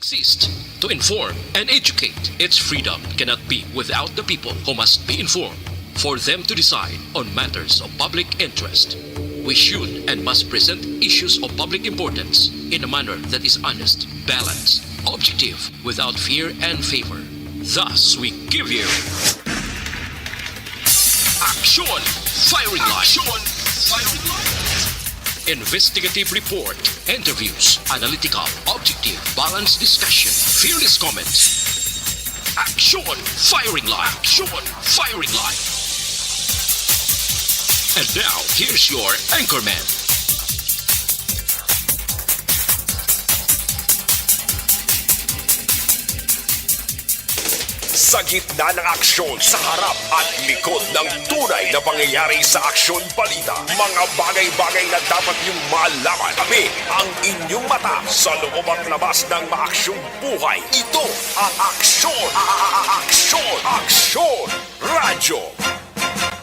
Exist to inform and educate. Its freedom cannot be without the people who must be informed for them to decide on matters of public interest. We should and must present issues of public importance in a manner that is honest, balanced, objective, without fear and favor. Thus, we give you Action Firing Line. Action Firing Line. Investigative report, interviews, analytical, objective, balanced discussion, fearless comments. Action Firing Line. Action Firing Line. And now, here's your anchorman. Sa gitna ng aksyon, sa harap at likod ng tunay na pangyayari sa aksyon balita, mga bagay-bagay na dapat niyong malaman. Kami ang inyong mata sa loob at labas ng maaksyong buhay. Ito ang Aksyon! Aksyon! Aksyon! Radyo!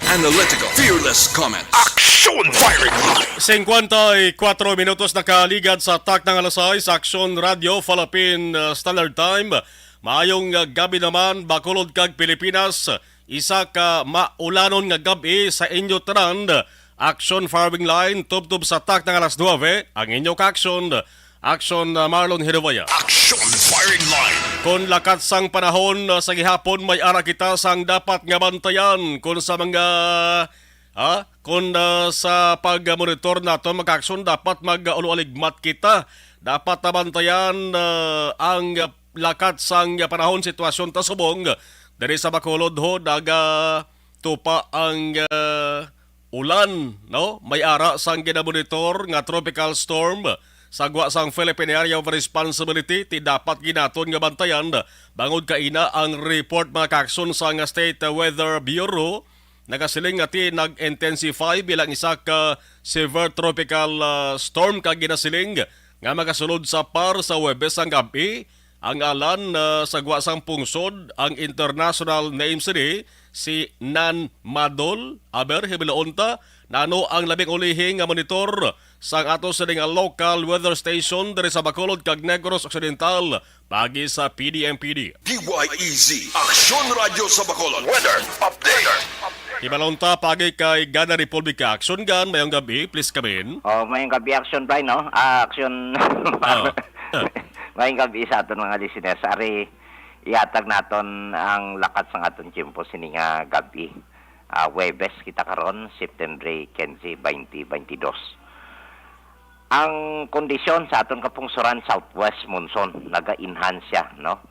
Analytical, fearless comment. Aksyon Firing Line! 54 minutos nakaligad sa tak ng alas 6 sa Aksyon Radio Philippine Standard Time. Maayong gabi naman, Bacolod kag Pilipinas. Isa ka maulanon nga gabi sa inyo tanan. Action Firing Line, tub-tub sa tak ng alas 9. Ang inyo ka-action, Action Marlon Hirubaya. Action Firing Line! Kung lakat sang panahon sa gihapon, may ara kita sang dapat nga bantayan. Kung sa mga kung sa pag-monitor nato mag-action, dapat mag-ulualigmat kita. Dapat nabantayan ang lakat sang panahon sitwasyon ta subong dari sa Bacolod ho daga tupa ang ulan, no? May ara sang ginamonitor nga tropical storm sagwa sang Philippine Area of Responsibility. Ti dapat ginaton nga bantayan bangod kaina ang report mga kakson sang State Weather Bureau. Nagasiling nga ti nag-intensify bilang isa ka severe tropical storm kag ginasiling nga magasulod sa par sa Huwebes ang gabi. Ang alan sagwa sang pungsod ang international name si Nan Madol. Aber hibilaonta nano ang labing ulihing nga monitor sang ato sa nga local weather station diri sa Bacolod kag Negros Occidental pagi sa PDMPD. DYEZ Aksyon Radio sa Bacolod Weather Update. Hibalonta pagi kay Gana Republica Action Gun mayong gabi, please come in. Mayong gabi Action Brian, no? Action. Mayong gabi sa aton mga listeners. Ari ihatag naton ang lakat sang aton tiyempo sini nga gabi. Huwebes kita karon September 15, 2022. Ang kondisyon sa aton kapungsuran southwest monsoon naga-enhance siya, no?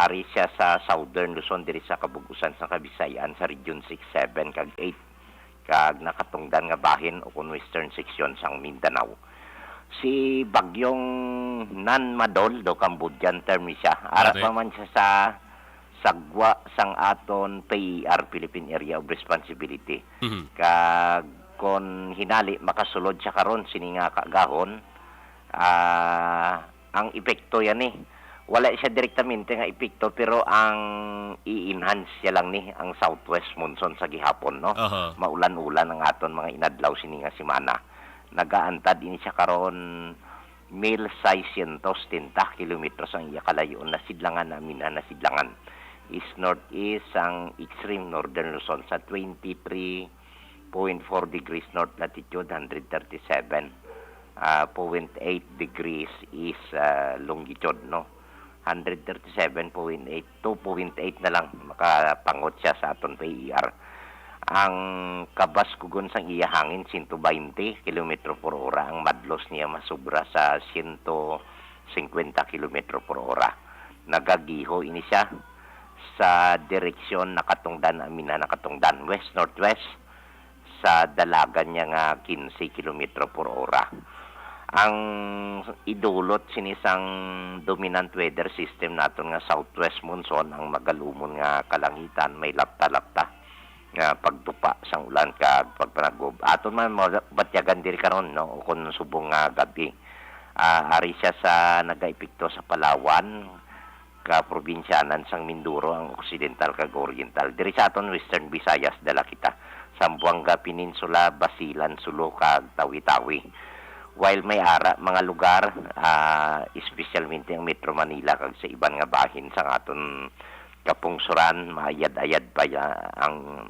Ari siya sa southern Luzon diri sa kabugusan sa Kabisayan sa region 6, 7 kag 8 kag nakatungdan nga bahin o kun western section sang Mindanao. Si Bagyong Nan Madol do Cambodian term siya. Ara pa man siya sa sagwa sang aton PER Philippine Area of Responsibility. Kag kon hinali makasulod siya karon sini nga kagahon ang epekto yan wala siya direktamente nga epekto pero ang i-enhance siya lang ang southwest monsoon sa gihapon, no? Maulan-ulan ang aton mga inadlaw sini nga semana. Nagaantad ini siya karon 1,630 kilometros ang iya kalayon na sidlangan namin na sidlangan is northeast ang extreme northern Luzon sa 23.4 degrees north latitude, 137.8 degrees is longitude, no? 137.8, 2.8 na lang makapangot siya sa aton PER. Ang kabas kugon sang iya hangin 120 km per hora, ang madlos niya masubra sa 150 km per hora. Nagagiho ini siya sa direksyon nakatungdan nakatungdan west northwest sa dalagan niya nga 15 km per hora. Ang idulot sinisang dominant weather system naton nga southwest monsoon ang magalumon nga kalangitan, may lapta-lapta nga pagtupa sang ulan kag pagpanagob. Aton man batyagan diri karon, no, kun subong nga gabi. Ari siya sa nagaepekto sa Palawan, ka probinsyanan sang Mindoro, ang occidental kag oriental. Diri sa aton western Visayas dala kita. Sambuanga Peninsula, Basilan, Sulu kag Tawi-Tawi. while may ara mga lugar, especialmente ang Metro Manila kag sa iban nga bahin sa aton kapungsuran, maayad-ayad pa ya ang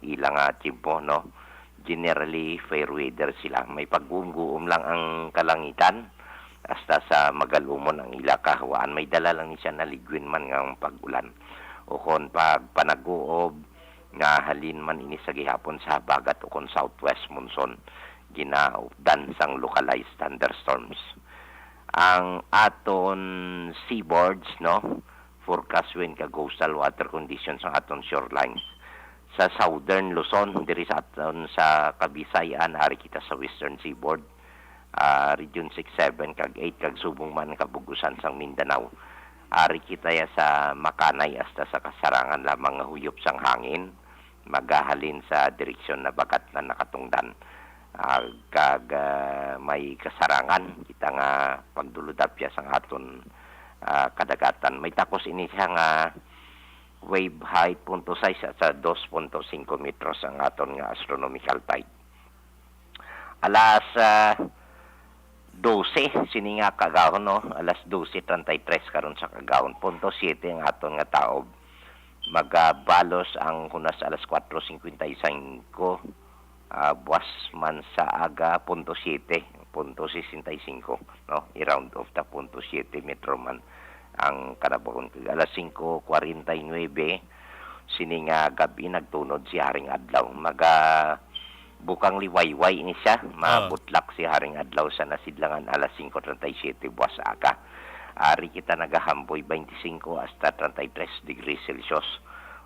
ilang timpo, no. Generally fair weather sila, may pagguom-guom lang ang kalangitan hasta sa magalumon ang ila kahawaan, may dala lang ni siya na ligwin man nga ang pag-ulan o kon pag panaguob nga halin man ini sa gihapon sa habagat o kon southwest monsoon ginadan sang localized thunderstorms. Ang aton seaboards, no, forecast wind ka coastal water conditions ang aton shorelines sa southern Luzon, diri sa aton sa Kabisayan, ari kita sa western seaboard, region 6, 7 kag 8 kag subong man kabugusan sang Mindanao. Ari kita ya sa Makanay hasta sa kasarangan lamang nga huyop sang hangin magahalin sa direksyon na bagat na nakatungdan. May kasarangan kita nga pagduludapya sang aton kadagatan. May takos ini siya nga wave height 0.6 sa 2.5 metros ang aton nga astronomical tide. Alas 12 sini nga kagahon, no, alas 12:33 karon sa kagahon 0.7 ang aton nga taob. Magabalos ang hunas alas 4:55 buwas man sa aga 0.65, no, i-round off ta 0.7 metro man ang kanabon. Alas 5:49 sini nga gabi nagtunod si Haring Adlaw, bukang liwayway ini siya, mabutlak si Haring Adlaw sa nasidlangan alas 5:37 buwas aga. Ari kita nagahamboy 25 hasta 33 degrees Celsius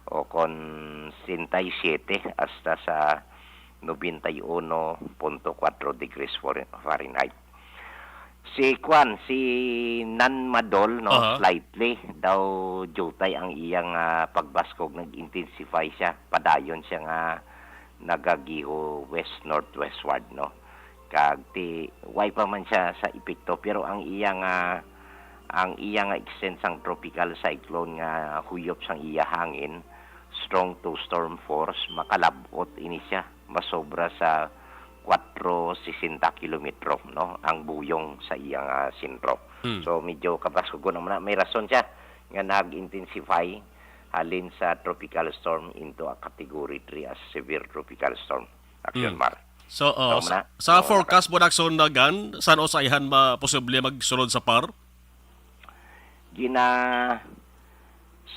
o kon 67 hasta sa 91.4 degrees Fahrenheit. Si Nan Madol, no, slightly daw jutay ang iyang pagbaskog, nag-intensify siya, padayon siya nga nagagiho west-northwestward, no. Kag way pa man siya sa epekto, pero ang iyang extent sang tropical cyclone nga huyop sang iya hangin, strong to storm force, makalabot ini siya, masobra sa 460 kilometro, no, ang buyong sa iyang sentro. So medyo kabaskog naman, may rason siya nga nag-intensify halin sa tropical storm into a category 3 as severe tropical storm. Action Mar. So, sa forecast mo nakson na gan, saan o sa ihan posible magsunod sa par?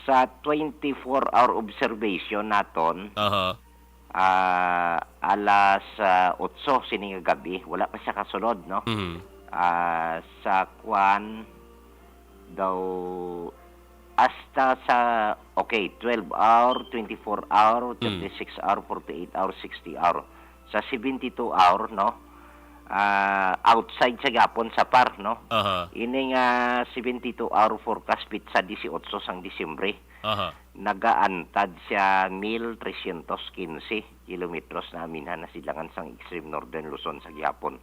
Sa 24-hour observation naton, alas 8 sining gabi, wala pa siya kasunod, no? Sa kwan daw hasta sa 12 hour, 24 hour, 36 hour, 48 hour, 60 hour. Sa 72 hour, no, outside sa gapon sa par, no. Ini nga 72 hour forecast pit sa 18 sang Disyembre. Nagaantad siya 1,315 kilometros na aminhan na silangan sang extreme northern Luzon sa gihapon.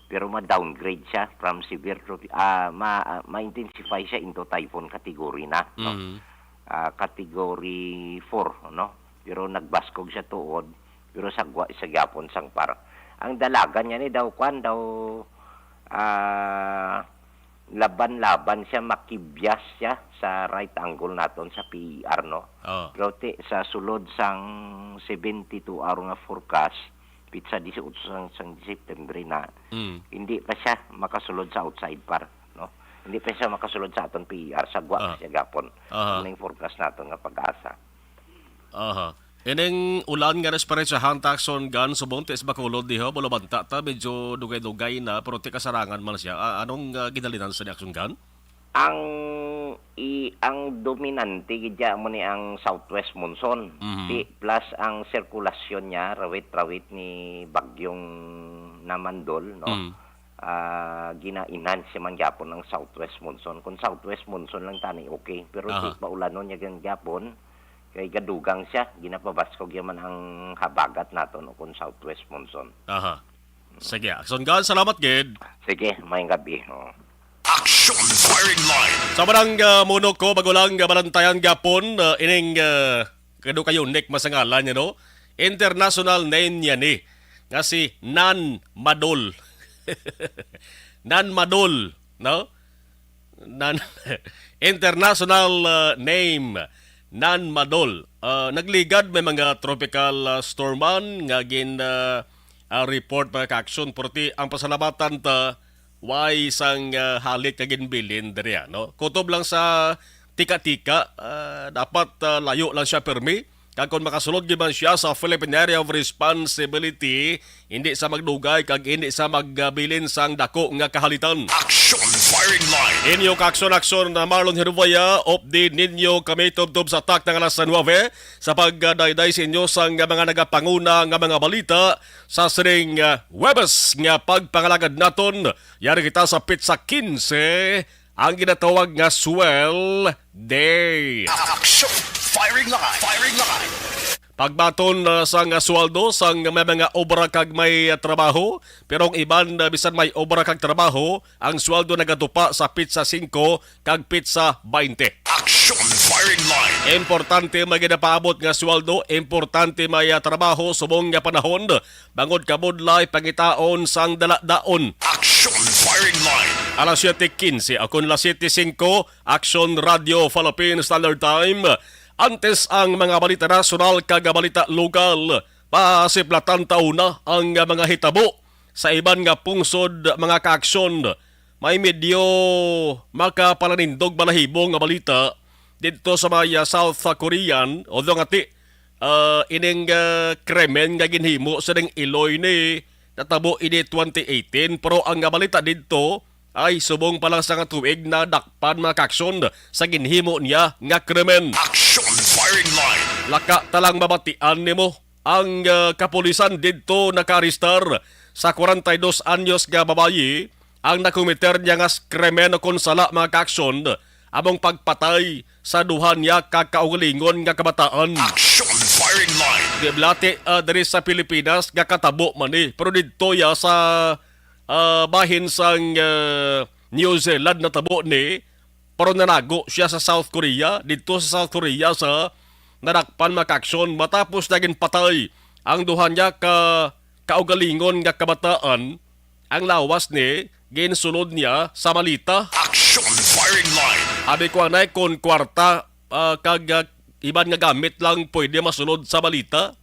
Pero ma-downgrade siya from severe ma-intensify siya into typhoon category na, no. Category 4, no. Pero nagbaskog siya tuod, pero sa gapon sang par. Ang dalagan niya ni daw laban-laban siya, makibyas siya sa right angle naton sa PER, no. Pero sa sulod sang 72 hour nga forecast pizza 18 sang September na hindi pa siya makasulod sa outside par, no. Hindi pa siya makasulod sa aton PER sa siya gapon. Ang forecast naton nga pag-asa. Ineng ulan nga respirasahan takson gan subong tes bakulod diho bolobanta ta medyo dugay-dugay na pero ti kasarangan man siya. Anong ginalinan sa action gan? Ang dominante gidya mo ni ang southwest monsoon. Plus ang sirkulasyon niya rawit-rawit ni bagyong Namandol, no. Gina-enhance man gyapon ng southwest monsoon. Kung southwest monsoon lang tani okay, pero di pa ulanon niya gyapon. Kay gadugang siya, ginapabaskog yaman ang habagat naton o kung southwest monsoon. Sige, Action Gun, salamat gid. Sige, mayang gabi. Action Firing Line. Sa manang munok ko bagulang balantayan gapon ining kado kayo nek masangalan niya, no. International name niya ni nga si Nan Madol. Nan Madol, no? Nan international name Nan Madol. Nagligad may mga tropical storman nga gin report mga ka-aksyon porti ang pasalamatan ta why sang halik nga ginbilin diri no. Kutob lang sa tika-tika dapat layo lang siya permi. Kag kung makasulod giman siya sa Philippine Area of Responsibility, hindi sa magdugay kag hindi sa magbilin sang dako nga kahalitan. Action firing line. Inyo kakson-akson na Marlon Hirvaya, update ninyo kami tubtob sa atak ng alas 9 sa pagdayday sa inyo sang mga nagapanguna nga mga balita sa sering Webes nga pagpangalagad naton. Yari kita sa Pizza 15, ang ginatawag nga Swell Day. Action firing line. Firing line. Pagbaton sang sweldo sang may mga obra kag may trabaho, pero ang iban bisan may obra kag trabaho, ang sweldo nagatupa sa pizza 5 kag pizza 20. Action firing line. Importante may ginapaabot nga sweldo, importante may trabaho subong nga panahon, bangod kabudlay pangitaon sang daladaon. Action firing line. Alas 7:15, akon la 7:05, Action Radio Philippine Standard Time. Antes ang mga balita nasyonal kag balita lokal, pasiplatan tauna ang mga hitabo sa iban nga pungsod mga kaaksyon. May medyo makapalanindog balahibong nga balita dito sa mga South Korean, although ngati ining krimen nga ginhimo sa ning Iloy ni natabo ini 2018, pero ang balita dito ay subong pa lang sa nga tuig na dakpan mga kaaksyon sa ginhimo niya nga krimen. Action firing line. Laka talang mabatian nimo ang kapulisan didto nakaristar sa 42 anyos nga babayi ang nakomiter niya nga krimen kon sala mga kaaksyon among pagpatay sa duha niya kakaugalingon nga kabataan. Action firing line. Giblati diri sa Pilipinas nga katabo man pero didto ya sa bahin sang New Zealand na tabo ni pero nanago siya sa South Korea. Dito sa South Korea sa nadakpan makaaksyon matapos naging patay ang duha niya kaugalingon nga kabataan. Ang lawas ni ginsulod niya sa malita. Action firing line. Abi ko anay kon kwarta kag iban nga gamit lang pwede masulod sa malita.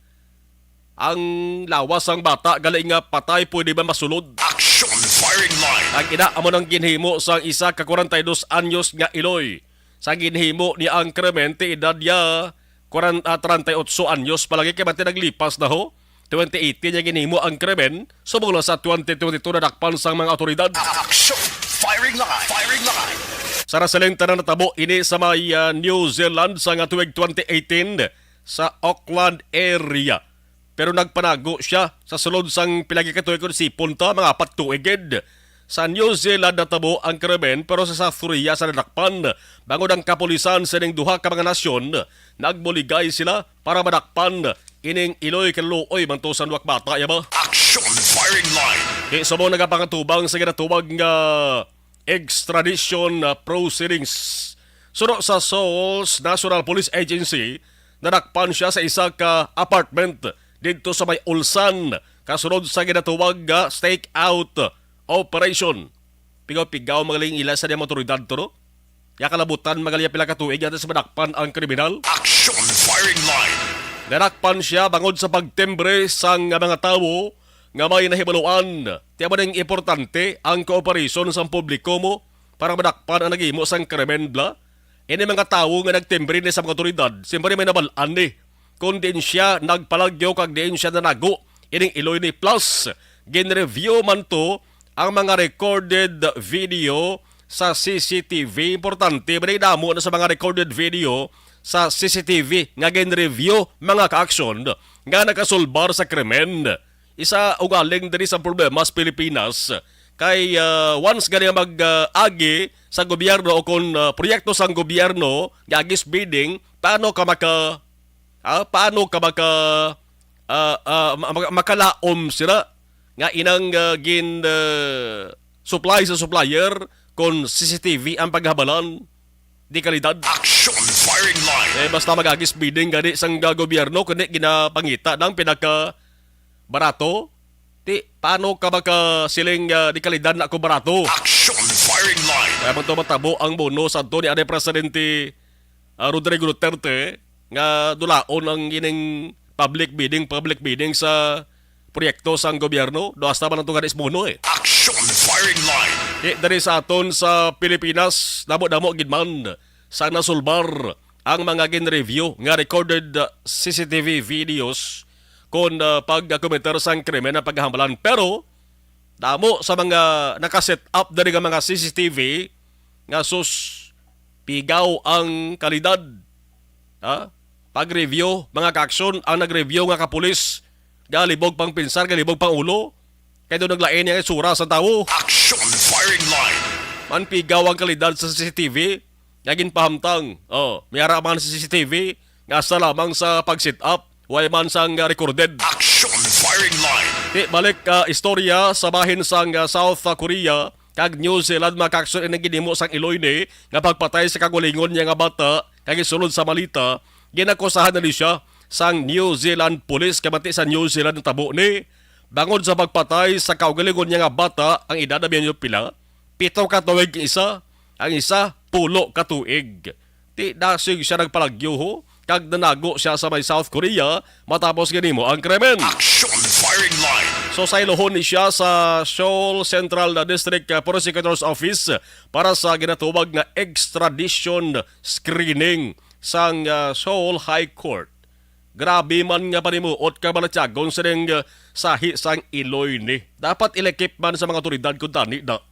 Ang lawas ang bata galing nga patay pwede ba masulod? Action firing line. Ang ina amo nang ginhimo sang isa ka 42 anyos nga Iloy. Sa ginhimo ni ang krimente edad ya 38 anyos palagi kay bante naglipas na ho. 2018 niya ginhimo ang krimen subong sa 2022 na dakpan sang mga otoridad. Action firing line. Firing line. Sa rasalenta na natabo ini sa may New Zealand sa nga tuig 2018 sa Auckland area. Pero nagpanago siya sa sulod sang pilagi katuig ko si punta mga 4 tuigid. Sa New Zealand natabo ang krimen pero sa South Korea sa nadakpan. Bangod ang kapulisan sa ning duha ka mga nasyon, nagbuligay sila para madakpan ining Iloy kaluoy mantusan wak bata ya ba? Action firing line. Kaya sa mga nagapakatubang sa ginatubag nga extradition proceedings. Suno sa Seoul's National Police Agency, nadakpan siya sa isa ka apartment dito sa may Ulsan kasunod sa ginatawag nga stake-out operation. Pigaw-pigaw magaling ila sa mga otoridad to, no? Ya kalabutan magaling pila katuig yata sa madakpan ang kriminal. Action firing line. Nadakpan siya bangod sa pagtembre sang mga tawo nga may nahibaluan. Tiya ba ning importante ang kooperasyon sa publiko mo para madakpan ang nagimo sang krimen bla? Ini mga tawo nga nagtembre ni sa mga otoridad, siyempre may nabalaan ni. Kung din siya nagpalagyo kag din siya nanago ining Iloy ni plus ginreview man to ang mga recorded video sa CCTV. Importante ba damo na sa mga recorded video sa CCTV nga ginreview mga ka-aksyon nga nakasulbar sa krimen. Isa ugaling diri sa problema sa Pilipinas kay once gani mag-agi sa gobyerno o kung proyekto sang gobyerno gagis bidding paano ka makalaom sila nga inang supply sa supplier kung CCTV ang paghabalan di kalidad. Action firing line. Basta magagis bidding gani sang gobyerno kundi ginapangita ng pinaka barato Ti, paano ka baka siling di kalidad na ako barato? Action firing line. Kaya man to matabo ang bono sa ni Ade Presidente Rodrigo Duterte nga dulaon ang ining public bidding sa proyekto sang gobyerno. Doasta man ang tungan is bono eh. Action firing line. Dari sa aton sa Pilipinas, damo-damo gidman sa nasulbar ang mga gin-review nga recorded CCTV videos kung pag-komentar sang krimen na paghahambalan. Pero, damo sa mga nakaset up dari nga mga CCTV nga pigaw ang kalidad. Pag-review, mga kaksyon, ang nag-review nga kapulis, galibog pang pinsar, galibog pang ulo, kaya doon naglain niya sura sa tao. Action firing line. Manpigaw ang kalidad sa CCTV, naging pahamtang. Mayara man sa CCTV, nga sa lamang sa pag-sit up, way man sang recorded. Action firing line. Balik istorya sa bahin sang South Korea, kag New Zealand makakson ang ginimo sang Iloyne, nga pagpatay sa kagulingon niya nga bata, kag isulod sa malita, ginakusahan na siya sang New Zealand Police, kamati sa New Zealand tabo ni, bangod sa pagpatay sa kaugalingon niya nga bata, ang edad na biyan yung pila, 7 ka tuig isa, ang isa 10 ka tuig. Ti dasig siya nagpalagyo ho, kag nanago siya sa may South Korea, matapos ganimo ang krimen. Action firing line. So sa ilohon ni siya sa Seoul Central District Prosecutor's Office para sa ginatubag na extradition screening sang Seoul High Court. Grabe man nga panimuot ka balatyagon sa ning sahi sang Iloyne. Dapat ilekip man sa mga otoridad kung tani na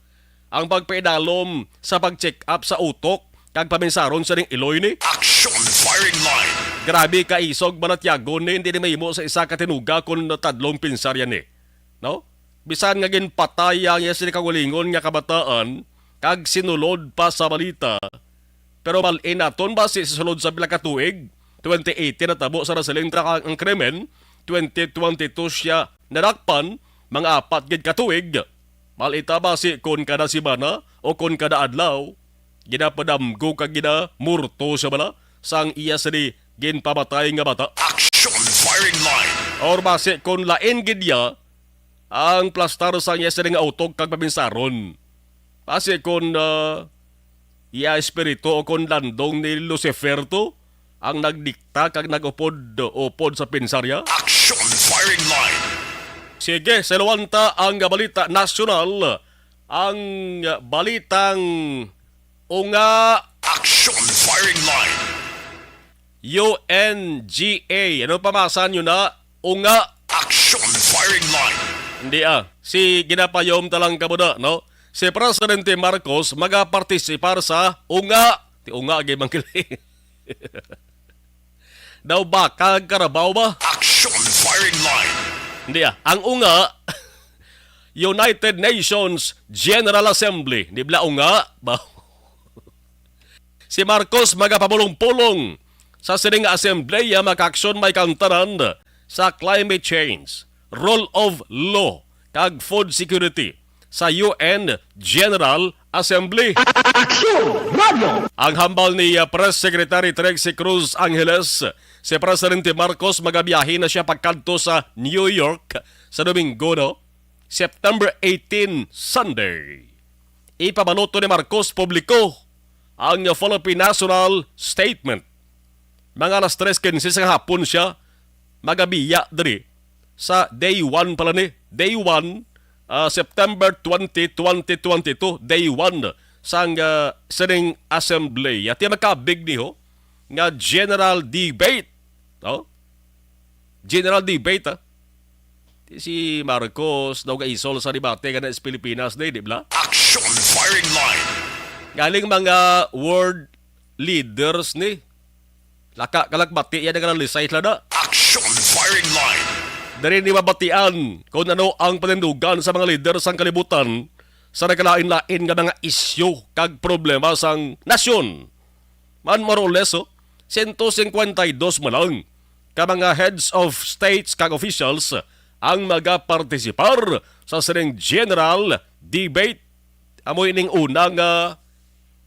ang pagpaidalom sa pag-check up sa utok kag paminsaron sa ning Iloyne. Action firing line. Grabe ka isog balatyagon ni hindi ni mahimo sa isa ka tinuga kung tadlong pinsar yan eh. No? Bisan nga ginpatay ang yes ni kagulingon nga kabataan kag sinulod pa sa balita. Pero malin naton ba si sulod sa pila ka tuig? 2018 na tabo sa nasalintra ang krimen, 2022 siya nadakpan, mga 4 gid ka tuig. Malita ba si kun kada simana o kun kada adlaw, ginapadamgo kag ginamurto siya bala sang iya sa di ginpamatay nga bata. Action firing line. Or base kun lain gid ya ang plastar sang iya sa di nga utog kag pabinsaron. Base kun iya espiritu o kun landong ni Lucifer to, ang nagdikta kag nagupod sa pinsarya. Action firing line. Sige, salawanta ang balita nasyonal. Ang balitang unga Action firing line. UNGA. Ano pamasan nyo na? Unga. Action firing line. Hindi si ginapayom talang kamuda, no? Si Presidente Marcos magapartisipar sa unga. Ti unga agay mangkili. Daw ba karabaw ba? Action firing line. Hindi ang unga, United Nations General Assembly. Di ba unga? Ba? Si Marcos magapamulong-pulong sa sining assembleya makaksyon may kantaran sa climate change, rule of law, kag food security sa UN General Assembly. Ang hambal ni Press Secretary Trixie Cruz Angeles, si Presidente Marcos magabiyahe na siya pagkanto sa New York sa Domingo, no? September 18, Sunday. Ipamanuto ni Marcos publiko ang Philippine National Statement. Mga alas 3:15 sa hapon siya magabiya diri sa Day 1 pala ni. Day 1, September 20, 2022, Day 1 sang sining assembly. At yung makabig niyo nga general debate. General debate, Si Marcos daw isol sa debate ka na sa Pilipinas di ba? Action firing line. Galing mga world leaders ni. Kalakbati yan ang nalisay na. Action firing line. Dari ni mabatian kung ano ang panindugan sa mga leader sang kalibutan sa nagkalain-lain nga mga isyu kag problema sang nasyon. Man more or less, 152 malang ka mga heads of states kag officials ang magapartisipar sa sining general debate. Amoy ning unang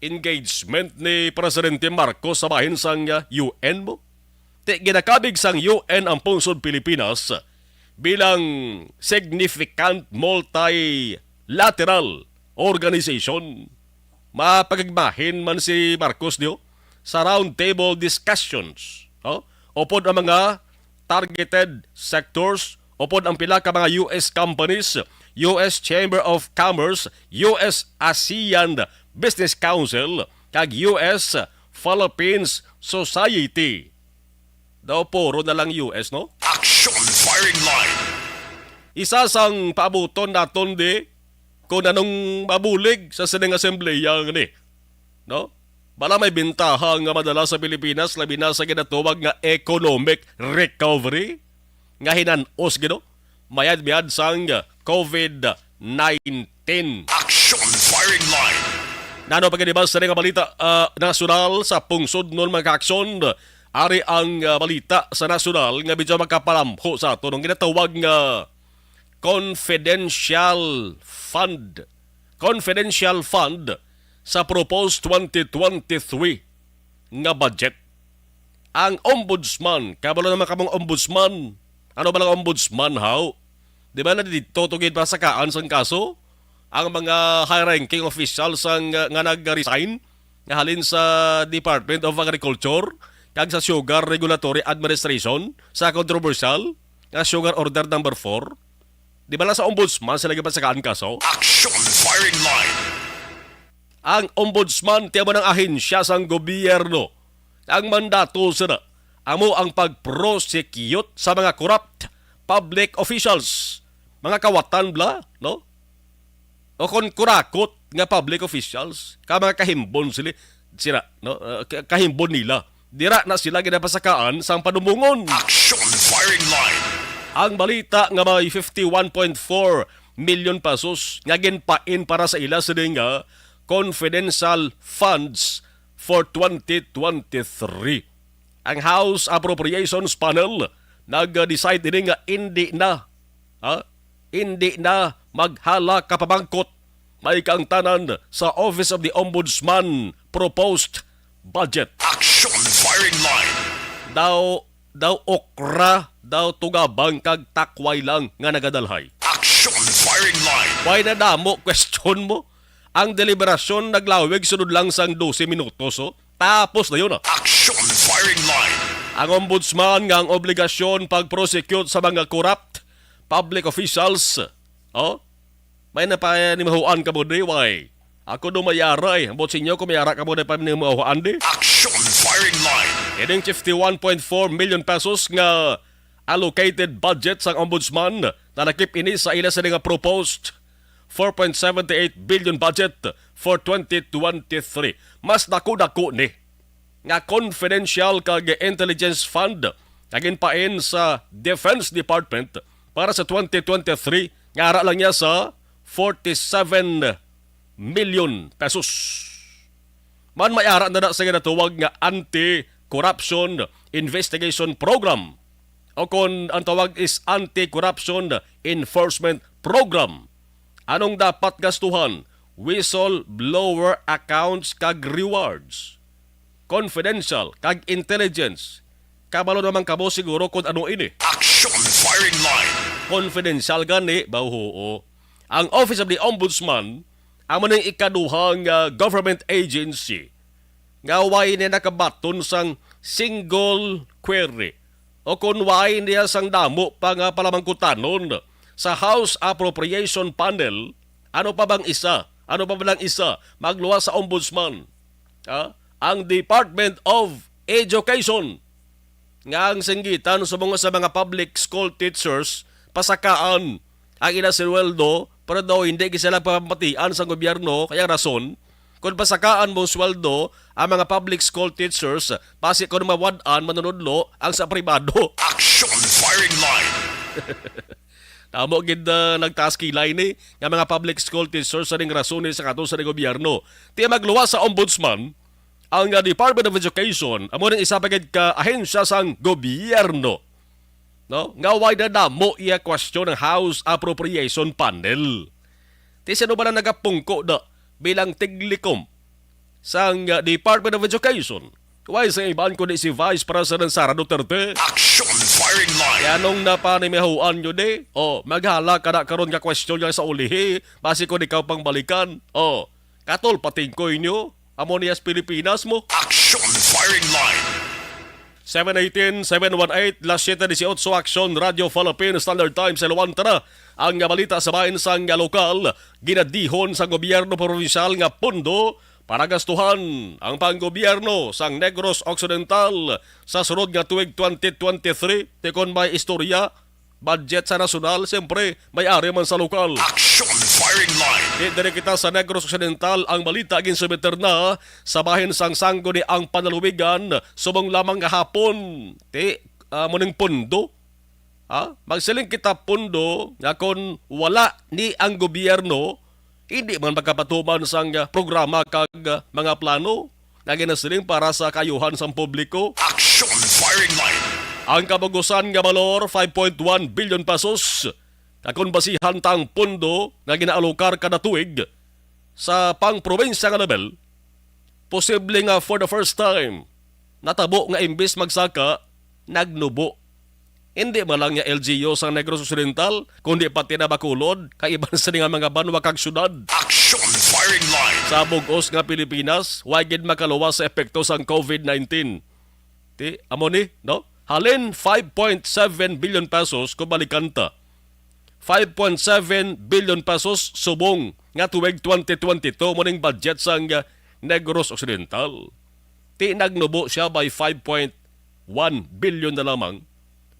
engagement ni Presidente Marcos sa bahin sang UN mo. Ginakabig sang UN ang pungsod Pilipinas bilang significant multilateral organization. Mapagagmahin man si Marcos dio sa roundtable discussions. Upod ang mga targeted sectors, upod ang pila ka mga US companies, US Chamber of Commerce, US ASEAN Business Council, kag US Philippines Society. Daw puro na lang US, no? Action firing line. Isa sang paabuton naton di kung anong mabulig sa sining assembleya ni. No? Bala may bintaha nga madala sa Pilipinas labi na sa ginatawag nga economic recovery nga hinanos gino mayad-mayad sang COVID-19. Action firing line. Nano pagkadibas sa nga balita nasyonal sa pungsod nun mga aksyon. Ari ang balita sa nasyonal nga medyo magkapalamho sa ato nung ginatawag nga confidential fund sa proposed 2023 nga budget. Ang ombudsman, kabalo naman kamong ombudsman. Ano ba lang ombudsman, how? Di ba na dito tugid pa sa kaan sang kaso? Ang mga high-ranking officials nga nag-resign nga halin sa Department of Agriculture kag sa Sugar Regulatory Administration sa controversial nga Sugar Order number 4. Di ba lang sa ombudsman sila gipasakaan kaso? Action firing line. Ang ombudsman tiya mo ng ahensya sang gobyerno. Ang mandato sila amo ang pag-prosecute sa mga corrupt public officials. Mga kawatan bla, no? O kon kurakot nga public officials, ka mga kahimbon sila, no? Kahimbon nila. Dira na sila ginapasakaan sang panumungon. Action firing line. Ang balita nga may 51.4 million pesos nga ginpain para sa ila sa nga confidential funds for 2023. Ang House Appropriations Panel nag-decide din nga hindi na maghala kapabangkot may kaangtanan sa Office of the Ombudsman proposed budget. Action firing line. Daw okra, daw tugabang kag takway lang nga nagadalhay. Action firing line. Why na damo, question mo? Ang deliberasyon naglawig sunod lang sang 12 minutos, tapos na yun. Action firing line. Ang ombudsman nga ang obligasyon pag-prosecute sa mga corrupt public officials. May napanimahuan ka mo di, why? Ako do mayara eh. Ambot sinyo kung mayara ka mo na panimahuan di. Action firing line. Ining 51.4 million pesos nga allocated budget sa ombudsman na nakip ini sa ila sa nga proposed 4.78 billion budget for 2023. Mas dako-dako ni nga confidential kag intelligence fund kagin pain sa Defense Department para sa 2023 nga ara lang niya sa 47 million pesos. Man may ara na sa ginatawag nga Anti-Corruption Investigation Program o kung ang tawag is Anti-Corruption Enforcement Program. Anong dapat gastuhan? Whistleblower accounts kag rewards. Confidential kag intelligence. Kabalo naman kamo siguro kung ano ini. Action firing line. Confidential gani, bahuo. Ang Office of the Ombudsman, amo nang ikaduhang government agency nga way ni nakabaton sang single query o kung way niya sang damo pa nga palamangkutanon sa House Appropriation Panel. Ano pa bang isa? Magluwas sa Ombudsman. Ang Department of Education nga ang singgitan sa mga public school teachers pasakaan ang inasilweldo pero daw hindi sila papatian sa gobyerno kaya rason kung pasakaan mo sweldo ang mga public school teachers pasi kung mawadaan manunodlo ang sa pribado. Action firing line. Tamo gid nagtaas kilay ni nga mga public school teachers sa ning rason sa kato sa gobyerno. Tiya magluwas sa ombudsman ang Department of Education amo ning isa pagid ka ahensya sang gobyerno. No? Nga way na damo iya question ng House Appropriation Panel. Ti sino ba na nagapungko da bilang tiglikom sang Department of Education Why sa iban kundi si Vice President Sara Duterte? Action firing line. Yanong napanimihuan nyo de? Maghala ka na karon ka question niya sa ulihi. Basi kung ikaw pang balikan. Katol patingkoy nyo. Amonias Pilipinas mo. Action firing line. 718-718, Las 718, Action Radio Philippines Standard Time sa Luwantara. Ang balita sa bahin sang lokal, ginadihon sa gobyerno provinsyal nga pondo para gastuhan ang panggobyerno sang Negros Occidental sa sunod nga tuig 2023. Tikon may istorya, budget sa nasyonal, siyempre may ari man sa lokal. Action firing line. Dire kita sa Negros Occidental ang balita aging subiter na sa bahin sang sanggo ni ang panalubigan subong lamang kahapon muning pondo. Magsiling kita pondo nga kon wala ni ang gobyerno hindi man magkapatuman sang programa kag mga plano nga ginasiling para sa kayuhan sang publiko. Action firing line. Ang kabugusan nga balor 5.1 billion pesos. Kakon basihan tang pondo nga ginaalokar kada tuig sa pang-probinsya nga level, posible nga for the first time natabo nga imbes magsaka nagnubo. Hindi man lang nga LGU sa Negros Occidental, kundi pati na Bacolod, kaiban sa nga mga banwa kag syudad. Action firing line. Sa bugos nga Pilipinas, wagid makaluwas sa epekto sang COVID-19. Amo ni, no? Halin 5.7 billion pesos kung balikan ta. 5.7 billion pesos subong nga tuwig 2022 muning budget sang Negros Occidental. Nagnubo siya by 5.1 billion na lamang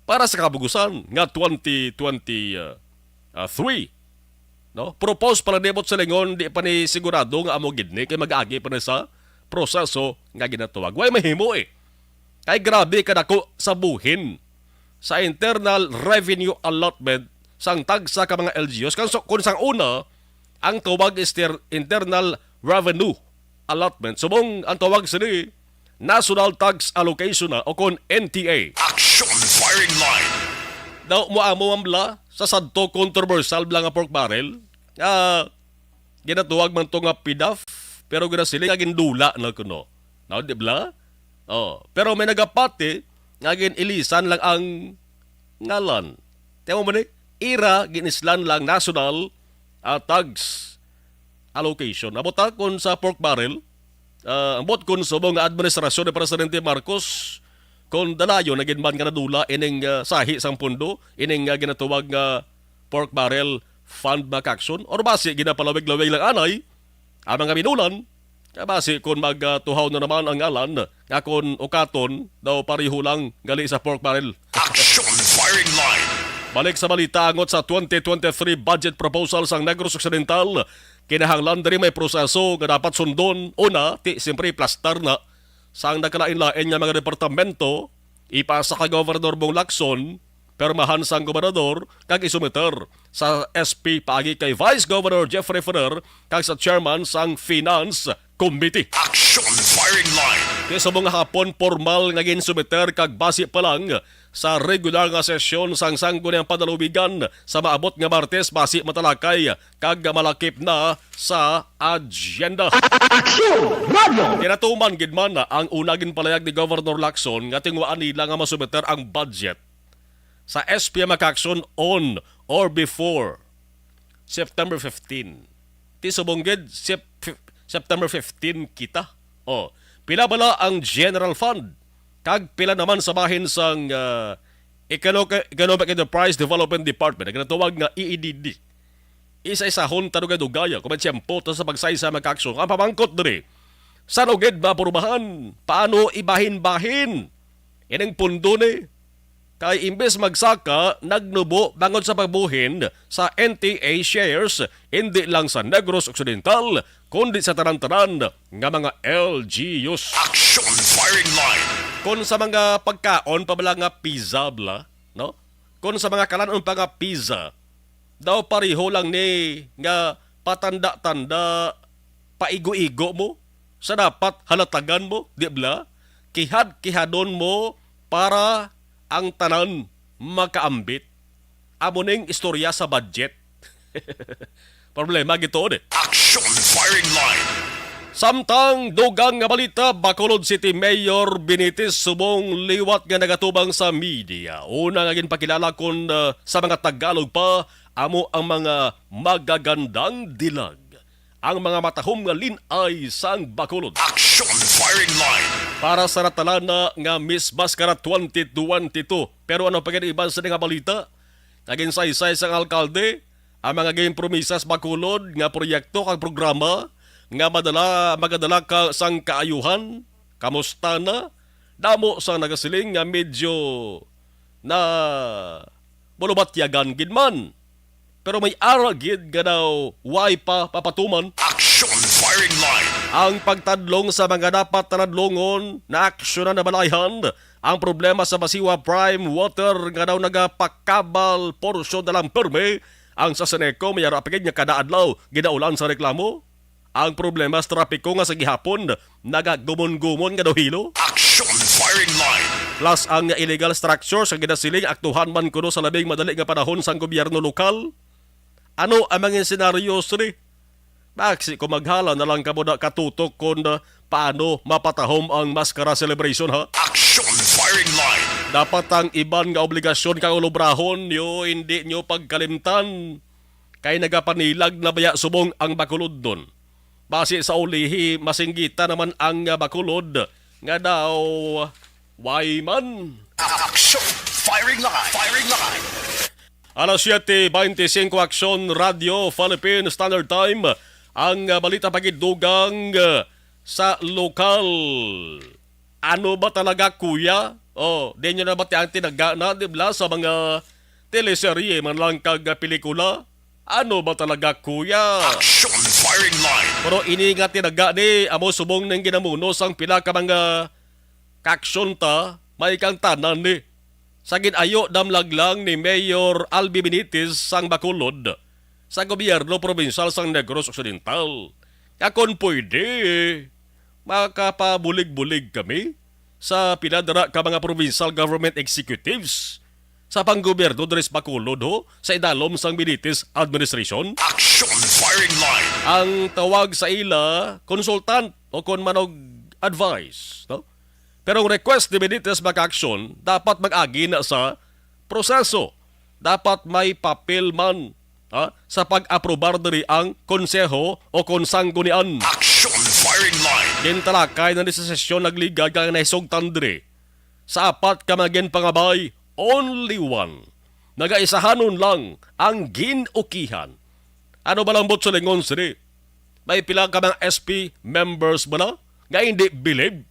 para sa kabugusan nga 2023. No? Propose pala debot sa lingon, di pa ni sigurado nga amo gidni kay mag-agi pa na sa proseso nga ginatuwag. Way mahimo Kay grabe kadako sa buhin sa internal revenue allotment sang tagsa ka mga LGUs. Kung sang una, ang tawag is internal revenue allotment. Subong ang tawag sini National Tax Allocation na o kon NTA. Action firing line. Daw moamo mamla sa sadto controversial bla nga pork barrel. Ginatuwag man to nga PDAF pero ginasili nga gindula na kuno. Now, di bla? Pero may nagapati nga ilisan lang ang ngalan. Tiyan mo ba ni? Ira ginislan lang national tax allocation. Abota kun sa pork barrel, ambot kun subong nga administrasyon ni Presidente Marcos kun dalayo na ginman nga nadula ining sahi sang pundo, ining ginatuwag nga pork barrel fund back action or basi ginapalawig-lawig lang anay ang mga binulan. Basi kun magtuhaw na naman ang ngalan nga kun ukaton daw pariho lang gali sa pork barrel. Action firing line. Balik sa balita angot sa 2023 budget proposal sang Negros Occidental, kinahanglan diri may proseso nga dapat sundon. Una, siyempre plastar na sang nagkalain-lain nga mga departamento, ipasa ka Governor Bong Lacson, permahan sang gobernador, kag isumiter sa SP paagi kay Vice Governor Jeffrey Ferrer, kag sa chairman sang Finance Committee. Action firing line. Kaya sa mga hapon, formal nga ginsumiter kag basi pa lang sa regular nga sesyon sang sangguniang panalubigan sa maabot nga Martes basi matalakay kag malakip na sa agenda. Kinatuman gid man ang unagin palayag ni Governor Lacson nga tingwaan nila nga masumiter ang budget sa SPM Action on or before September 15. Ti subongged September 15 kita. Pila bala ang General Fund kag pila naman sa bahin sang Economic Enterprise Development Department, ang natawag nga EEDD. Isa-isahon tanong-dugaya kung may tiyempo sa pagsaysa magkaksyon. Ang pamangkot diri, saan ugid mapurubahan? Paano ibahin-bahin? Inang pundo ni. Kay imbes magsaka, nagnubo bangon sa pagbuhin sa NTA shares, hindi lang sa Negros Occidental, kundi sa tanan-tanan nga mga LGUs. Action firing line. Kung sa mga pagkaon pa bala nga pizza bla, no? Kung sa mga kalanon pa nga pizza, daw pariho lang ni nga patanda-tanda paigo-igo mo sa dapat halatagan mo, di bla? Kihad-kihadon mo para ang tanan makaambit. Amo ning istorya sa budget. Problema gito Action firing line. Samtang dugang nga balita, Bacolod City Mayor Benitez subong liwat nga nagatubang sa media. Una nga ginpakilala kon sa mga Tagalog pa, amo ang mga magagandang dilag. Ang mga matahom nga linay sang Bacolod. Action firing line. Para sa natalana nga Miss Mascara 2022. Pero ano pagkaiban sa nga balita? Naging saysay sang alkalde, ang mga game promisas Bacolod nga proyekto kag programa nga magadala ka sang kaayuhan, kamusta na, damo sang nagasiling nga medyo na bulubatyagan gid man. Pero may ara gid nga daw way pa papatuman. Action firing line. Ang pagtadlong sa mga dapat tanadlongon na aksyon na nabalayhan, ang problema sa Basiwa Prime Water nga daw nagapakabal porsyon na lang perme, ang sa Seneco may arapigid nga kada adlaw ginaulan sa reklamo. Ang problema sa trapiko nga sa gihapon, nagagumon-gumon nga daw hilo. Action firing line. Plus ang illegal structures ang ginasiling aktuhan man kuno sa labing madali nga panahon sa gobyerno lokal. Ano ang mga senaryo sri? Baksi ko maghala na lang kamo na katutok kung paano mapatahom ang Mascara celebration ha? Action firing line. Dapat ang iban nga obligasyon kang ulubrahon nyo, hindi nyo pagkalimtan. Kay nagapanilag na baya subong ang Bacolod doon. Base sa ulihi, masinggita naman ang Bacolod nga daw wayman. Action firing line. Firing line. Alas 7:25 Action Radio Philippine Standard Time. Ang balita pagidugang sa lokal. Ano ba talaga kuya? Di nyo na ba ang tinagana dibla sa mga teleserye man lang kag pelikula? Ano ba talaga kuya? Action firing line. Pero iningat tinaga ni amo subong ng ginamunos ang pila ka mga kaksyon ta, may kang tanan ni. Sa ginayo damlag lang ni Mayor Albi Benitez sang Bacolod sa gobyerno probinsal sang Negros Occidental. Kakon pwede, makapabulig-bulig kami sa pinadara ka mga provincial government executives sa panggobyerno dres Bacolod ho, sa idalom sang Benitez administration. Action firing line. Ang tawag sa ila, consultant o kon manog advice. No? Pero ang request ni Benitez mag-action, dapat mag-agi na sa proseso. Dapat may papel man sa pag-aprobar diri ang konseho o konsanggunian. Action firing line. Gintalakay na sa sesyon nagligad kang naisugtan diri. Sa apat ka magin pangabay, only one. Nagaisahanon lang ang ginukihan. Ano ba lang sa lingon siri? May pila ka mga SP members ba na? Nga hindi believe?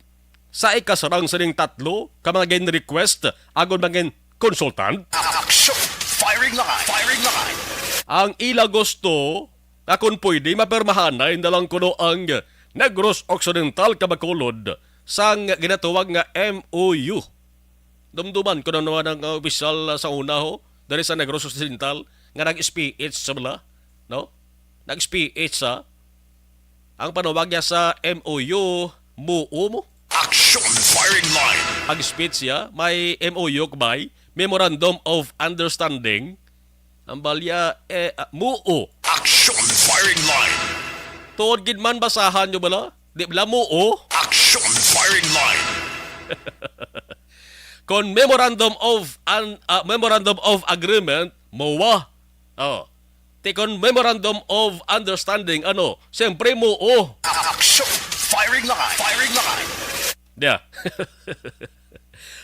Sa ikasarang sining tatlo, ka mga gin-request, agon mga consultant? Action firing line. Firing line. Ang ila gusto, akon pwede mapermahanay na lang kuno ang Negros Occidental Bacolod sang ginatawag nga MOU. Dumduman ko na naman ang opisyal sa una ho, dari sa Negros Occidental, nga nag-SPH sa bala, no? Nag-SPH sa, ang panawag niya sa MOU, MUO mo. Action firing line. Ang speech niya, may MOU kabay, Memorandum of Understanding, ang balya, MUO. Action firing line. Tuod gid man basahan nyo bala? Di bala MUO? Action firing line. Kon Memorandum of Agreement, MOA. Kon Memorandum of Understanding, ano? Siyempre MUO. Action firing line. Firing line. Yeah.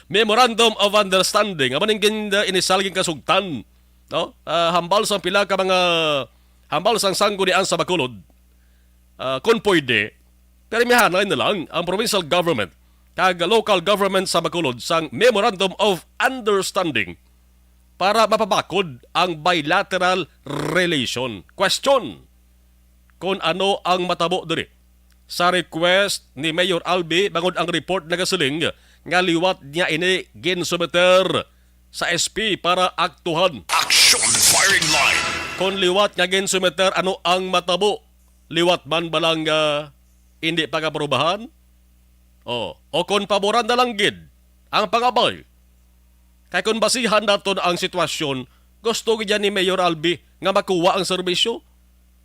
Memorandum of Understanding, amaning inisalging kasugtan. No? Hambal sang pila ka mga hambal sang sanggunian sa Bacolod. Kung pwede, permihanay na lang ang provincial government kag local government sa Bacolod sang Memorandum of Understanding para mapabakod ang bilateral relation. Question, kung ano ang matabo diri sa request ni Mayor Albi bangod ang report na kasiling nga liwat niya ini ginsumeter sa SP para aktuhan. Action firing line. Kung liwat nga ginsumeter, ano ang matabo? Liwat man balang hindi pag-aprobahan? O kung paboran na lang gid ang pangabay. Kaya kung basihan naton ang sitwasyon, gusto gid ni Mayor Albi nga makuha ang serbisyo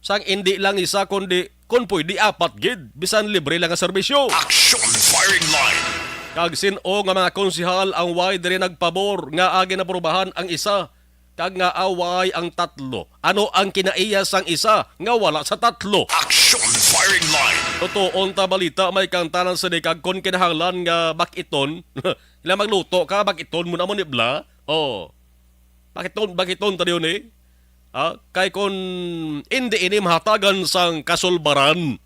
sang hindi lang isa kundi Kung pwede apat gid, bisan libre lang ang serbisyo. Action Firing Line. Kag sin-o nga mga konsihal ang way diri nagpabor nga agi naprubahan ang isa. Kag nga away ang tatlo. Ano ang kinaiya sang isa nga wala sa tatlo? Action Firing Line. Totoo ta balita may kantanan sa kag kon kinahanglan nga bakiton. Ila magluto ka bakiton mo na mo nibla. Oh. Bakiton ta diyon eh. Kay kon hindi ini mahatagan sang kasulbaran.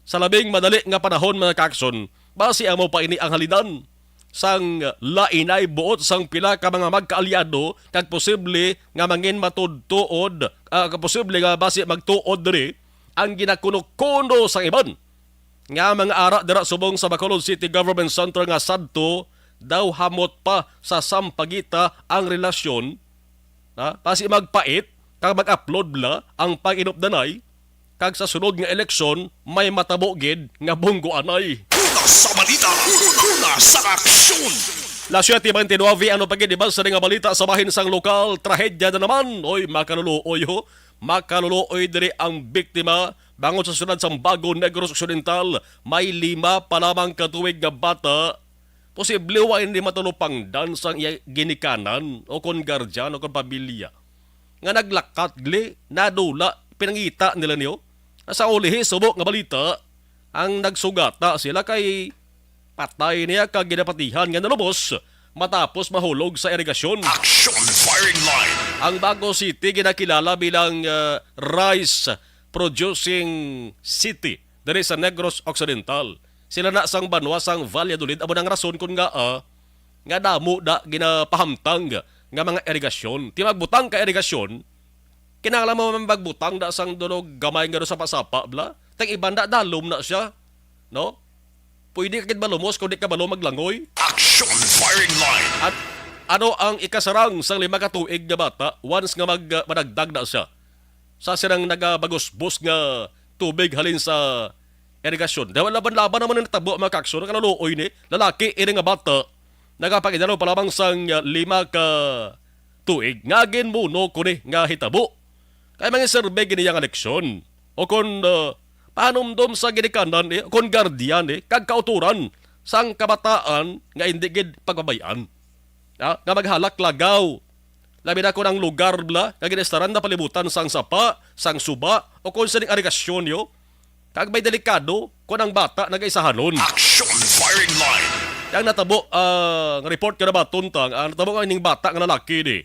Sa labing madali nga panahon mga kakson, basi amo pa ini ang halidan sang lainay buot sang pila ka mga magkaalyado kag posible nga mangin matudtuod, posible nga basi magtuod diri ang ginakuno-kuno sang iban. Nga mga ara dira subong sa Bacolod City Government Center nga sadto daw hamot pa sa sampagita ang relasyon. Basi magpait kag mag-upload bla ang pag-inupdanay kag sa sunod nga eleksyon may matabo gid nga bunggo anay. Una sa balita. Una sa aksyon. La 7:29 ano pagidibas sa nga balita sa bahin sang lokal, trahedya na naman. Oy makaluluoy ho. Makaluluoy diri ang biktima bangon sa syudad sang Bago Negros Occidental. May 5 pa lamang katuig nga bata. Posible wa hindi matulupang dansang ginikanan o kon gardyan o kon pamilya. Nga naglakat gli, nadula, pinangita nila niyo. Sa ulihi, subok nga balita, ang nagsugata sila kay patay niya kag ginapatihan nga nalubos matapos mahulog sa irigasyon. Action Firing Line. Ang Bago City ginakilala bilang rice producing city diri sa Negros Occidental. Sila na sang banwa sang Valladolid amo nang rason kun nga damo da ginapahamtang nga mga irigasyon. Ti magbutang ka irigasyon, kinahanglan mo magbutang da sang dunog gamay nga do sa pasapa bla. Tang iban da dalom na siya, no? Pwede ka kid balumos kung di ka balom maglangoy. Action Firing Line. At ano ang ikasarang sang 5 ka tuig nga bata once nga madagdag na siya? Sa sirang nagabagos-bos nga tubig halin sa irigasyon. Dahil laban-laban naman ang natabo mga kakson, kanaluoy ni lalaki ini nga bata nagapakidalo pa lamang sang 5 ka tuig. Nga ginmuno ko ni nga hitabo. Kaya mga survey giniyang eleksyon. O kon panumdom sa ginikanan kon guardian kag kauturan sang kabataan nga hindi gid pagbabayan. Nga maghalak lagaw. Labi na ko ng lugar bla, kag ginestaran na palibutan sang sapa, sang suba, o kon sa ning irigasyon yo. Kag may delikado kon ang bata nagaisahanon. Action Firing Line. Yang natabo ang report ka na ba tuntang ang natabo ang ining bata nga lalaki ni.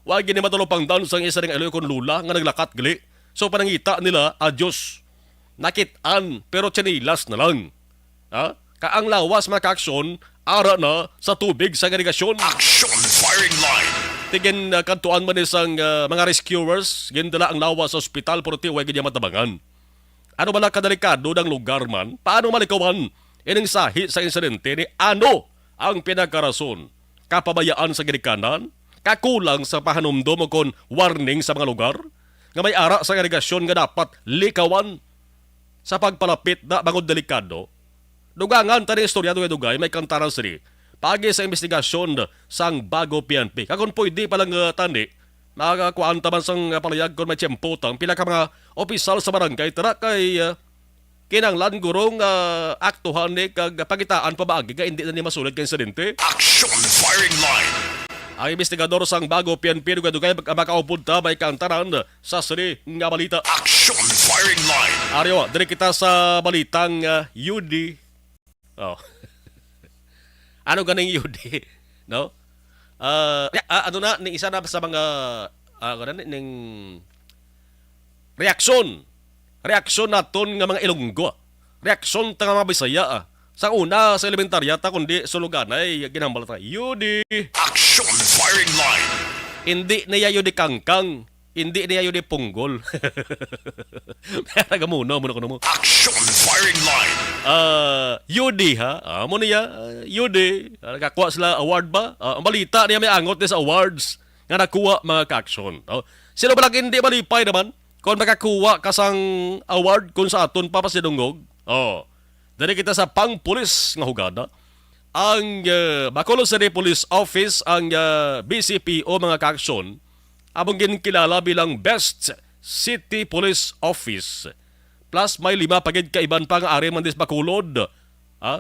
Wa gini matulopang down sang isa ring aloy kon lula nga naglakat gali. So panangita nila adyos. Nakitaan pero tsinilas na lang. Kaang lawas mga kakson ara na sa tubig sa irigasyon. Action Firing Line. Tigin kantuan man isang mga rescuers gindala ang lawas sa ospital pero tiway gid matabangan. Ano ba na kadelikado ng lugar man? Paano malikawan? Ining sahi sa insidente ni ano ang pinagkarason? Kapabayaan sa ginikanan? Kakulang sa pahanumdum o kon warning sa mga lugar? Nga may ara sa irigasyon nga dapat likawan sa pagpalapit na bangod delikado? Dugangan tani istorya dugay may kantaran sini. Pagi sa investigasyon sang Bago PNP. Kakon pwede palang tani nakakuan taman sang palayag kon may tiyempotang pila ka mga opisyal sa barangay tara kay kinanglan gurong aktuhan ni kag pagitaan pabaagi ka hindi na ni masulit kay insidente. Action Firing Line. Ang investigador sang Bago PNP dugay makaupod ta may kantaran sa sini nga balita. Action Firing Line. Aryo, diri kita sa balitang UD. Oh. Ano ganing UD? No? Ano na ning isa na sa mga ning reaksyon naton nga mga Ilonggo. Reaksyon ta nga mga Bisaya. Sa una sa elementarya ta kundi suluganay ginambal ta UD. Action Firing Line. Hindi niya UD kangkang, hindi niya UD punggol. Nagamuno ko mo. Action Firing Line. UD ha. Amo niya UD. Nakakuha sila award ba? Ang balita niya may angot niya sa awards nga nakuha mga kakson. Sino ba lang hindi malipay naman? Kung makakuha kasang award kung sa aton papasidungog. Dari kita sa pang-pulis nga hugada. Ang Bacolod City Police Office, ang BCPO mga kakson, among ginkilala bilang Best City Police Office. plus may 5 pagid kaiban pa nga ari man dis bakulod.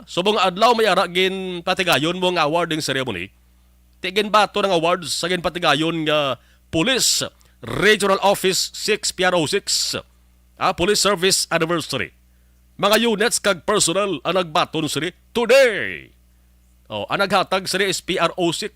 Subong adlaw may ara gin patigayon mo nga awarding ceremony. Tigin bato ng awards sa gin patigayon nga Police Regional Office 6 PRO6. Police Service Anniversary. Mga units kag personal ang nagbaton sini today. Ang naghatag sini is PRO6.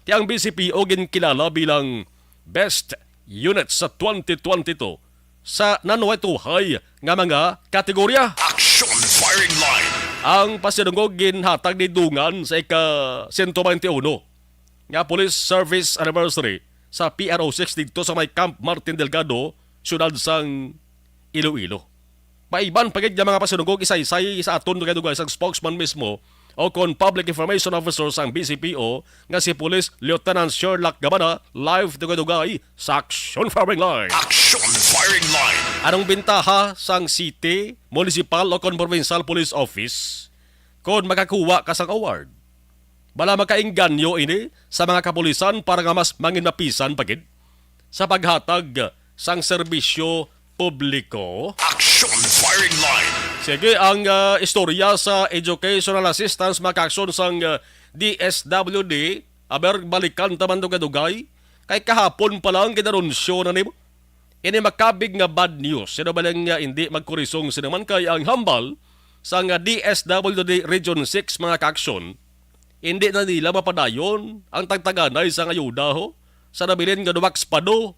Ti ang BCPO ginkilala bilang Best Unit sa 2022 sa nanway-tuhay nga mga kategorya. Action Firing Line. Ang pasinungog ginhatag ni Dungan sa ika-121 nga Police Service Anniversary sa PRO6 dito sa may Camp Martin Delgado, syudad sang Iloilo. Maiban pagid nga mga pasinungog isa-isay sa aton dugay sang spokesman mismo o kon Public Information Officer sang BCPO nga si Police Lieutenant Sherlock Gabana live dugay sa Action Firing Line. Action Firing Line. Anong bintaha sang city, municipal o kon provincial police office kon makakuha ka sang award? Bala makainganyo ini sa mga kapulisan para nga mas manginapisan pagid sa paghatag sang serbisyo publiko. Action Firing Line. Sige, ang istorya sa Educational Assistance Makaksyon sang DSWD, aber balikan taman dugay kay kahapon pa lang ginarunsyo na nimo. Ini makabig nga bad news. Sino ba lang nga hindi magkurisong sinaman kay ang hambal sang DSWD Region 6 mga kaksyon. Hindi na nila mapadayon ang tagtaganay sa ayuda ho. Sa nabilin nga duwak spado.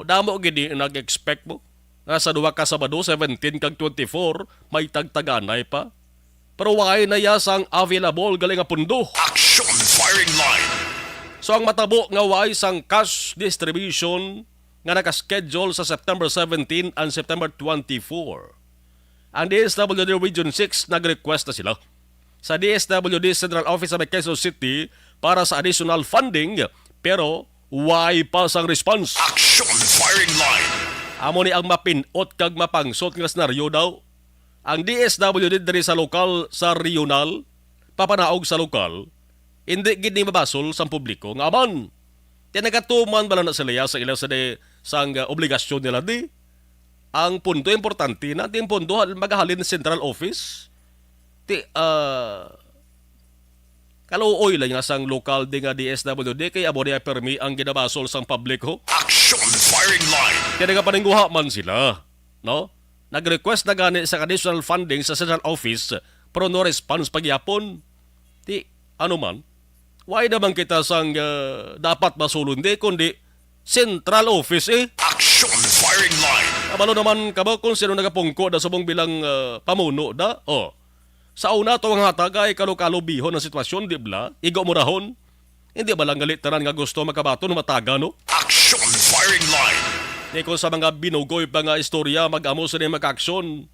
Damo gini nag-expect mo. Nga sa duwa ka Sabado, 17 kag 24, may tagtaganay pa. Pero why na yasang available galing nga pundo. Action Firing Line. So ang matabo nga why sang cash distribution nga nakaschedule sa September 17 and September 24. Ang DSWD Region 6 nag-request na sila sa DSWD Central Office sa Quezon City para sa additional funding pero why pa sang response. Action Firing Line. Amo ni ang mapinot kag mapangsot nga senaryo daw. Ang DSWD diri sa lokal sa regional, papanaog sa lokal, hindi gid ni mabasol sa publiko nga aman. Tinagatuman bala na sila sa ilang sang obligasyon nila di. Ang punto importante na ting punto magahalin central office. Kaluoy lang nga sang lokal di nga DSWD kay abo niya permi ang ginabasol sang publiko. Action Firing Line. Kaya nagapaningguha man sila, no? Nag-request na gani sa additional funding sa central office pero no response pagyapon. Ano man, why naman kita sang dapat masulun di kundi central office Action Firing Line. Kabalo naman kabo kung sino nagapungko da subong bilang pamuno da. Sa una to ang hatagay kalo-kalo bihon ng sitwasyon, di bla? Igo mo rahon. Hindi ba lang galit tanan nga gusto makabato no mataga, no? Action Firing Line. Di ko sa mga binugoy pa nga istorya mag-amo sa ni mag-aksyon.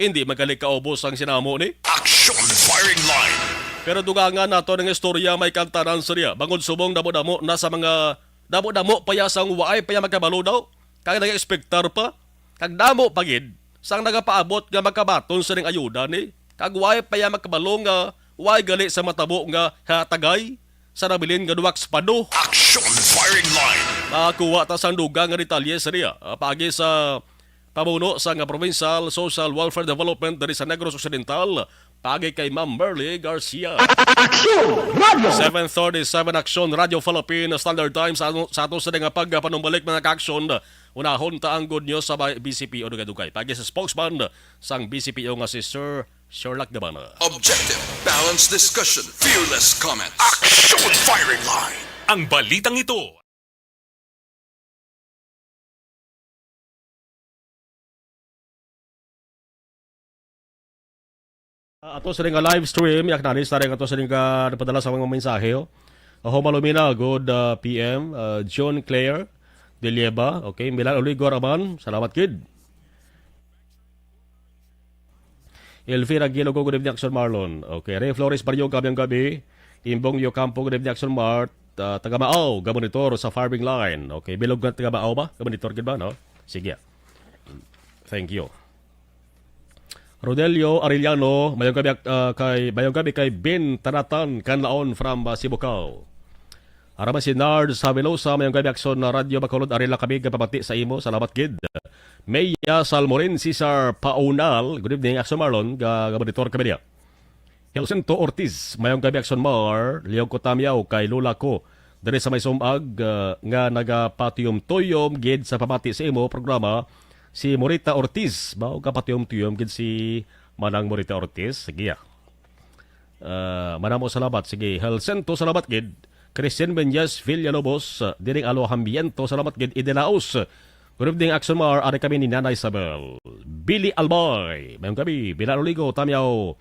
Hindi magalit kaubos ang sinamo ni. Action Firing Line. Pero dugangan nato ng istorya may kantanan sa niya. Bangod subong damo-damo na sa mga damo-damo payasang waay paya magkabalo daw. Kag nag-expectar pa. Kag damo pagid sang nagapaabot nga magkabaton sa ning ayuda ni. Kag waay paya magkabalo nga waay gali sa matabo nga hatagay sa nabilin nga duwak spado. Action Firing Line. Makakuha ta sang dugang nga detalye sa niya. Pagi sa pamuno sa nga Provincial Social Welfare Development dari sa Negros Occidental. Pagi kay Ma'am Merly Garcia. Action Radio 737 Action Radio Philippine Standard Time sa ato sa nga pagpanumbalik mga ka-action. Unahon ta ang good news sa BCPO dugay-dugay. Pagi sa spokesman sang BCPO nga si Sir Sherlock Gabana. Objective, balanced discussion, fearless comments. Action Firing Line. Ang balitang ito. Ato sa nga live stream, yak nanis na rin ato sa nga napadala sa mga mensahe. Malumina, good PM. John Claire de Lieba. Okay, Milan Oligo Raman. Salamat, kid. Elvira Gilogo, good evening, Action Marlon. Okay, Ray Flores Barrio, gabi Imbong Yocampo, good evening, Action Mart. Tagamaaw, gabonitor sa farming line. Okay, bilog na tagamaaw ba? Gabonitor, gid ba, no? Sige. Thank you. Rodelio Arellano, mayong gabi kay Ben Tanatan Kanlaon from Sibukao. Araman si Nard sa Velosa, mayong gabi akson na Radyo Bacolod, arila kami kapamati sa imo. Salamat kid. Meya Salmorin, Cesar Paunal, good evening, Akson Marlon, gabaditor kami niya. Helsinto Ortiz, mayong gabi akson Mar, Leong Kotamyaw, kay Lula ko, dari sa may sumag, nga nagapatiyom-tuyom, gid sa pamati sa imo programa, si Morita Ortiz, ba o kapatiyom-tuyom, gid si Manang Morita Ortiz, sige ya. Manamo salamat, sige, Helsinto salamat gid, Christian Benyas Villalobos, diring Alo Hambiento, salamat gid, Idelaos, good evening, Akson Mar, ari kami ni Nana Isabel, Billy Albay, mayong gabi, Bilaruligo, Tamyaw,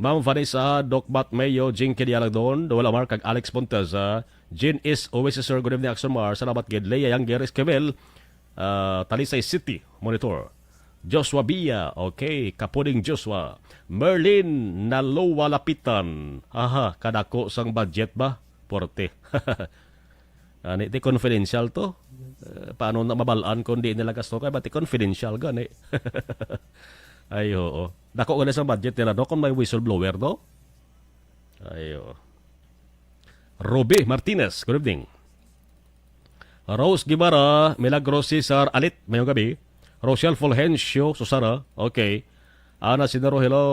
Ma'am Vanessa, Doc Bat Mayo, Jinky Dialagdon, Dawala Mar, kag Alex Monteza, Jin is always sir, good evening, Akson Mar, salamat gid, Leia Yang Esquivel, Talisay City, Monitor, Joshua Bia, okay, Kapuding Joshua, Merlin Nalowa Lapitan, aha, kadako sang budget ba? Porte. Ani, di confidential to. Paano na mabalaan kung di nila gasto kaya bati confidential gani. Ay, oo. Dako ka na sa budget nila, no? Kung may whistleblower, no? Ay, oo. Robe Martinez, good evening. Rose Guevara, Milagros Cesar Alit, mayong gabi. Rochelle Fulgencio, Susana, okay. Ana Sinero, hello.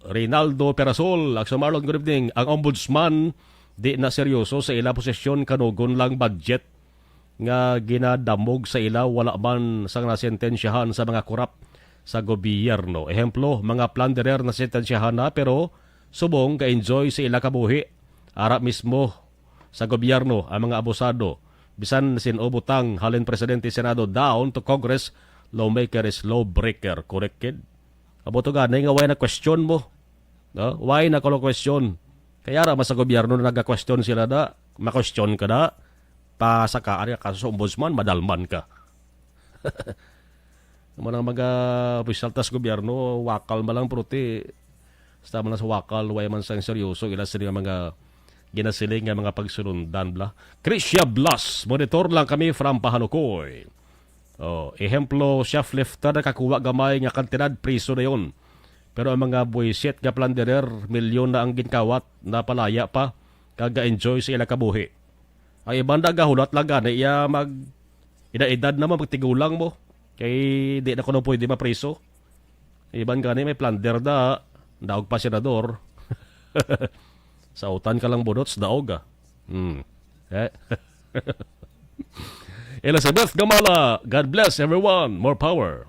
Reynaldo Perasol, Akson Marlon, good evening. Ang ombudsman, di na seryoso sa ila posisyon kanugon lang budget nga ginadamog sa ila wala man sang nasentensyahan sa mga korap sa gobyerno. Ehemplo, mga plunderer na sentensyahan na pero subong ka-enjoy sa ila kabuhi. Ara mismo sa gobyerno ang mga abusado. Bisan sinubutang halin Presidente Senado down to Congress, lawmaker is lawbreaker. Correct, kid? Abo to ganay nga why na question mo? No? Why na kalo question? Kaya ra sa gobyerno na nagka-question sila da, ma-question ka da, pa sa kaari kaso sa ombudsman, madalman ka. Naman ang mga opisyal tas gobyerno, wakal malang pruti. Basta man sa wakal, way man sang seryoso, ilas sila mga ginasiling nga mga pagsulundan bla. Krisya Blas, monitor lang kami from Pahanukoy. Oh, ehemplo, shoplifter na kakuha gamay nga kantidad, priso na yun. Pero ang mga buwisit nga plunderer, milyon na ang ginkawat na palaya pa, kaga-enjoy sa ila kabuhi. Ang ibang nagahulat lang gani, iya ida-edad naman magtigulang mo. Kay di na ko na pwede mapriso. Ibang gani may plunder da, daog pa senador. Sa utan ka lang budots, daog ah. Elizabeth Gamala, God bless everyone, more power.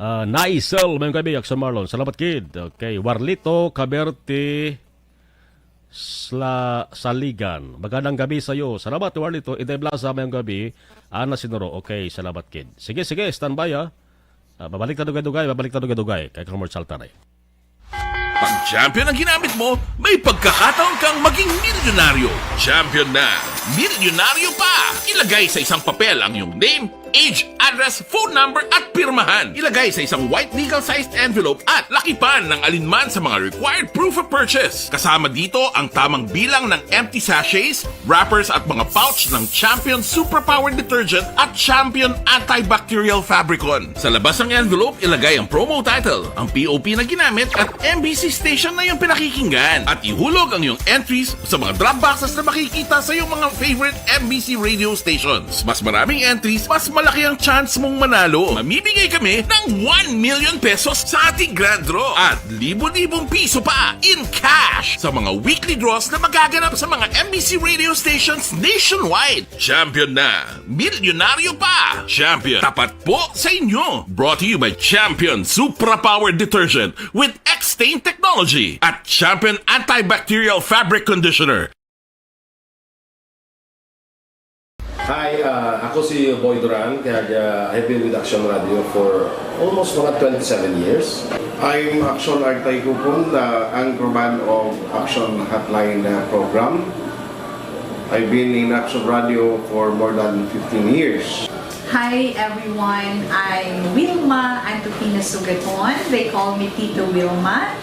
Naisel, mayong gabi, Akson Marlon. Salamat, kid. Okay. Warlito Caberte Saligan. Magandang gabi sa iyo. Salamat, Warlito. Ide Blaza, mayong gabi. Ana Sinoro. Okay, salamat, kid. Sige, standby, ha. Babalik na dugay-dugay. Kay commercial taray. Pag champion ang ginamit mo, may pagkakataon kang maging milyonaryo. Champion na, milyonaryo pa! Ilagay sa isang papel ang iyong name, age, address, phone number at pirmahan. Ilagay sa isang white legal-sized envelope at lakipan ng alinman sa mga required proof of purchase. Kasama dito ang tamang bilang ng empty sachets, wrappers at mga pouch ng Champion Superpower Detergent at Champion Antibacterial Fabricon. Sa labas ng envelope, ilagay ang promo title, ang POP na ginamit at MBC station na yung pinakikinggan. At ihulog ang iyong entries sa mga drop boxes na makikita sa iyong mga favorite MBC radio stations. Mas maraming entries, mas malaki ang chance mong manalo. Mamibigay kami ng 1 million pesos sa ating grand draw at libo-libong piso pa in cash sa mga weekly draws na magaganap sa mga MBC radio stations nationwide. Champion na, milyonaryo pa. Champion, tapat po sa inyo. Brought to you by Champion Supra Power Detergent with X-Stain Technology at Champion Antibacterial Fabric Conditioner. Hi, ako si Boy Duran, kaya I've been with Action Radio for almost mga 27 years. I'm Action Artay Kupon, the anchorman of Action Hotline program. I've been in Action Radio for more than 15 years. Hi everyone, I'm Wilma Antopina Sugaton. They call me Tito Wilma.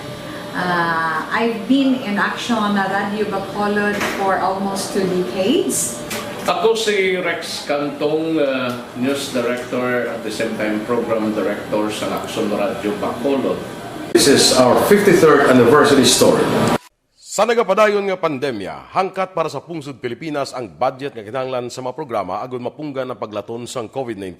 I've been in Action Radio Bacolod for almost 2 decades. Ako si Rex Cantong, News Director at the same time Program Director sa Action Radio Bacolod. This is our 53rd anniversary story. Sa nagapadayon nga pandemya, hangkat para sa pungsod Pilipinas ang budget nga kinahanglan sa mga programa agon mapunggan ang paglaton sang COVID-19.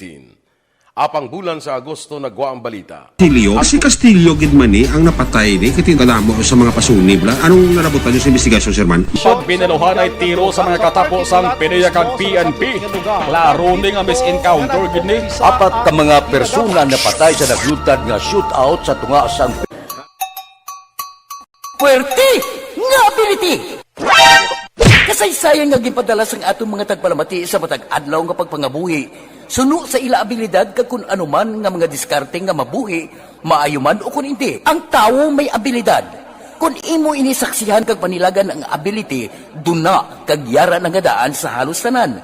Apang bulan sa Agosto nagwa ang balita. Si Castillo gidmani ang napatay ni katingkadamo sa mga pasunib. Anong narabutan niyo sa investigasyon, Sir Man? Pag binaluhan ay tiro sa mga katapos ang PNP kag PNP. Klaro ning ang misencounter gid ni. Apat ka mga persona na patay sa naglutad nga shootout sa tunga sang Puerte nga ability. Kasaysayan nga gipadala sang atong mga tagpalamati sa matag adlaw nga pagpangabuhi. Suno sa ila abilidad kag kun anuman nga mga diskarte nga mabuhi, maayo man o kun hindi. Ang tawo may abilidad. Kung imo inisaksihan kag panilagan ang ability, duna kag yara nga daan sa halos tanan.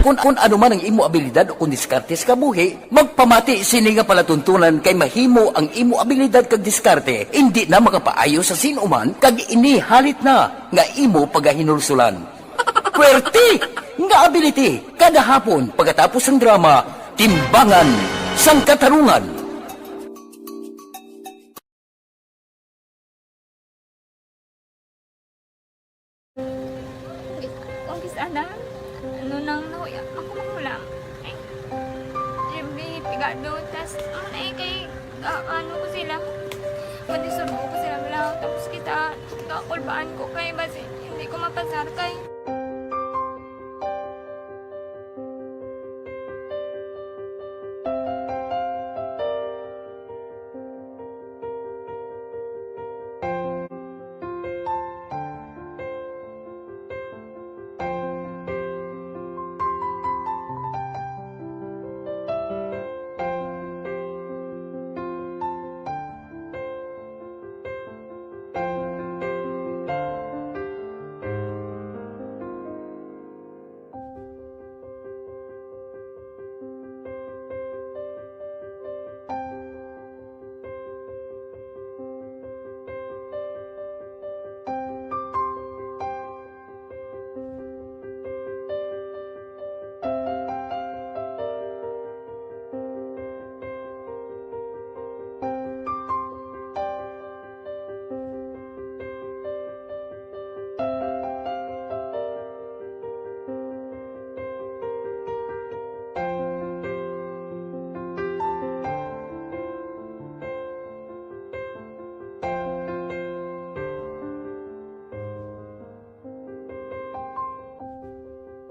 Kung anuman ang imo abilidad o kung diskarte sa kabuhi, magpamati sini nga palatuntunan kay mahimo ang imo abilidad kag diskarte, hindi na makapaayo sa sinuman kag ini halit na nga imo pagahinulsulan. Puwerte nga ability kada hapon pagkatapos ng drama, Timbangan sang Katarungan. Kung sana, ano nang nauya, ako magulang. Ay, siyempre, pigado, tas, kay, ano ko sila, madisurbo ko sila lang, tapos kita, kakulbaan ko kay, basi, hindi ko mapasar kay.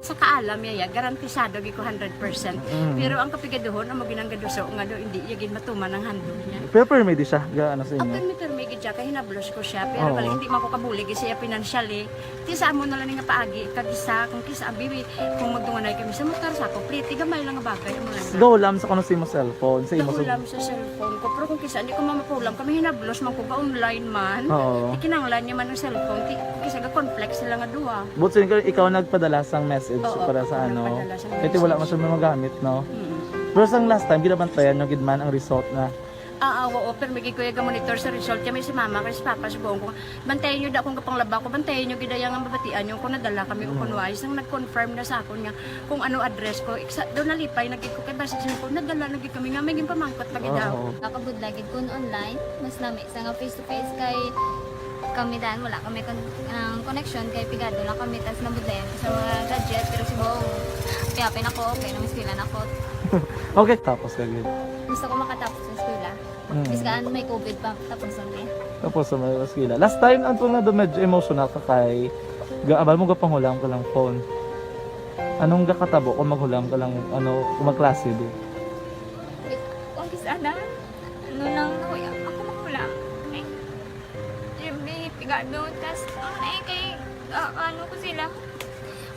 Sa kaalam yaya, garantisado gi ko 100%. Pero ang kapigaduhon, ang maginanggaduso, nga do, hindi yagin matuman ang handog niya. Pero permit siya, gaano sa inyo? Ang permit siya, kaya hinablos ko siya. Pero bali, hindi man ko kabulig siya financially. Tisa mo na lang nga paagi, kagisa, kung kisa, bibi, kung magdunganay kami sa motor sa ako, pliti, gamay lang nga bagay. Gawlam sa kano sa imo cellphone? Gawlam sa cellphone ko. Pero kung kisa, hindi ko mamapulam, kami hinablos, man ko ba online man. Ikinanglan niya man ng cellphone, kisa ga complex sila nga duwa. But so, ikaw nagpadala sang message para sa ano? Ito wala mo siya magamit, no? Pero sang last time, ginabantayan nyo gidman ang result na oo, pero may kuya ga-monitor sa result kami si mama, kasi papa, si buong ko. Bantayan nyo da kung kapanglaba ko, bantayan nyo gidayang ang babatian nyo kung nadala kami o kung wise. Nang nag-confirm na sa akin nga kung ano address ko. Doon nalipay, naging ko kay basit ko, nadala naging kami nga, may pamangkot pagidaw. Nakabudlagid ko online, mas namin isa nga face-to-face kay kami dahil wala kami connection kay pigado lang kami tas nabudlayan sa mga gadget pero si buong piyapin ako, okay na miskilan ako. Okay, tapos kagid. Gusto ko makatapos sa eskwela. Biskaan may COVID pa, tapos ang Tapos sa mga eskwela. Last time, ang na do medyo emotional ka kay abal mo gapanghulam ka lang phone. Anong gakatabo kung maghulam ka lang, kung magklase di? Kung sana, ano nang nauya, ako maghulam. Siyempre, pigado, tas kay, ano ko sila,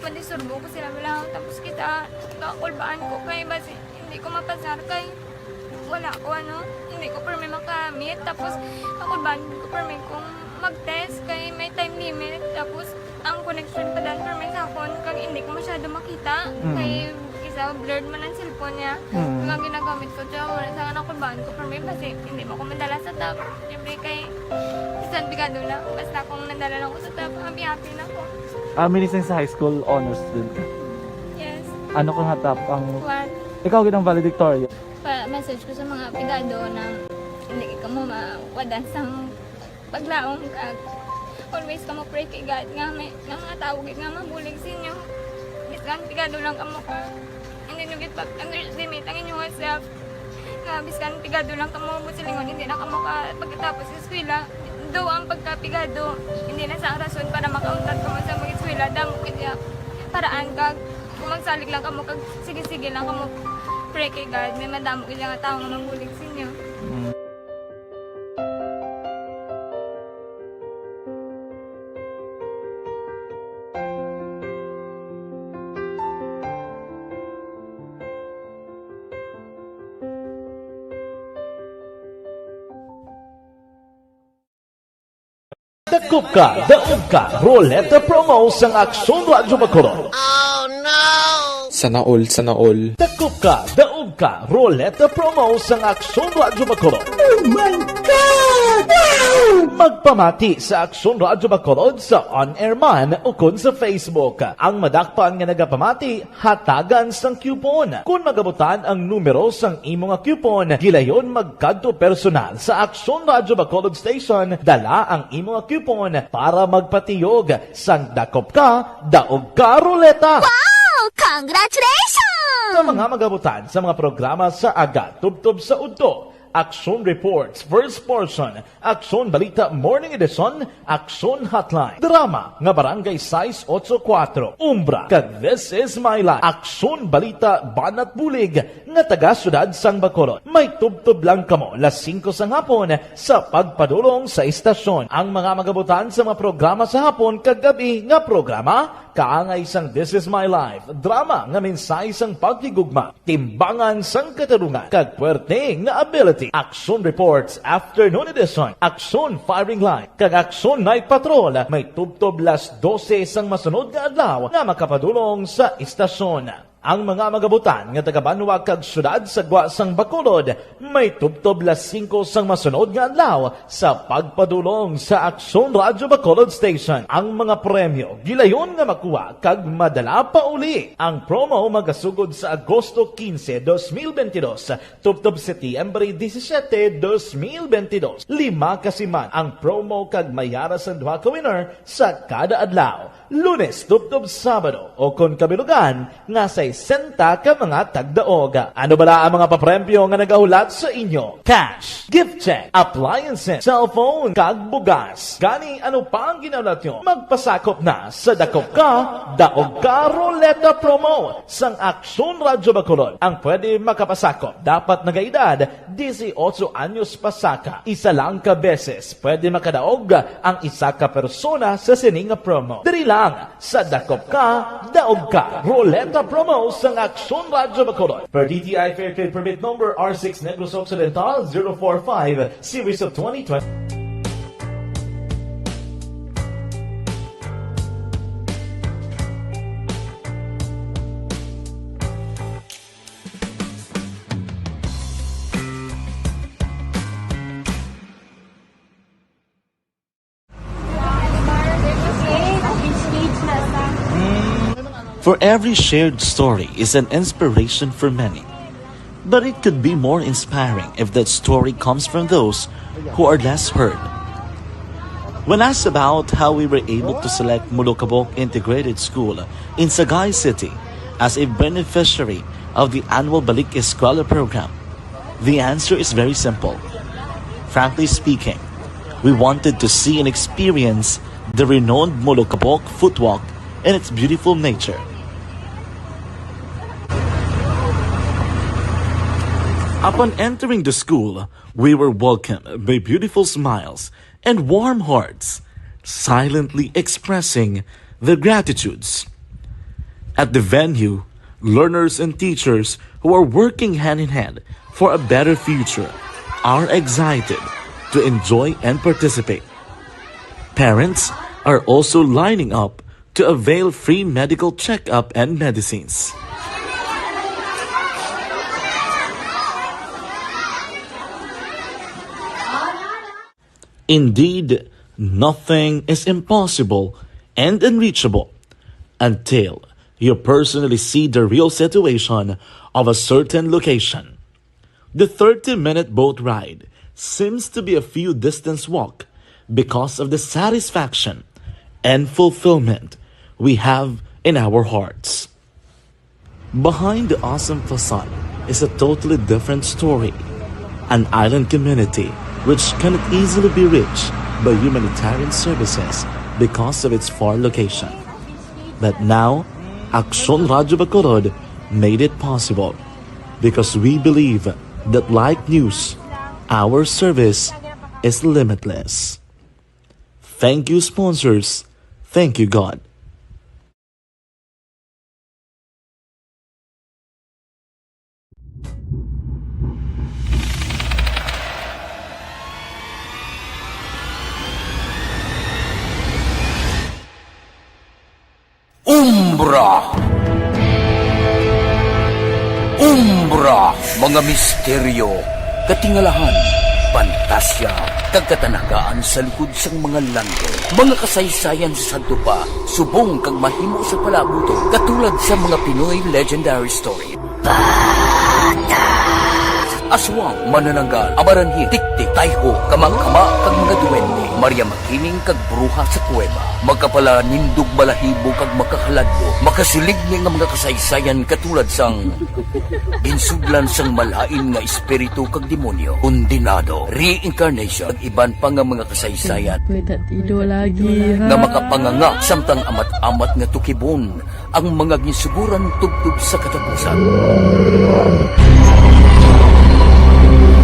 madisurbo ko sila lang, tapos kita, kakulbaan ko kay, basi, hindi ko mapasar kay, wala ko hindi ko permi makamit, tapos kakulbaan ko permi kung mag-test kay may time limit, tapos ang connection pa dahil permi sa phone kag hindi ko masyado makita, kay isa blurred man ang cellphone niya, kung ginagamit ko siya, wala sa kakulbaan ko permi, kasi hindi mo ko madala sa tab, siyempre kay isang bigado lang, basta kung nadala lang ko sa tab, happy na ko. Minising sa high school honors student ka? Yes. Ano kang hatap ang... What? Ikaw ginang valedictorian? Message ko sa mga pigado na hindi ka mo mawadan sa paglaong kag always ka mo pray kay God nga may nga tawag nga mabulig sa inyo. Biskan pigado lang kamo ka. Hindi nyo git pag-underestimate ang inyong self. Nga biskan pigado lang kamo mo silingon, hindi na kamo ka pagkatapos sa eskwela. Do ang pagkapigado, hindi na sa rason para makauntat kamo sa mga eskwela. Damo kaya paraan kag kung magsalig lang kamo kag sige-sige lang kamo pray kay God. May madamo kaya nga tao nga mabulig sa inyo. Dakop ka, daog ka, Roleta Promo sa Aksyon Radyo Bacolod. Sana all. Dakop ka, daog ka, Roleta Promo sa Aksyon Radyo Bacolod. Oh my God! Wow! Magpamati sa Aksyon Radyo Bacolod sa on-air man o kun sa Facebook. Ang madakpan nga nagapamati, hatagan sang coupon. Kung magabutan ang numero sang imong coupon, gilayon magkadto personal sa Aksyon Radyo Bacolod Station, dala ang imong coupon para magpatiyog sang dakop ka, daog ka, Roleta. Wow! Congratulations! Sa mga magabutan sa mga programa sa Aga, Tubtob sa Udto, Aksyon Reports, First Portion, Aksyon Balita Morning Edition, Aksyon Hotline, Drama nga Barangay 684, Umbra, kag This Is My Life, Aksyon Balita Banat Bulig nga taga Syudad Sang Bacolod. May tubtob lang kamo las 5 sang hapon sa pagpadulong sa istasyon. Ang mga magabutan sa mga programa sa hapon kag gabi nga programa kaangay sang This Is My Life, drama nga mensahe sang pagtigugma, timbangan sang katarungan, kag puwerte nga ability. Aksyon Reports Afternoon Edition, Aksyon Firing Line, kag Aksyon Night Patrol, may tubtob las 12 sang masunod nga adlaw nga makapadulong sa istasyon. Ang mga magabutan nga taga-Banwag kag syudad sa Gwa sang Bacolod, may tubtob las 5 sang masunod nga adlaw sa pagpadulong sa Aksyon Radyo Bacolod Station. Ang mga premyo gilayon nga makuha kag madala pa uli. Ang promo magasugod sa Agosto 15, 2022, tubtob Setyembre 17, 2022. 5 kasiman ang promo kag mayara sa duha ka winner sa kada adlaw. Lunes, tubtob Sabado o kon kabilugan nga sa 60 ka mga tagdaog. Ano bala ang mga papremyo nga nagahulat sa inyo? Cash, gift check, appliances, cellphone, kag bugas. Gani ano pa ang ginahulat nyo? Magpasakop na sa Dakop Ka, Daog Ka Roleta Promo sang Aksyon Radyo Bacolod. Ang pwede makapasakop dapat nagaedad 18 anyos pasaka. Isa lang ka beses pwede makadaog ang isa ka persona sa sining promo. Diri lang sa Dakop Ka, Daog Ka Roleta Promo sang Aksyon Radyo Bacolod. Per DTI Fair Trade Permit Number R6 Negros Occidental 045 Series of 2020. For every shared story is an inspiration for many. But it could be more inspiring if that story comes from those who are less heard. When asked about how we were able to select Mulukabok Integrated School in Sagay City as a beneficiary of the annual Balik Eskwela program, the answer is very simple. Frankly speaking, we wanted to see and experience the renowned Mulukabok footwalk and its beautiful nature. Upon entering the school, we were welcomed by beautiful smiles and warm hearts, silently expressing their gratitudes. At the venue, learners and teachers who are working hand in hand for a better future are excited to enjoy and participate. Parents are also lining up to avail free medical checkup and medicines. Indeed, nothing is impossible and unreachable until you personally see the real situation of a certain location. The 30-minute boat ride seems to be a few distance walk, because of the satisfaction and fulfillment we have in our hearts. Behind the awesome facade is a totally different story. An island community which cannot easily be reached by humanitarian services because of its far location. But now, Aksyon Radio Bacolod made it possible because we believe that like news, our service is limitless. Thank you, sponsors. Thank you, God. Umbra! Umbra! Mga misteryo, katingalahan, pantasya, kagkatanagaan sa likod sang mga lando. Mga kasaysayan sa sadto pa, subong kag mahimo sa palabuto, katulad sa mga Pinoy legendary story. Aswang, manananggal, abaranhi, tiktik, tayho, kamang-kama, kag mga duwende, Maria Makining kag bruha sa kuweba, magkapala nindog balahibo kag makahaladlo, makasilig ni nga mga kasaysayan katulad sang ginsuglan sang malain nga espiritu kag demonyo, undinado, reincarnation, kag iban pa nga mga kasaysayan nga makapanganga samtang amat-amat nga tukibon ang mga ginsuguran tugtog sa katapusan.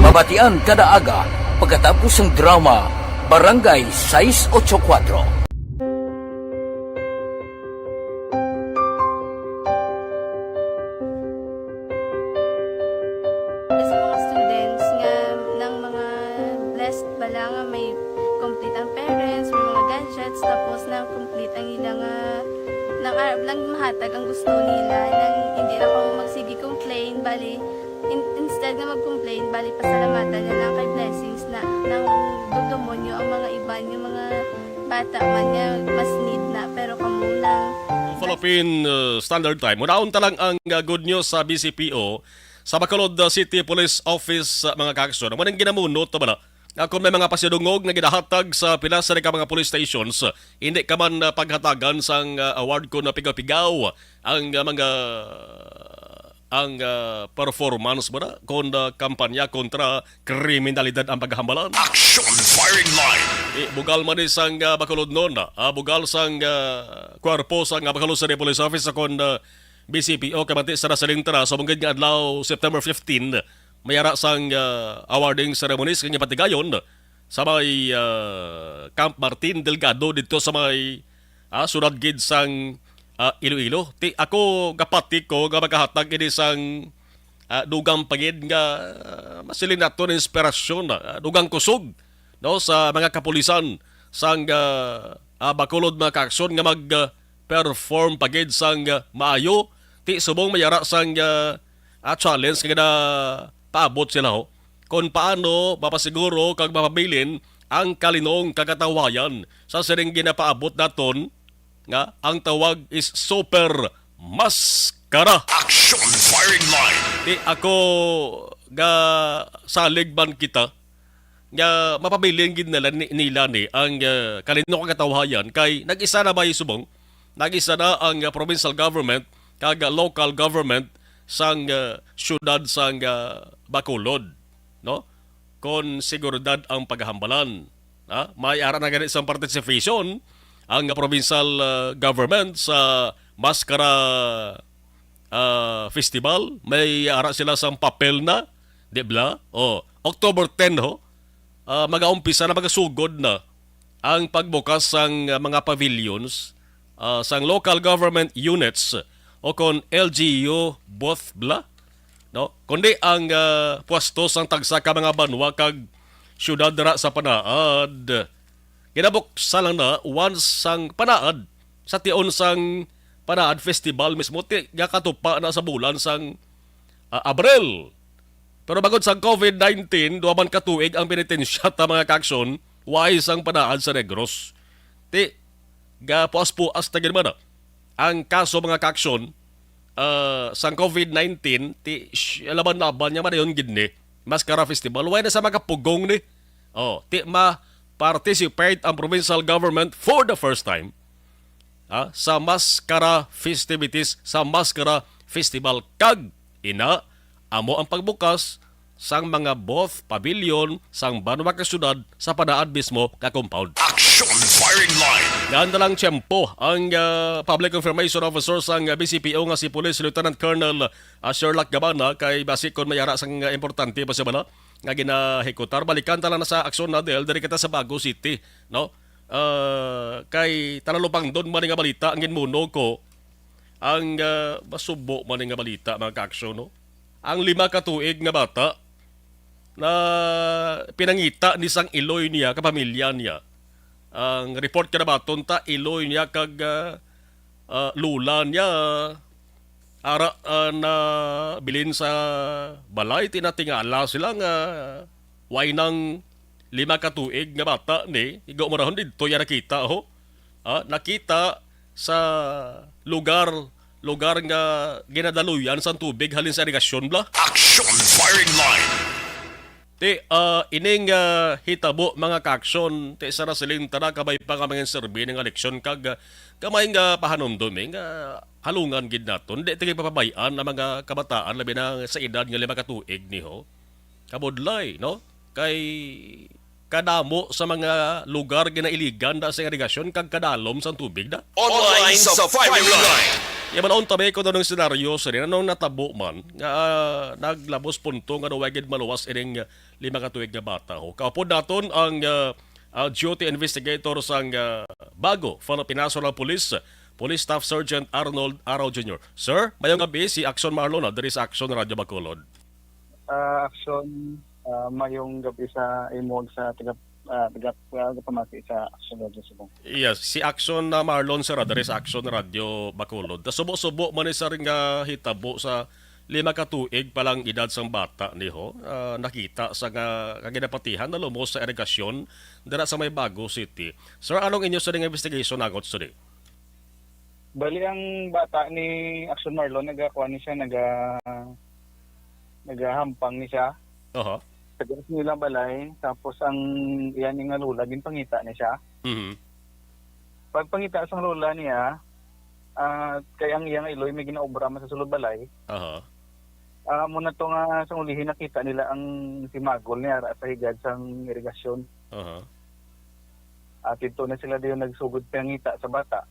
Mabatian kada aga pagkatapos ng drama Barangay 684. Sa mga students nga ng mga blessed bala nga may complete ang parents, may mga gadgets, tapos na complete ang ilang nang arab lang mahatag ang gusto nila nang hindi na pa magsigi complain bali instead na mag-complain, bali pasalamatan na lang kay blessings na nang demonyo ang mga iba yung mga bata man nga mas need na pero kamo lang. Philippine Standard Time. Munaon talang ang good news sa BCPO sa Bacolod City Police Office mga kaaksyon. Manang ginamunot ba na? Kung may mga pasidungog na ginahatag sa pilas sa mga police stations, hindi ka man paghatagan sang award ko na pigaw-pigaw ang performance mo na kung kampanya kontra kriminalidad ang paghambalan. Action Firing Line. Bugal man isang Bacolod noon bugal sang kwarpo sang Bacolod City Police Office kung BCPO kamanti sa nasaling tara so mungkin nga adlaw September 15 mayara sang awarding ceremonies kanya patigayon sa may Camp Martin Delgado dito sa may sunod gid sang Iloilo. Ako gapati ko nga magkahatag ini sang dugang pagid nga masilin nato ng inspirasyon, dugang kusog no sa mga kapulisan sang Bacolod mga kaaksyon nga mag-perform pagid sang maayo ti subong mayara sang challenge nga paabot sila ho kung paano mapasiguro kag mapabilin ang kalinong kakatawayan sa siring ginapaabot naton nga ang tawag is Super Maskara. Action Firing Line. Ako ga salig ban kita nga mapabilin gid nila ni ang kalinong kakatawayan kay nag-isa na ba subong nag-isa na ang provincial government kag local government sang syudad sang Bacolod no kon seguridad ang paghambalan may ara na ganit sang participation ang provincial government sa Maskara Festival. May ara sila sang papel na, di ba? October 10 ho, mag-aumpisa na magasugod na ang pagbukas sang mga pavilions sang local government units o kon LGU both bla no kundi ang pwesto sang tagsa ka mga banwa kag syudad dira sa Panaad. Kinabuksa lang na once sang Panaad sa tion sang Panaad Festival mismo ti gakatupa na sa bulan sang Abril. Pero bagod sang COVID-19 duman ka tuig ang penitensya ta mga kaaksyon wise ang Panaad sa Negros. Ti gapuas-puas ta gid man ang kaso mga kaaksyon sang COVID-19 ti laban-laban nya man yon gid ni Maskara Festival way na sa mga pugong ni. Ti mag-participate ang provincial government for the first time sa Maskara festivities, sa Maskara Festival. Kag ina, amo ang pagbukas sang mga booth, pavilion, sang Banwa ka syudad sa padaan mismo ka compound. Action Firing Line! Yan na lang tiyempo ang Public Information Officer sang BCPO nga si Police Lieutenant Colonel Sherlock Gabana kay basi kon mayara sang importante pa siya bala nga ginahikutar. Balikan tala na sa aksyon na dahil dari kita sa Bago City, no? Kay talalupang doon man nga balita ang ginmuno ko ang masubo man nga balita mga ka-aksyon, no? Ang 5 ka tuig nga bata na pinangita ni sang iloy niya kapamilya niya. Ang report ka na baton ta iloy niya kag lula niya ara na bilin sa balay. Tinatingala sila nga way nang 5 ka tuig nga bata ni igo marahon dito ya nakita nakita sa lugar nga ginadaluyan sa tubig halin sa irigasyon bla. Action Firing Line! Ining hitabo mga ka-aksyon ti sa rasilin tara kabay pa ka mga serbi ng eleksyon kag kamay nga pahanomdom nga halungan gid naton. Di tingay papabayan ang mga kabataan labi na sa edad nga 5 ka tuig niho. Kabudlay, no? Kay kadamo sa mga lugar ginailigan da sa irigasyon kag kadalom sa tubig da. Online sa Firing Line! Yaman on tabi ko ng senaryo sa rin anong natabo man nga naglabos punto nga nawagid maluwas ining 5 ka tuig nga bata ho. Kaupod naton ang duty investigator sang Bago Philippine National Police Staff Sergeant Arnold Araw Jr. Sir, mayong gabi si Action Marlon there is Action Radio Bacolod. Action mayong gabi sa imod sa pamati sa Action Radio Subong. Yes, si Action na Marlon sa radar sa Action Radio Bacolod. Subo-subo man sa ring hitabo sa 5 ka tuig palang edad sang bata niho. Nakita sa kaginapatihan na lumos sa irigasyon dira sa may Bago City. Sir, anong inyo sa investigation agot today? Bali ang bata ni Action Marlon nagakuha ni siya nagahampang ni siya. Tagaras nila balay, tapos ang iyan nga lula, ginpangita niya siya. Pagpangita sa lula niya, kaya ang iyang iloy may ginaobra man sa sulod balay. Muna to nga sa ulihin nakita nila ang timagol niya sa higad sang irigasyon. At ito na sila din nagsugod pangita sa bata.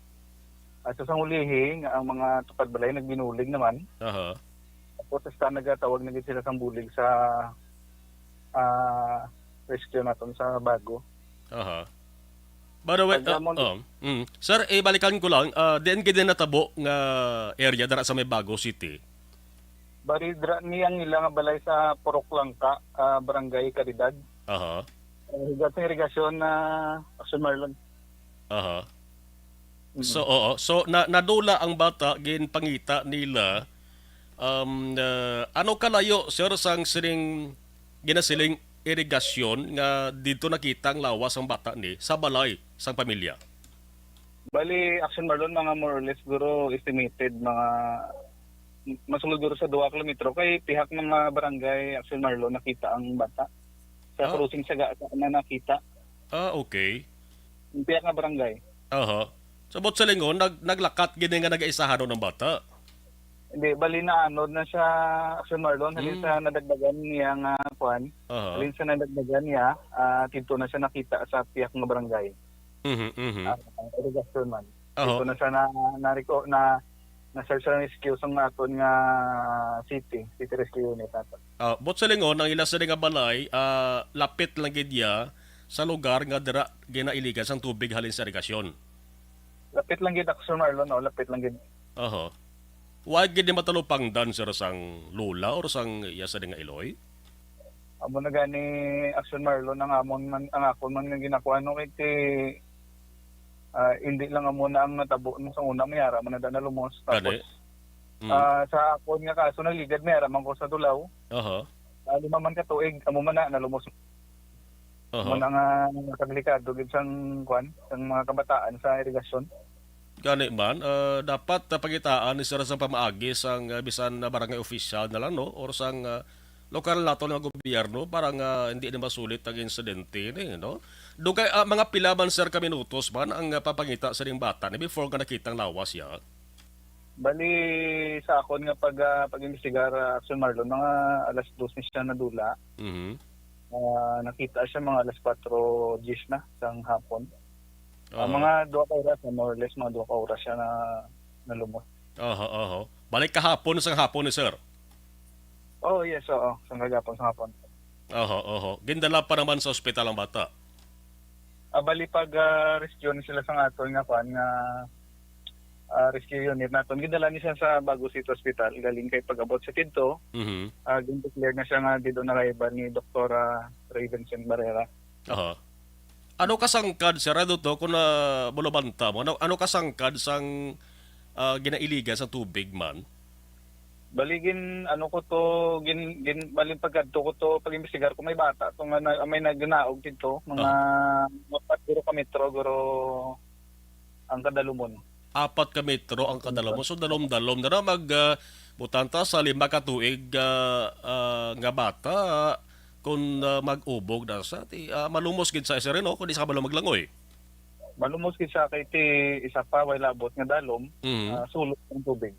At sa ulihin, ang mga tupad balay nagbinulig naman. Tapos sa nagatawag na sila sang bulig sa rescue natin sa Bago. By the way, sir, balikan ko lang, diyan ka din natabo nga area dara sa may Bago City. Bari niyang ilang balay sa Purok Langka, Barangay Caridad. Higad sa irigasyon na Action Marlon. So nadula ang bata ginpangita nila. Ano kalayo sir sang siring ginasiling irigasyon nga dito nakita ang lawas ang bata ni sa balay sang pamilya? Bali, Action Marlon, mga more or less guro estimated mga masulod guro sa 2 kilometro kay pihak mga barangay Action Marlon nakita ang bata. Sa crossing sa na nakita. Okay. Pihak nga barangay. Sabot sa lingon, naglakat gini nga nag-aisahan ng bata. Hindi, bali na anod na siya Action Marlon, halin sa nadagdagan niya nga kuan. Halin sa nadagdagan niya, dito na siya nakita sa piyak ng barangay. Irigasyon man. Dito na siya na search and rescue sa aton nga city rescue unit aton. Bot sa lingon, ang ilas nga balay, lapit lang gidya sa lugar nga dira ginailigan sang tubig halin sa irigasyon. Lapit lang gid Action Marlon, lapit lang gid. Wag gid matalupang dan sir sang lula or sang yasa nga iloy? Amo na gani Action Marlon ang akon man nga ginakuha no kay hindi lang amo na ang natabo no sa una mayara man na lumos tapos sa akon nga kaso nagligad mayara man ko sa Dulaw. 5 man ka tuig amo man na lumos. Muna nga nakadelikado gid sang kuan sang mga kabataan sa irigasyon. Gani man, dapat pagitaan ni sir sa pamaagi sang bisan na barangay official na lang, no? Or sang lokal nato nga gobyerno para nga hindi na masulit ang insidente ni, no? Do kay mga pila man sir ka minutos man ang papangita sa ring bata ni before ka nakitang lawas ya. Bali sa akon nga pag-imbestigar Action Marlon, mga alas 2 ni siya nadula. Nakita siya mga alas 4:10 na sang hapon. Mga 2 oras, more or less mga 2 oras siya na nalumos. Balik kahapon sang hapon ni sir. Oh yes, oo. Sang hapon. Gindala pa naman sa ospital ang bata. Bali pag rescue ni sila sa aton nga rescue unit naton, gidala ni siya sa Bago City Hospital galing kay pag-abot sa Tidto. Declare na siya nga dito na arrival ni Dr. Ravensen Barrera. Ano kasangkad sir to kung bulabanta mo? Ano kasangkad sang ginailigan sa tubig man? Baligin balin pagkadto ko to pag-imbestigar ko may bata to nga may nagnaog dito mga 4 ka metro guro ang kadalumon. 4 ka metro ang kadalumon. So dalom-dalom na magbutanta sa 5 ka tuig nga bata kung mag-ubog na sa malumos gid sa SRN kung di sa kabalo maglangoy. Malumos gid sa kay ti isa pa way labot nga dalom, sulod ng tubig.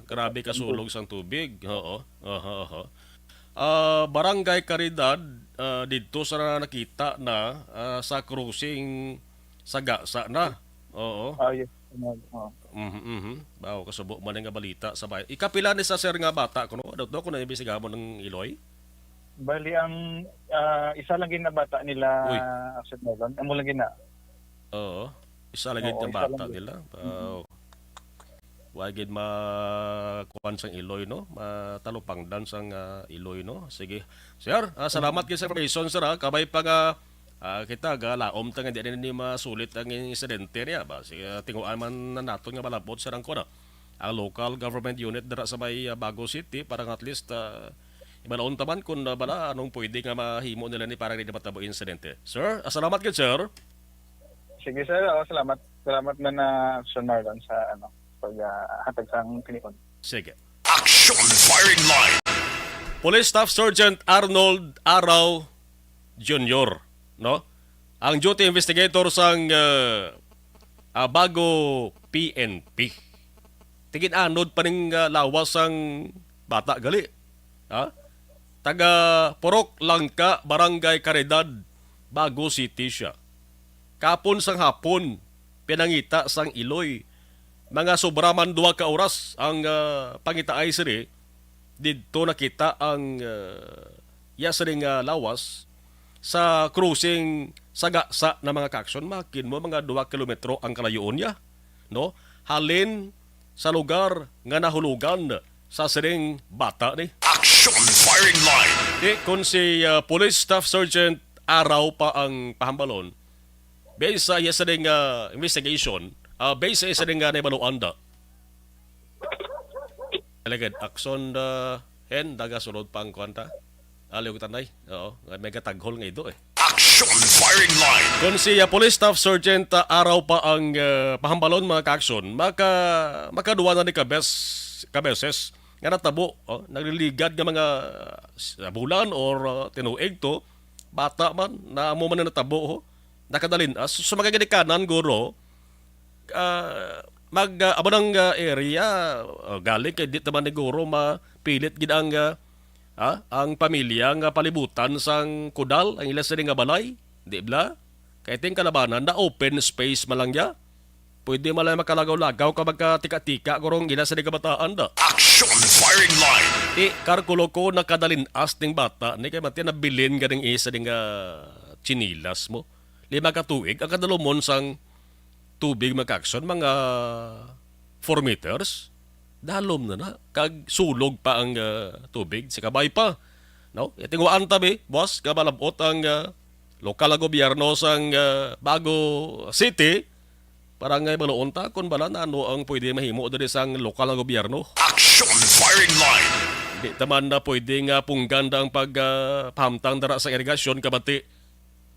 Grabe ka sulog sang tubig. Barangay Caridad dito sa nakita na sa cruising sa Gasa na. Yes. Bawo kasubo man nga balita sa bayan. Ikapila ni sa sir nga bata kuno. Daw ko na imbestigahan mo ng Iloy. Bali ang isa lang gina bata nila Action Marlon. Amo lang gina. Isa lang gina bata nila. Wagid makuan sang Iloy no, matalupangdan sang Iloy no. Sige. Sir, salamat kay sa information sir kabay pa nga kita laom ta nga di ni masulit ang insidente niya ba. Sige, tinguan man na naton nga malabot sa rang kuna. Ang local government unit dira sa may Bago City para at least ibalaon taman kung bala anong pwede nga mahimo nila ni para di matabo insidente. Sir, salamat gid sir. Sige sir, salamat. Salamat man na Action Marlon sa pag-hatag sang pinikon. Sige. Action Firing Line. Police Staff Sergeant Arnold Araw Jr. No? Ang duty investigator sang Bago PNP. Tigin anod pa ning lawas sang bata gali. Taga Purok Langka, Barangay Caridad, Bago City siya. Kapon sang hapon, pinangita sang Iloy. Mga sobraman 2 ka oras ang pangita ay siri. Dito nakita ang yasaring lawas sa cruising sa Gasa na mga kaksyon. Makin mo mga 2 kilometro ang kalayoon niya. No? Halin sa lugar nga nahulugan sa siring bata ni. Action Firing Line. Kung si Police Staff Sergeant Araw pa ang pahambalon, based sa yasaring investigation, based sa isa rin nga na ibaluan da. Alagad, akson hen, daga sunod pa ang kwanta. Aliw ko tanay. May kataghol nga ito Action Firing Line. Kung si Police Staff Sergeant Araw pa ang pahambalon mga ka-aksyon, makaduwa na ni kabeses nga natabo, nagliligad nga mga bulan or tinuig to, bata man, na amo man na natabo, nakadalin. So magaganikanan, guro, abang area galing kay dit naman ni guro mapilit gid ang pamilya nga palibutan sang kudal ang ila siring nga balay di bla kay ting kalabanan na open space malang ya pwede malay makalagaw-lagaw ka magkatika-tika gurong ila siring kabataan da. Action Firing Line. Karkulo ko nakadalin as ting bata ni kay mati nabilin ganing isa ding chinilas mo 5 ka tuig ang kadalumon sang tubig magkakson, mga 4 meters, dalom na kag sulog pa ang tubig, si kabay pa. No? Itinguan tabi, boss, kabalabot ang lokal na gobyerno sang Bago City, parang ngay baloon ta, kung bala na ano ang pwede mahimo dari sang lokal na gobyerno. Action Firing Line. Di taman na pwede nga pungganda ang pagpahamtang dara sa irigasyon, kabati.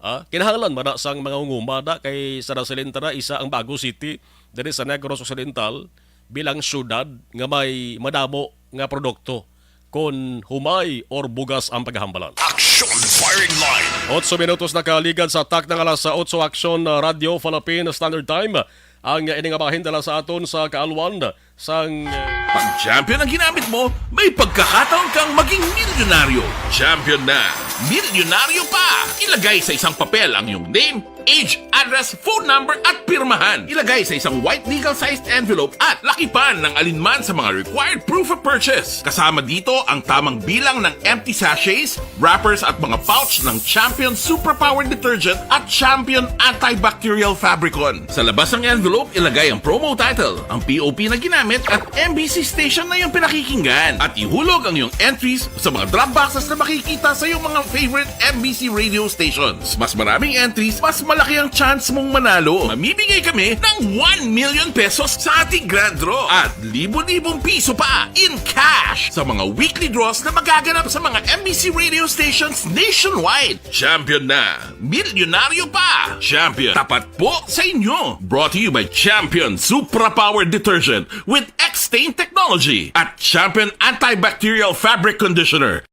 Kinahanglan man sang mga ungumada kay sa Silentara isa ang Bago City diri sa Negros Occidental bilang syudad nga may madamo nga produkto. kung humay or bugas ang paghambalan. Action Firing Line. 8 minutos na kaligad sa tak ng alas 8 Action Radio Philippine Standard Time. Ang iningabahin dala sa aton sa kaalwan sang... Pag champion ang ginamit mo, may pagkakataon kang maging milyonaryo. Champion na, milyonaryo pa! Ilagay sa isang papel ang iyong name, age, address, phone number at pirmahan. Ilagay sa isang white legal-sized envelope at lakipan ng alinman sa mga required proof of purchase. Kasama dito ang tamang bilang ng empty sachets, wrappers at mga pouch ng Champion Superpower Detergent at Champion Antibacterial Fabricon. Sa labas ng envelope, ilagay ang promo title, ang POP na ginamit at MBC station na yung pinakikinggan. At ihulog ang iyong entries sa mga drop boxes na makikita sa iyong mga favorite MBC radio stations. Mas maraming entries, mas malaki ang chance mong manalo. Mamibigay kami ng 1 million pesos sa ating grand draw at libo-libong piso pa in cash sa mga weekly draws na magaganap sa mga MBC radio stations nationwide. Champion na, milyonaryo pa. Champion, tapat po sa inyo. Brought to you by Champion Superpower Detergent with X-Stain Technology at Champion Antibacterial Fabric Conditioner.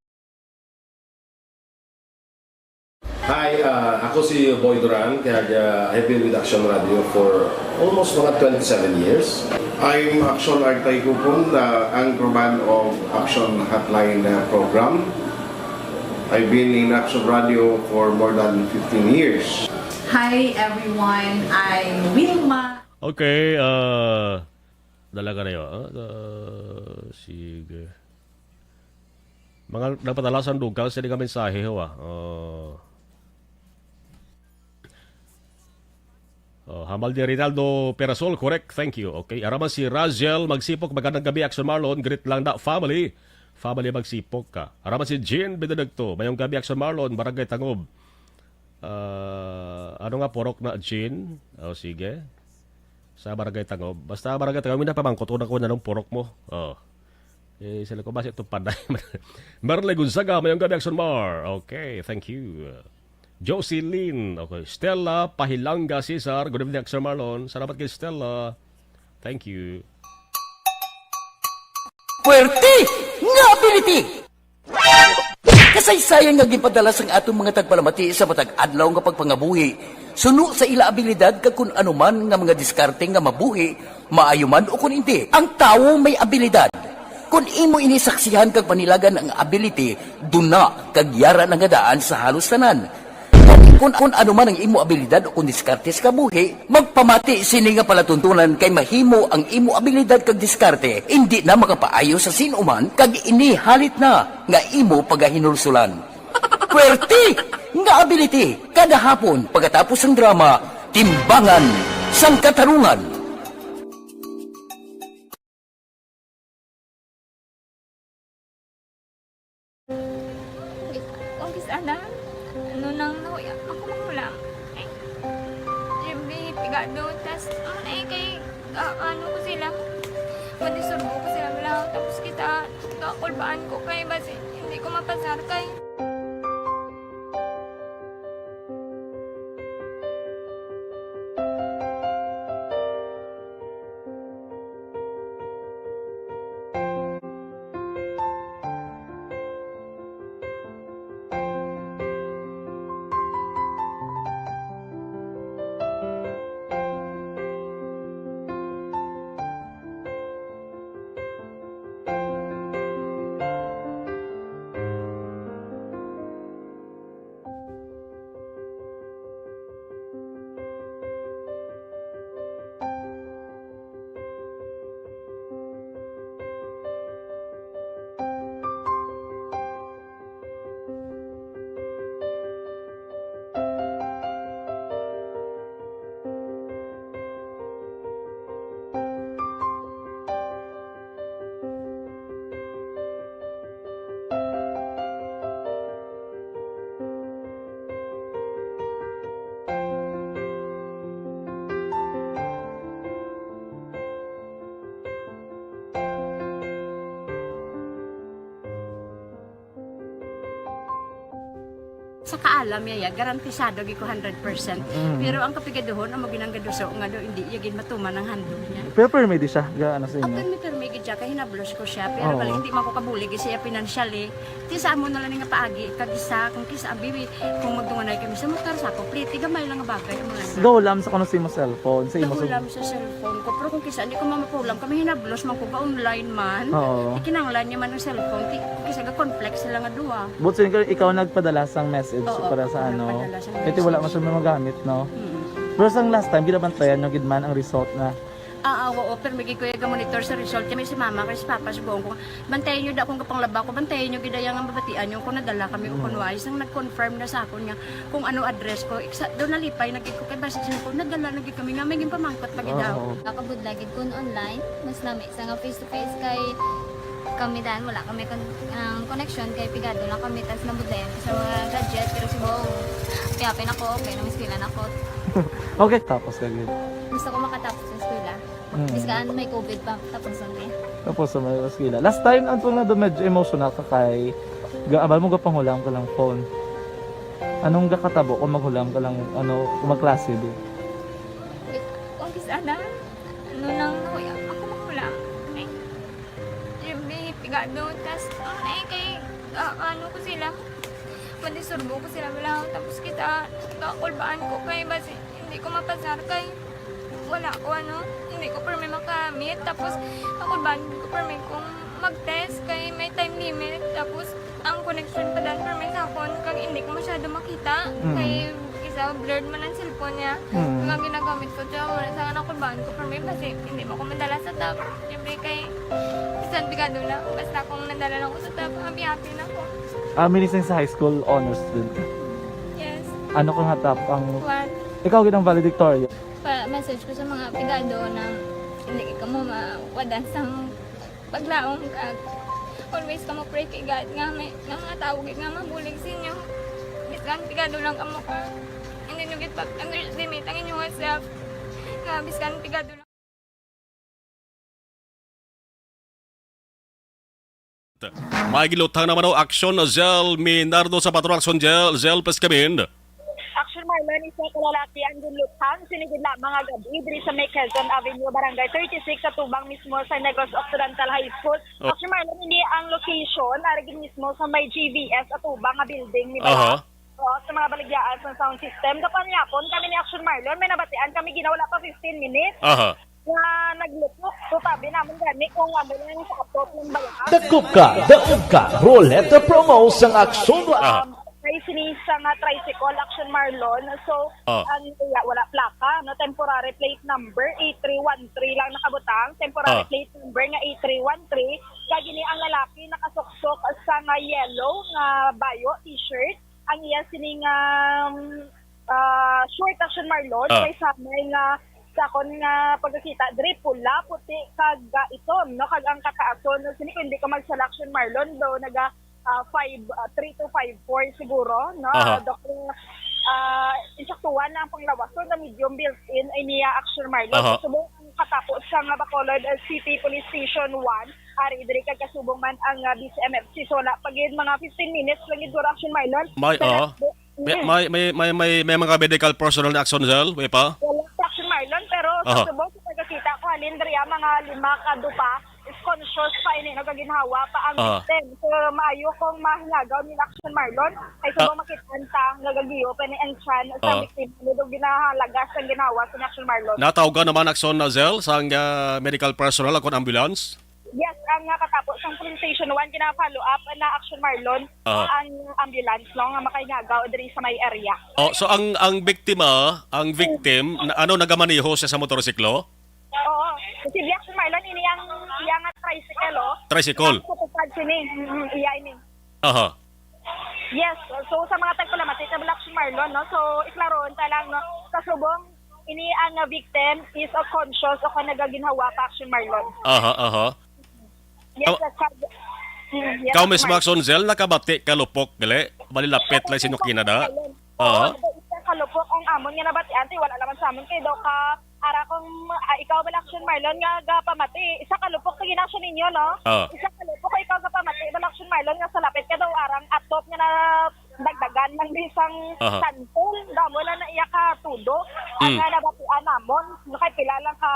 Hi, ako si Boy Duran, kaya I've been with Action Radio for almost mga 27 years. I'm Action Artay Kupon, anchorman of Action Hotline program. I've been in Action Radio for more than 15 years. Hi everyone, I'm Wilma. Okay, dalaga na yun. Sige. Mga nagpadalasan dugang, sila ka mensahe ho Hamal ni Rinaldo Perasol, correct, thank you. Okay, araman si Raziel Magsipok, magandang gabi, Action Marlon, greet lang na, family Magsipok ka. Araman si Jean Benedicto, mayong gabi, Action Marlon, Barangay Tangob. Ano nga, porok na Jean? Sige. Sa Barangay Tangob. Basta Barangay Tangob, hindi na pamangkot, unang ko na ng porok mo. Sila ko ba ito panday? Marley Gonzaga, mayong gabi, Action Mar. Okay, thank you. Josie Lynn, okay. Stella Pahilanga Cesar, good evening, Sir Marlon. Salamat kay Stella. Thank you. Puwerte nga ability! Kasaysayan nga gipadala sang atong mga tagpalamati sa matag adlaw nga pagpangabuhi. Suno sa ila abilidad kag kun anuman nga mga diskarte nga mabuhi, maayo man o kun hindi. Ang tawo may abilidad. Kung imo inisaksihan kag panilagan ang ability, duna kag yara nga daan sa halos tanan. Kung ano man ang imo abilidad o kung diskarte sa kabuhi, magpamati sini nga palatuntunan kay mahimo ang imo abilidad kag diskarte, hindi na makapaayo sa sinuman kag inihalit na nga imo pagahinulsulan. Puwerte nga ability, kada hapon pagkatapos ng drama, Timbangan sang Katarungan. Kulbaan ko kay basi hindi ko mapasar kay Sa kaalam yaya, garantisado gi ko 100%. Pero ang kapigaduhon, ang maginanggaduso nga do, hindi yagin matuman ang handog niya. Pero permedi siya, gaano sa inyo? Apan mi permigi siya, kaya hinablos ko siya. Pero bali, hindi man ko kabulig siya financially. Tisa mo na lang nga paagi, kagisa, kung kisa bibi, kung magdunganay kami sa motor sa ko, pliti, gamay lang nga bagay. Gawlam sa kano sa imo cellphone, sa imo Gawlam sa cellphone ko, pero kung kisa, hindi ko mamapulam, kami hinablos man ko ba online man. Oo. Ikinanglan niya man ang cellphone, kisa ga complex sila nga duwa. But so, ikaw nagpadala sang message Oo, para sa ano. nagpadala sang Ito wala man siya magamit, no? Pero sang last time, ginabantayan nyo gidman ang result na. Oo, pero may kuya ga monitor sa result kami si mama kasi papa sa buong ko. Bantayan niyo da kung kapanglaba ko, bantayan niyo gidayang ang babatian niyo kung nadala kami o kunwais nang nag-confirm na sa akon nga kung ano address ko. Doon nalipay nagiko kay basta ko nadala nagi kami nga may pamangkot pagi daw. Nakabudlagid ko online, mas nami sa nga face to face kay kami dahil wala kami connection kay pigado lang kami tas nabudlayan sa mga gadget pero si Bong kaya ako okay na miskilan ako. Okay, tapos kagid. Gusto ko makatapos sa eskwela. Biskaan may COVID pa tapos hindi. Tapos sa may eskwela. Last time antong na do medyo emotional ka kay gaabal mo gapanghulam ka lang phone. Anong gakatabo kung maghulam ka lang ano kung magklase di? Kung kisana ano lang ako maghulam. May pigado tas kay ano ko sila madisurbo ko sila wala tapos kita kakulbaan ko kay basi hindi ko mapasar kay wala ko ano hindi ko permi makamit tapos kakulbaan ko permi kung mag-test kay may time limit tapos ang connection pa dan permi sa phone kag hindi ko masyado makita kay isa blurred man ang cellphone niya kag ginagamit ko siya wala sa kakulbaan ko permi basi hindi mo ko madala sa tab siyempre kay isang bigado lang basta kung nadala lang ko sa tab happy na ako. Minising sa high school honor student. Yes. Ano kang hatap ang... What? Ikaw ginang valedictorian. Message ko sa mga pigado na hindi ka mo mawadan sa paglaong kag always ka mo pray kay God nga may mga tawag nga mabulig sa inyo. Biskan pigado lang ka mo ka. Hindi nyo get underestimate ang inyong self. Nga biskan pigado lang. Magilutang naman o aksyon na Zel Minardo sa Patrol Aksyon Zel Pescamin. Action Marlon, isa ka lalaki ang ginlutang, sinigid na mga gabi, diri sa May Quezon Avenue, Barangay 36, sa Tubang mismo sa Negros Occidental High School. Action Marlon, hindi ang location, arigin mismo sa may GVS at Tubang nga building ni Bala. Sa mga baligyaan sa sound system. Kapanyapon, kami ni Action Marlon, may nabatian kami ginawala pa 15 minutes. Na naglupok. So tabi namin gani kung ano lang sa kapot ng bayan. Daog ka, roulette promo sang aksyon. May sinisa nga tricycle, Action Marlon. So, wala plaka, no? Temporary plate number, 8313 lang nakabutang. Temporary plate number nga 8313. Kagini ang lalaki nakasuksok sa nga yellow nga bayo, t-shirt. Ang iya sining short, Action Marlon. May samay nga sakon nga pagkakita diri pula puti kag itom no kag ang kakaason sini hindi ko mag-selection Marlon do naga 3 to 5'4" siguro no doktor insaktuhan na ang panglawason na medium built-in ay niya Action Marlon subong katapos sa nga Bacolod City Police Station 1 ari diri kag kasubong man ang BCMFC so wala pagid mga 15 minutes lang gid Action Marlon may mga medical personnel na Action Zel may pa wala Action Marlon pero sa subong sa pagkakita ko halin diri mga 5 ka dupa is conscious pa ini nagaginhawa pa ang victim so maayo kung mahingagaw ni Action Marlon ay subong makitaan ta nagagiyo pa ni ang chan sa victim do ginahalagas ang ginawa sa Action Marlon. Natawag naman Action na Zel sa medical personnel akong ambulance. Yes, ang katapos ng Police Station 1 gina-follow up na Action Marlon ang ambulance no nga makaingagaw diri sa may area. So ang victim ano nagamaneho siya sa motorsiklo? Oo. Si Action Marlon ini ang tricycle Tricycle. Iya ini. Yes, so sa mga tagpalamati sa Action Marlon no. So iklaron ta lang no kasubong ini ang victim is a conscious o nagaginhawa pa Action Marlon. Yes, Kau mismo Action Zel nakabati kalupok gali malilapit lang sinukina da. Kalupok ang amon nga nabatian tay wala naman sa amon kay daw ka ara kung ikaw ba Action Marlon nga gapamati isa kalupok ta ginaksyon ninyo no. Isa kalupok ikaw gapamati ba Action Marlon nga sa lapit ka daw arang atop nga na dagdagan gikan ng bisang Aha. santol, damo lang na iya ka tudo. Ang nabatian namon, kay pila lang ka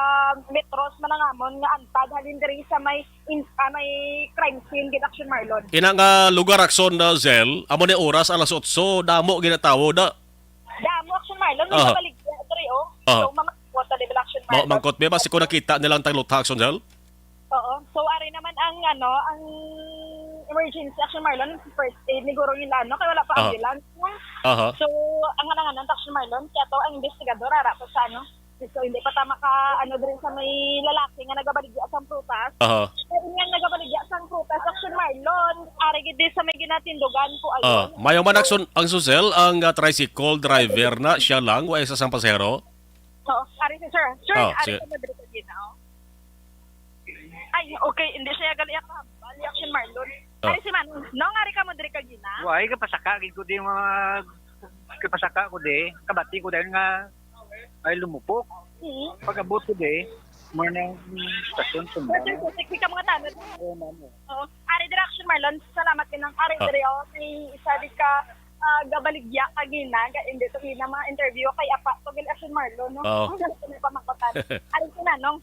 metros man ang amon nga antad halin diri sa may crime scene gid Action Marlon. Ina nga lugar akson na Zel, amo ni oras alas 8 damo ginatawo da. Damo Action Marlon, Aha. may baligya diri oh. Aha. So mamakot ta level Action Mao Marlon. mangkot be basi ko nakita nilang taglutha akson Zel. Oo. So ari naman ang ang emergency Action Marlon first aid ni Guro Ilano kay wala pa Aha. ambulance. Aha. So ang ng Action Marlon kaya to ang investigador ara pa sa so hindi pa tama ka diri sa may lalaki nga nagabaligya sa prutas. Aha. Kaya nga nagabaligya sa prutas Action Marlon ari gid sa may ginatindugan ko ayon. Mayo man akson ang Suzel ang tricycle driver na siya lang wa isa sang pasahero. Oo, ari si sir. Sir, Oh, ari sige. ko madiri ka ginaw. Ay, okay, hindi siya gali ako. Bali Action Marlon. Ari si Manong, no ari ka madiri ka gina. Why ka pasaka gid ko di mga kapasaka ko di kabati ko dahil nga ay lumupok. Pagabot ko di more ng stasyon sa Sir, sige ka mga tanod. Oo. Ari diri Action Marlon, salamat kinang ari diri kay isa di ka gabaligya ka gina ga hindi to gina mga interview kay apa to gil Action Marlon no. Oo. Ang ganito na pamakotan. Ari si Manong.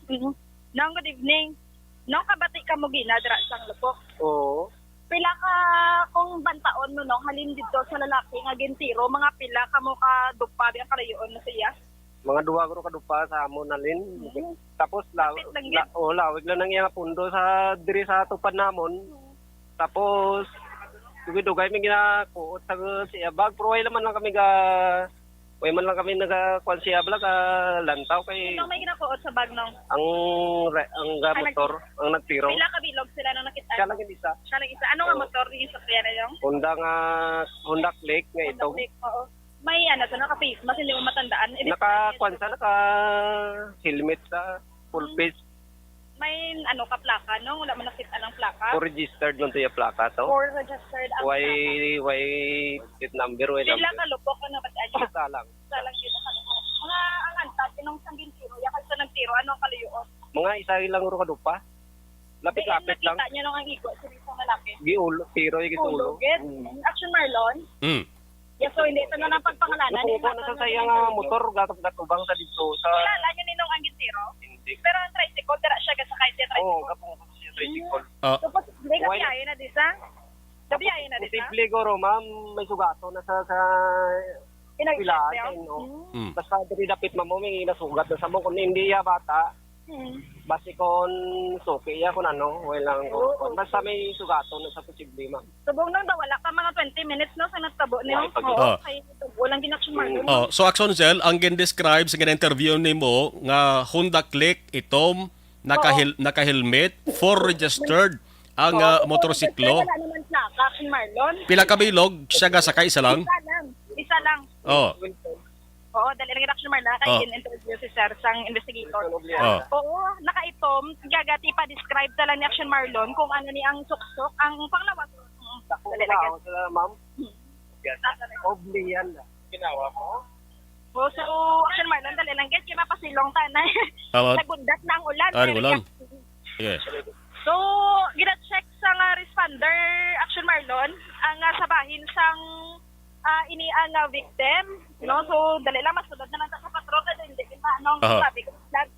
Nong good evening. Nong kabati ka mo gina dira sang lupok. Oo. Pila ka kung bantaon mo nong halin dito sa lalaki nga gintiro mga pila ka mo ka dupa biang kalayon na siya. Mga duwa ko kadupa sa amon nalin. Tapos lawig lang nang iya nga pundo sa diri sa tupad namon. Tapos dugay mi ginakuot sa siya bag pero way man lang kami nagakuan siya blag lantaw kay Nong may ginakuot sa bag nong. ang motor ang nagtiro. Pila ka bilog sila nang nakita. Siya lang isa. Siya lang isa. Ano nga motor yung sakyan na yung? Honda Click nga ito. Oo. May to naka-face mask hindi mo matandaan. Naka-kuan sa naka-helmet sa full face. May ka plaka no? Wala mo nakita ng plaka. For registered nun to yung plaka to. For registered ang Why it number, why Pila number. ka lupok ka na ba't adyo? Isa lang. Isa lang kita ka lupok. Mga ang antad, kinong sanggin tiro, yakal sa nagtiro, anong kalayuon? Mga isa lang uro kadupa. Lapit-lapit lang. Nakita niyo nung ang iko, sa isang lalaki. Giulo, tiro yung gitulo. Ulugit. Action Marlon. Yes, so hindi ito na ng pagpangalanan. Nakuha na sa sayang motor, gatubang sa dito. Sa... Kilala niyo ninong ang gintiro? Hindi. Pero ang tricycle, dira siya kasakay siya tricycle. Oo, kapong ko siya tricycle. Tapos, hindi ka biyahe na disa? Kabiyahe na disa? Posible ko, ma'am, may sugato na sa pilahan. Basta diri dapit mo may nasugat na sa mo. Kung hindi ya bata, basi kon suki ya kung ano, walang ko. Basta may sugato na sa posible, ma'am. Subong nang wala ka mga 20 minutes no sa natabo niyo. Oo. Kay walang Action Marlon. So Action Zel, ang gin-describe sa gina-interview nimo nga Honda Click itom naka-helmet for registered ang motorsiklo. Wala naman plaka Action Marlon. Pila ka bilog siya ga sakay isa lang. Isa lang. Oo. Oo, dali lang Action Marlon interview si Sir sang investigator. Oo, nakaitom, gagati pa describe ta lang ni Action Marlon kung ano ni ang suksok, ang panglawas. Dali lang. Ma'am. Obli yan. Ginawa mo? So, Action Marlon, dali lang get, kaya mapasilong tanay. Tama. Nagundat na ang ulan. Ulan. Yes. So, gina-check sa responder, Action Marlon, ang sabahin sang ini ang victim, no? So, dali lang masunod na lang sa patrol kasi hindi kita anong sabi ko.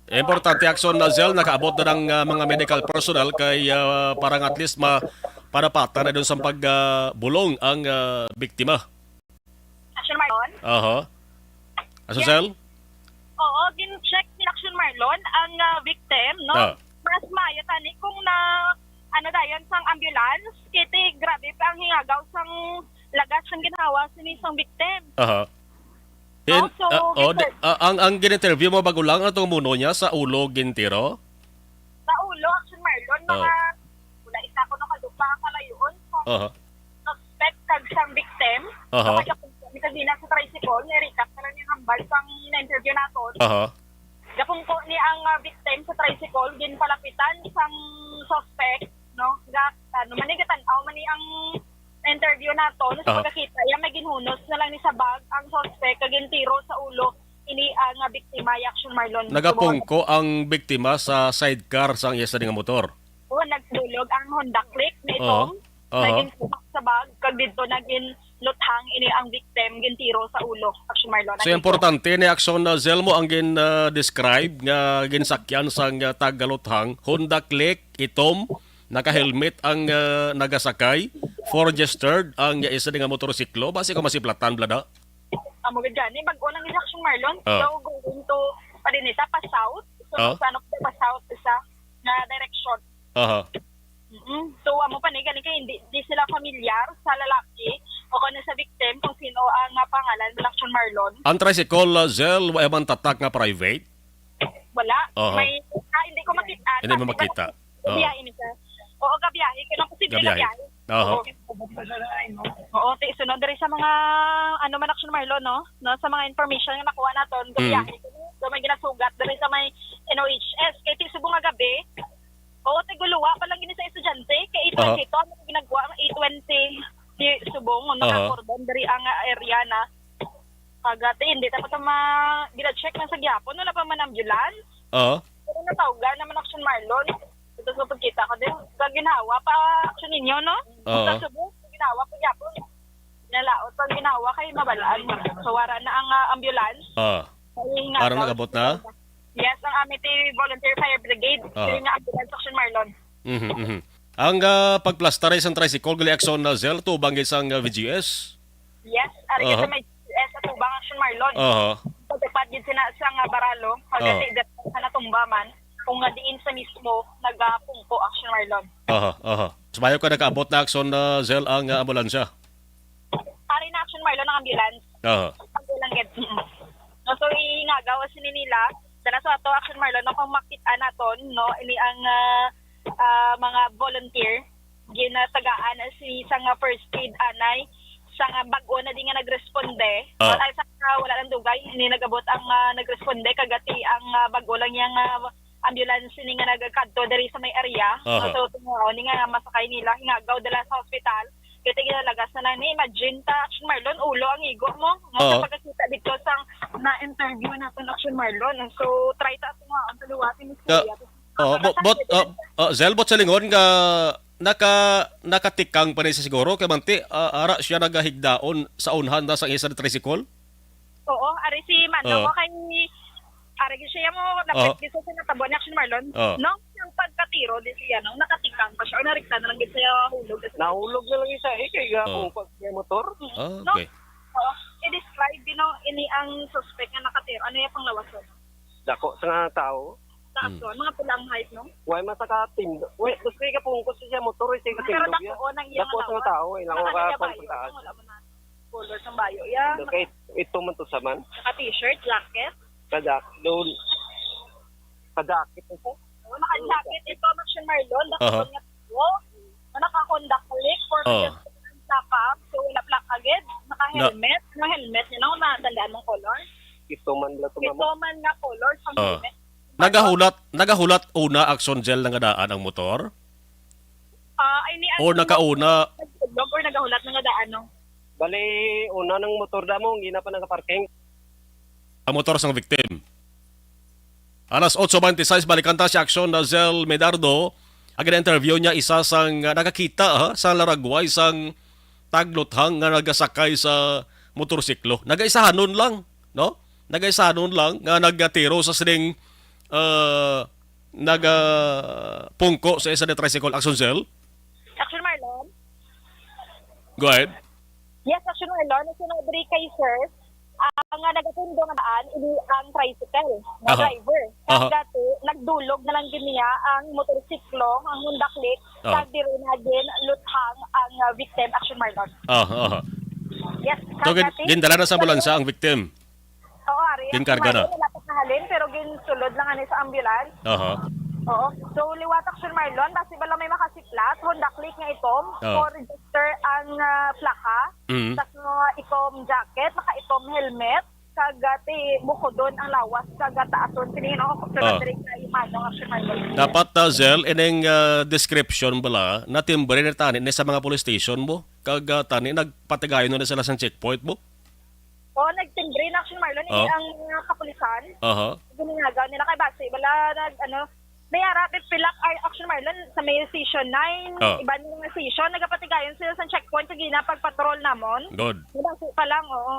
Importante Action na Zel, nakaabot na ng mga medical personnel kay parang at least parapata na doon sa pagbulong ang biktima. Action Marlon? Action Zel? Oo, gin-check ni Action Marlon ang victim, no? Mas maya tani kung na dayon sang ambulance, kiti grabe pa ang hingagaw sang lagas ang ginawa sa isang victim. Ang gin-interview mo bago lang itong muno niya sa ulo gintiro? Sa ulo, Action Marlon, mga wala isa ko nakadupa kalayon. Suspect kag sang victim. Kasi na sa tricycle, ni-recap na lang yung hambal sang na-interview natin. Gapong ko ni ang victim sa tricycle, ginpalapitan sang suspect, no? Manigatan, mani ang interview nato, sa pagkakita, yung may ginhunos na lang ni sa bag, ang suspect, kagintiro sa ulo, ini ang biktima, Action Marlon. Nagapungko ang biktima sa sidecar sang iya sa nga motor. Oo, nagdulog ang Honda Click na itong, naging sa bag, kag dito naging luthang ini ang victim gintiro sa ulo, Action Marlon. So importante ni aksyon na Zel mo ang describe nga ginsakyan sang tagaluthang Honda Click itom naka-helmet ang nagasakay, four-gestured ang isa nga motorsiklo, base ko masiplatan blada. Amo gid gani bag-o lang ni Action Marlon. Ah. So going to padinita pa south. So sa pa south isa na direction. Aha. So amo pa ni gani kay hindi sila familiar sa lalaki o kung sa victim kung sino ang pangalan ng Action Marlon. Ang tricycle, Zel, wala man tatak nga private? Wala. Aha. May hindi ko makita. Hindi mo makita. Gabiyahe ni sir. Oo, gabiyahe. Kaya posible na Gabiyahe. gabiyahe. Aha. Oo, sunod diri sa mga ano man Action Marlon no sa mga information nga nakuha naton gabiyahe. So may ginasugat diri sa may NOHS kay ti subong nga gabi. Oo, tiguluwa pa lang gini sa estudyante kay 8:20 to ano ginagawa 8:20 di subong naka-cordon diri ang area na pagati hindi tapos gina-check na sa gyapon wala pa man ambulance. Pero natawgan naman Action Marlon. Ito sa pagkita ko din. Sa ginawa pa action ninyo, no? Sa subong, ginawa pa yapon. Nalaot pag ginawa kay mabalaan. So, wara na ang ambulance. Parang nagabot na? Yes, ang Amity Volunteer Fire Brigade. Yung nga ambulance Action Marlon. Ang pagplastaray sa tricycle, gali aksyon na Zel, tubang isang VGS? Yes, ari sa may GS at tubang Action Marlon. Pagpapad yun sa nga baralo, pagkati sa natumba man, kung nga diin sa mismo, nagpungko Action Marlon. Sumayo ka nakaabot na aksyon na Zel ang ambulansya? Ari na Action Marlon ang ambulance. Ambulance. So, ingagawa sini nila, sana sa ato Action Marlon, no, kung makita naton, no, ini ang mga volunteer, ginatagaan si isang first aid anay, sa bag-o na di nga nagresponde. Wala lang dugay, hindi nagabot ang nagresponde, kagati ang bag-o lang yung ambulance ni nga nagkadto diri sa may area. So ni nga masakay nila hingagaw dala sa hospital. Kaya ginalagas na lang ni imagine ta Action Marlon ulo ang igo mo. Nga pagkakita dito sa na interview naton Action Marlon. So try ta nga ang taluwatin ni Zel bot sa lingon nga nakatikang pa sa siguro kay manti ara siya nagahigdaon sa unhan na sa isa na tricycle. Oo, ari si Mano kay ari siya mo napit gisa sa natabo ni Action Marlon. No, yung pagkatiro di siya no, nakatikang pa siya. O narikta na lang gid siya hulog. Nahulog na lang isa kay gapong pag may motor. Okay. Oo, i-describe ini ang suspect nga nakatiro. Ano yung panglawason? Dako sa nga tao. Sa action, mga pulang height, no? Way masakatim. Way, gusto ka pungkos siya motor siya kasi pero dako nang iyang dako sa tao, ilang ka pagtaas. Wala mo na color ng bayo. Yeah. Okay, ito man to sa man. Naka-t-shirt, jacket. Doon. Ka-jacket ito. Naka-jacket ito, Action Marlon. Dako nga to. Naka-conduct click for plaka. So, wala plaka agad. Naka-helmet. No helmet, yun ang natandaan mong color. Ito man na to. Ito man na color sa helmet. Nagahulat una action gel nga daan ang motor? O nakauna? Or nagahulat nga daan, no? Bali, una ng motor da mo, hindi na pa nakaparking. Ang motor sang victim. Alas 8:26, balikan ta si action na Zel Medardo. Agad interview niya isa sang nakakita sa Laragway sang tagluthang nga nagasakay sa motorsiklo. Nagaisahanon lang, no? Nagaisahanon lang nga nagatiro sa sining pungko sa isa na tricycle. Action Zel? Action Marlon? Go ahead. Yes, Action Marlon. Nasunod rin kay sir, ang nagatundo nga daan, ini ang tricycle, na driver. Dati, nagdulog na lang niya ang motorsiklo, ang Honda Click, diri na din luthang ang victim, Action Marlon. Yes, so, gindala na sa ambulansya ang victim? Oo, ari. Ginkarga na? Wala pa kahalin, pero ginsulod lang ani sa ambulance. Oo. So, liwat Action Marlon, basi bala may makasiplat, Honda Click nga itom, for register ang plaka, tapos itom jacket, itom helmet, kagati bukodon ang lawas, kagata aton sinin ako sa direct na imanong Action Marlon. Dapat Zel, ineng description bala, na timbre na tani sa mga police station mo, kagata ni nagpatigayon na sila sa checkpoint mo? Oo, nagtimbre na Action Marlon, ang mga kapulisan. Ginagaw nila kay base, bala may harapit pilak ay Action Marlon sa may Station 9, Oh. iba nung station, nagapatigayon sila sa checkpoint sa ginapagpatrol namon. Good. Nabasi pa lang, oo.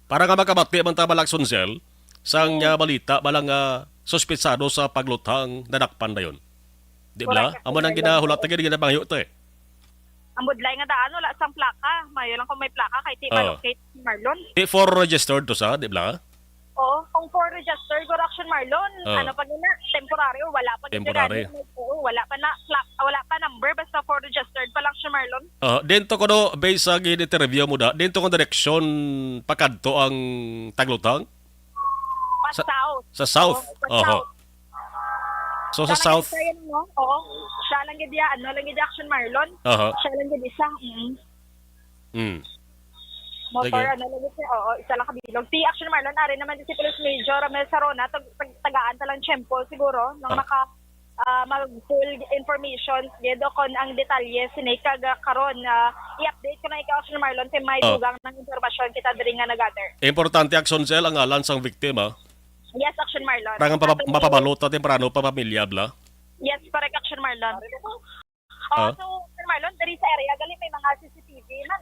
Para nga makabati man tabal Action Cell, sang balita balang suspetsado sa paglutang nadakpan na yun. Di ba? Correct. Amo nang ginahulat na ginabangyo to eh. Ang budlay nga daan, wala sang plaka. Mayo lang kung may plaka, kay Tipa Oh. Locate Marlon. Di for registered to sa, di ba? Oo, kung for registered for Action Marlon, Oh. ano pa na, temporary o wala pa Temporary. Oo, wala pa na wala pa number basta for registered pa lang Action Marlon. Dento ko no, based sa gin-interview mo da, dento ko direksyon pakadto ang taglutang? Pa south. Sa south? Oo, pa Oho. south. So sa Tama south? ka yun, no? Oo. Siya lang gid ya, ano lang gid Action Marlon. Aha. Siya lang gid isa. Motor, Sige. ano lang gid siya. Oo, isa lang kabilog. Si Action Marlon, ari naman din si Police Major Ramel Sarona, tagaan talang tiyempo siguro, nang mag-full information gedo kon ang detalye sinay karon i-update ko na ikaw Action Marlon kay may dugang ng impormasyon kita diri nga nagather. Importante Action Cell ang alan sang biktima. Yes, Action Marlon. Parang mapabalota temprano pa pamilya bla. Yes, correct Action Marlon. So Action Marlon diri sa area gali may mga CCTV man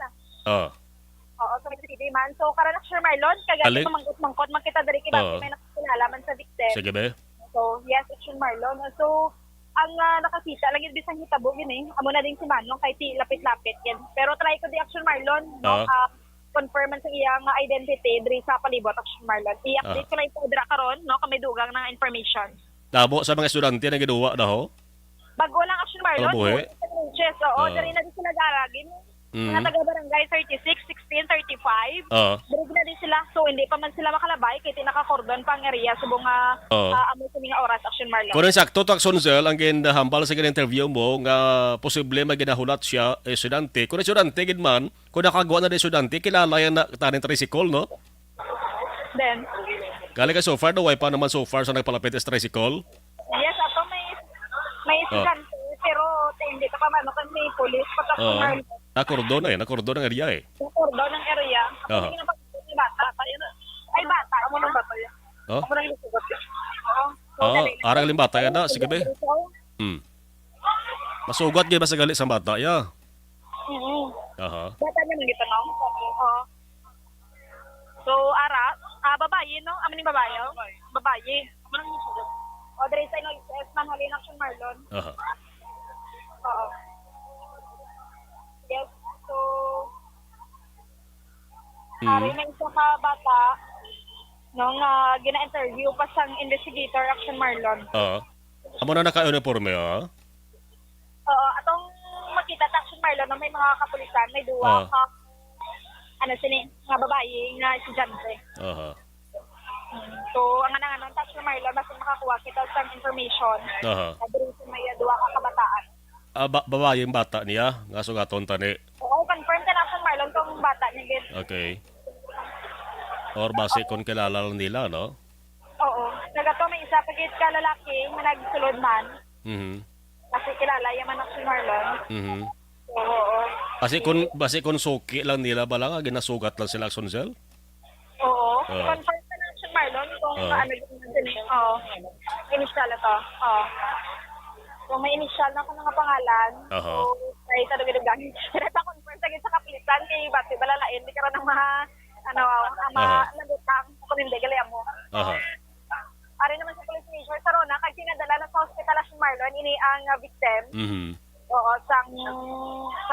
Oo, sa CCTV man. So karon Action Marlon kagaya mangkot makita diri kay may nakakilala man sa victim. Sige be. So, yes, Action Marlon. So, ang nakakita lang yung bisang hitabo yun eh. Amo na din si Manong kay ti lapit-lapit yan. Pero try ko di Action Marlon, no? Confirm man sa iyang identity diri sa palibot Action Marlon. I-update ko lang ito dira karon, no? Kami dugang ng information. Dabo sa mga estudyante na giduwa na ho? Bago lang Action Marlon. Yes, oo. Diri na din sila garagin. Mga taga-barangay 36, 16, 35. Diri na din sila. So, hindi pa man sila makalabay kay tinaka-cordon pang area sa bunga amo sa mga oras Action Marlon. Kung sakto to Action Cell, ang ginahambal sa interview mo nga posible maginahulat siya estudyante. Kung estudyante gid man, kung nakagawa na din estudyante, kilala yan na tanin tricycle, no? Then, Kali ka so far, no? Why pa naman so far sa nagpalapit is tricycle? yes, ato may estudyante, pero hindi ka pa man may police pa Action Marlon. Nakordon ang area eh. Nakordon ng area. Kapag ginapagod ni bata, ay bata, amo nang bata yan. Amo nang lisugot yan. Arang limbata yan na, sige be. Masugat gyud ba sa gali sa bata ya? Bata niya nang gitanong. So, babae, no? Amo ning babae, babae. Amo nang lisugot. O, dere sa ino, man halin Action Marlon. Oo. Yes, so, hari na isa ka bata, nung gina-interview pa sang investigator Action Marlon. Amo na naka-uniforme, Atong makita sa Action Marlon na may mga kapulisan, may duwa ka, nga babae, nga estudyante. So, ang anang Action Marlon, basta makakuha kita sa information, na may duwa ka kabataan. Babae yung bata niya, nga sugaton tani. Oo, confirm ka na Action Marlon kung bata niya. Okay. Or base kung kilala lang nila, no? Oo. Nagato may isa pagit ka lalaki na nagsulod man. Kasi kilala yaman Action Marlon. Oo. Base kung suki lang nila ba lang, ginasugat lang sila Action Cell? Oo. Confirm ka na Action Marlon kung ano yung Oo. Initial ito. Oo. So may initial na ko ng pangalan. So, kaya ito nagiging Pero confirm sa kapitan kay Bati Balalain, di ka rin ng mga nagutang kung hindi gali mo. Ari naman sa Police Major Sarona, kag sinadala na sa hospital Action Marlon, ini ang victim. Oo, sa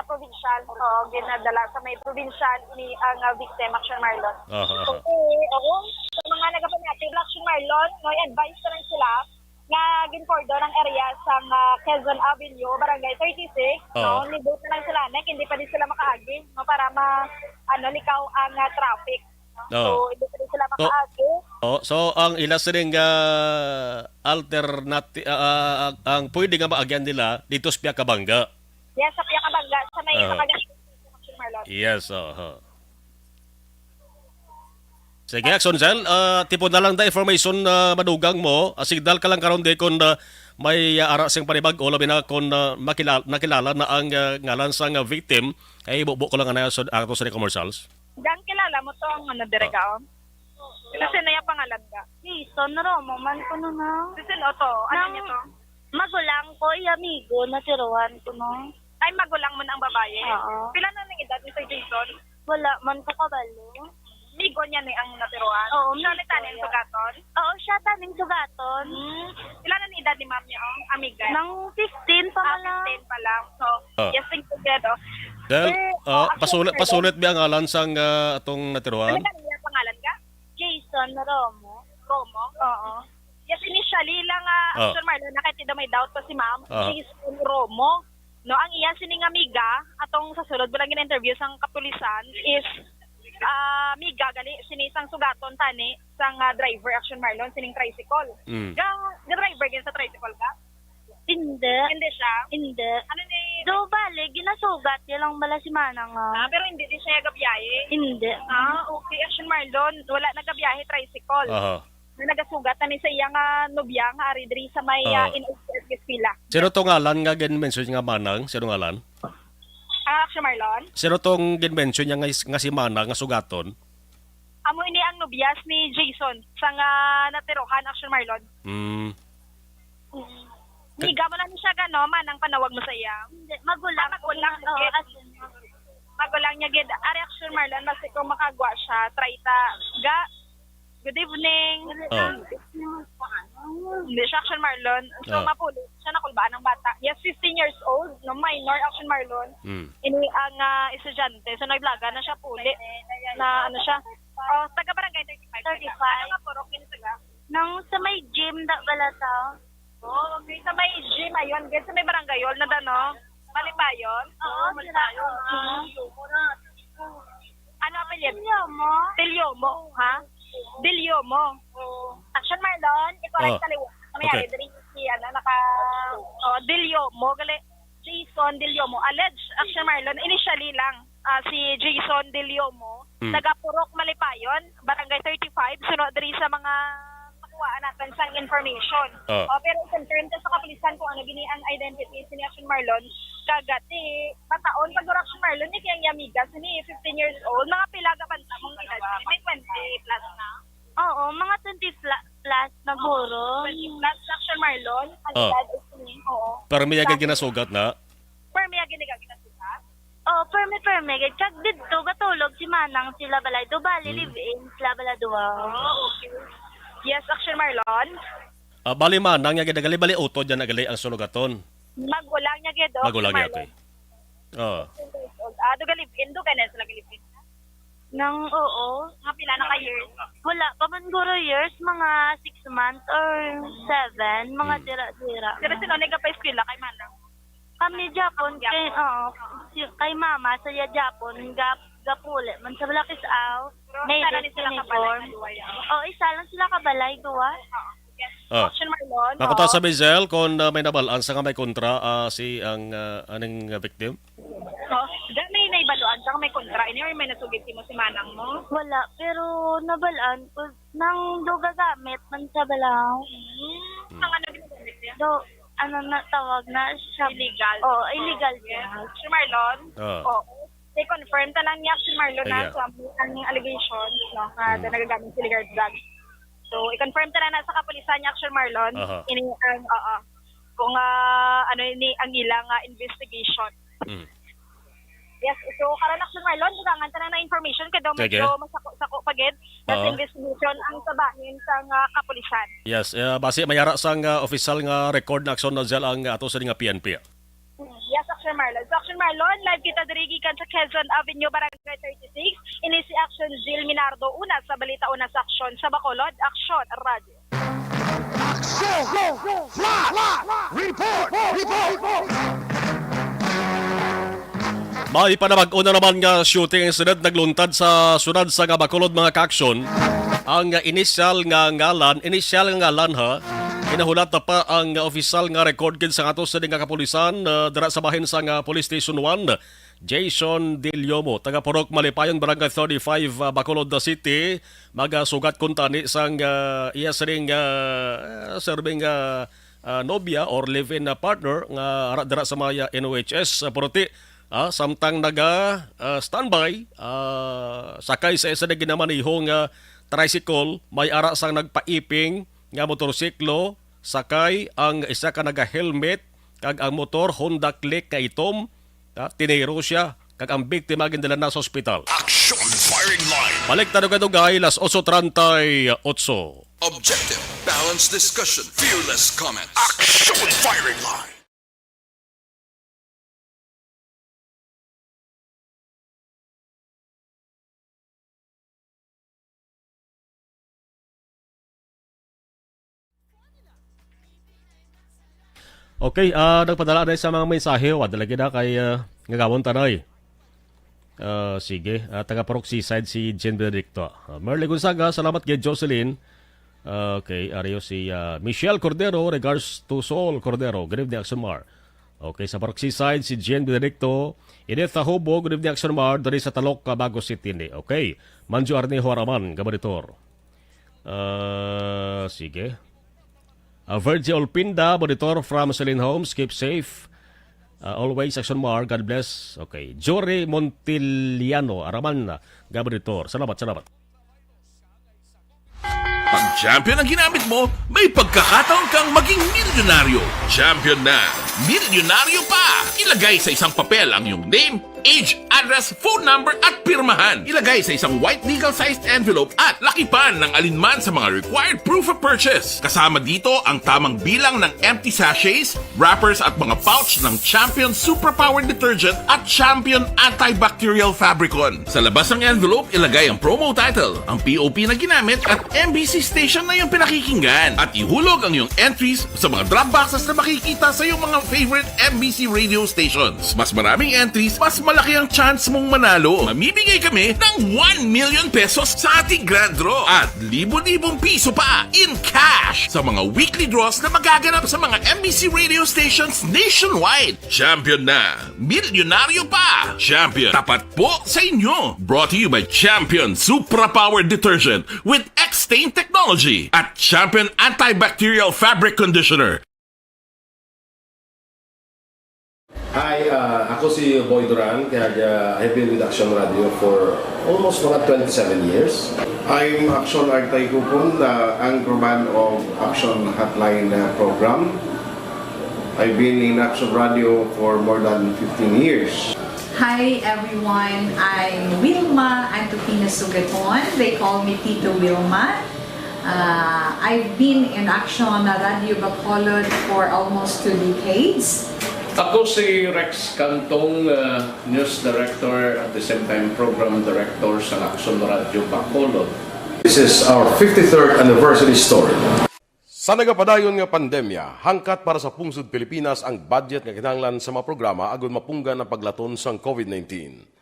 provincial. Oo, ginadala sa may provincial, ini ang victim Action Marlon. So, mga nagapanyatid Action Marlon, no, advice ko lang sila nga gincordon ang area sa Quezon Avenue, Barangay 36, no, libot na lang sila hindi pa din sila makaagi, no, para likaw ang traffic. So, hindi pa din sila makaagi. So ang ilas ring alternative ang pwede nga maagyan nila dito sa Piacabanga. Yes, sa Piacabanga sa may Action Marlon. Yes, Sige, Action Cell, tipo na lang da information na madugang mo. Signal ka lang karon de kung may ara sing panibag o labi na kung nakilala na ang ngalan sang victim, ay ibubo ko lang na sa ato sa commercials. Dan kilala mo to ang direkao? Kasi na yung pangalan ka? Jason Romo man ko no na. Kasi no to, ano niya to? Magulang ko, amigo, natiruan ko no. Ay, magulang mo na ang babae? Oo. Pila na ng edad ni Sir Jason? Wala man ko kabalo. Migo niya ni ang naturuan? Oo, siya ni taning sugaton? Oo, siya taning sugaton. Pila na ng edad ni ma'am niya, amiga? Nang 15 pa lang. 15 pa lang. So, yes, thank you, Gedo. Dahil, pasulit ba ang ngalan sang atong natiruan? Ano ka pangalan ka? Jason Romo. Romo? Oo. Yes, initially lang, Sir Marlon, nakatida may doubt pa si ma'am. Jason Romo. No, ang iya sining amiga, atong sa sulod bilang gina-interview sang kapulisan is amiga gali sinisang sugaton tani sang driver Action Marlon sining tricycle. Ga driver gin sa tricycle ka? Hindi. Hindi siya? Hindi. Ano ni do bale ginasugat ya lang bala si Manang. pero hindi din siya gabiyahe? Hindi. Okay, Action Marlon, wala nagabiyahe tricycle. Na nagasugat ni sa iyang nobya nga ari diri sa may in-office pila. Sino tong ngalan nga gin-mention nga Manang? Sino ngalan? Action Marlon? Sino tong gin-mention nga si Manang nga sugaton? Amo ini ang nobyas ni Jason sa nga natirohan Action Marlon. Miga mo na ni siya gano, Manang panawag mo sa iya. Magulang. Magulang. Magulang niya gid. Ari Action Marlon, basta kung makagwa siya, try ta. Good evening. Hindi siya Action Marlon. So, mapuli. Siya nakulbaan ng bata. Yes, 15 years old. No, minor Action Marlon. Ini ang estudyante. So, naglaga na siya puli. Na ano siya. Taga barangay 35. 35. Ano nga puro kinitaga? Nang sa may gym da bala ta. Okay. Sa may gym ayon. Sa may barangay yun na dano. Malipayon? Malipayon. Ano apelyido? Tilyomo. Tilyomo, ha? Dilyomo. Action Marlon, ikaw rin kaliwa. Mayari, dali si, Dilyomo, gali, Jason Dilyomo. Alleged, Action Marlon, initially lang, si Jason Dilyomo, taga Purok Malipayon, Barangay 35, sunod diri sa mga makuhaan natin sang information. Pero concerned ka sa kapulisan kung ano gini ang identity ni Action Marlon, kagati, pataon, pag Action Marlon, ni kiyang yamiga, sini 15 years old, mga pilaga banta mong edad, may 20 plus na. Oo, mga 20 plus na guro. 20 plus Action Marlon, ang edad is sini, oo. Pero may agad ginasugat na? Pero may agad ginasugat? Oo, perme. Kag dito, katulog si Manang sila balay. Do bali, live-in sila bala duwa. Okay. Yes, Action Marlon. Bali Manang, nga ginagali bali utod yan nagali ang sulugaton. Magulang niya gid, Magulang niya, okay. Do galipin, do ganun sila galipin. Nang oo. Mga pila na ka years? Wala pa man guro years, mga 6 months or 7, mga tira-tira. Pero sino nagpa-eskwela kay Manang? Kami Japon, kay mama sa Japon, gapuli. Man sa Balakis Aw, may uniform. Isa lang sila kabalay, duwa. Action Marlon. Nakuta sa Bezel kung may nabalaan sa nga may kontra si ang aning victim? May naibaluan sa may kontra. Ini or may nasugit mo si Manang mo? Wala, pero nabalaan ko nang gagamit man sa balaw. Ang ano ginagamit niya? Ano na tawag na siya? Illegal. Illegal siya. Action Marlon? I-confirm ta lang niya Action Marlon na sa ang allegations na nagagamit si illegal drugs. So, i-confirm ta na sa kapulisan niya Action Marlon. Ini ang kung ano ini ang ilang investigation. Yes, so karon Action Marlon, dugangan ta na information kay daw medyo masako pagid sa investigation ang sabahin sa kapulisan. Yes, base mayara sang official nga record na aksyon na ang ato sa nga PNP. Yes, Action Marlon. So, Action Marlon, live kita diri gikan sa Quezon Avenue, Barangay 36. Ini si Action Jill Minardo una sa balita una sa aksyon sa Bacolod, Action Radio. Action! Report! May panabag-una naman nga shooting incident nagluntad sa sunad sa Bacolod mga kaaksyon. Ang initial nga ngalan ha, inahulat na pa ang official nga record gid sa ato sa nga kapulisan dira sa bahin sa nga Police Station 1, Jason Dilyomo, taga Purok Malipayon, Barangay 35, Bacolod City, magasugat kuntani sang iya siring serving nobya or live-in partner nga dira sa mga NOHS Puruti. Samtang naga standby sakay sa isa na ginamanihong tricycle, may ara sang nagpaiping nga motorsiklo, sakay ang isa ka naga-helmet, kag ang motor Honda Click nga itom, tiniro siya, kag ang biktima gindala na sa ospital. Action Firing Line. Balik na dugay las 8:38. Objective, balanced discussion, fearless comments. Action Firing Line. Okay, nagpadala na sa mga mensahe. Wadala na kay ngagawon tanay. Sige, taga Proxy side si Jen Benedicto. Merle Gonzaga, salamat kay Jocelyn. Okay, ariyo si Michelle Cordero, regards to Sol Cordero. Good evening, Action Mar. Okay, sa Proxy side si Jen Benedicto. Edith Tahobo, good evening, Action Mar. Dari sa Talok, Bago City. Okay, Manjo Arnejo Araman, Gabaritor. Sige. Virgie Olpinda, monitor from Celine Homes. Keep safe. Always, Action Mar. God bless. Okay. Jory Montiliano, Araman, Gabaritor. Salamat. Pag champion ang ginamit mo, may pagkakataon kang maging milyonaryo. Champion na, milyonaryo pa! Ilagay sa isang papel ang iyong name, age, address, phone number at pirmahan. Ilagay sa isang white legal-sized envelope at lakipan ng alinman sa mga required proof of purchase. Kasama dito ang tamang bilang ng empty sachets, wrappers at mga pouch ng Champion Superpower Detergent at Champion Antibacterial Fabricon. Sa labas ng envelope, ilagay ang promo title, ang POP na ginamit at MBC station na yung pinakikinggan. At ihulog ang iyong entries sa mga drop boxes na makikita sa iyong mga favorite MBC radio stations. Mas maraming entries, mas malaki ang chance mong manalo. Mamimigay kami ng 1 million pesos sa ating grand draw at libo-libong piso pa in cash sa mga weekly draws na magaganap sa mga MBC radio stations nationwide. Champion na, milyonaryo pa. Champion, tapat po sa inyo. Brought to you by Champion Supra Power Detergent with X-Stain Technology at Champion Antibacterial Fabric Conditioner. Hi, ako si Boy Duran, kaya I've been with Action Radio for almost mga 27 years. I'm Action Artay Kupon, anchorman of Action Hotline program. I've been in Action Radio for more than 15 years. Hi everyone, I'm Wilma Antopina Sugaton. They call me Tito Wilma. I've been in Action Radio Bacolod for almost 2 decades. Ako si Rex Cantong, News Director at the same time Program Director sa Action Radio Bacolod. This is our 53rd anniversary story. Sa nagapadayon nga pandemya, hangkat para sa pungsod Pilipinas ang budget nga kinahanglan sa mga programa agon mapunggan ang paglaton sang COVID-19.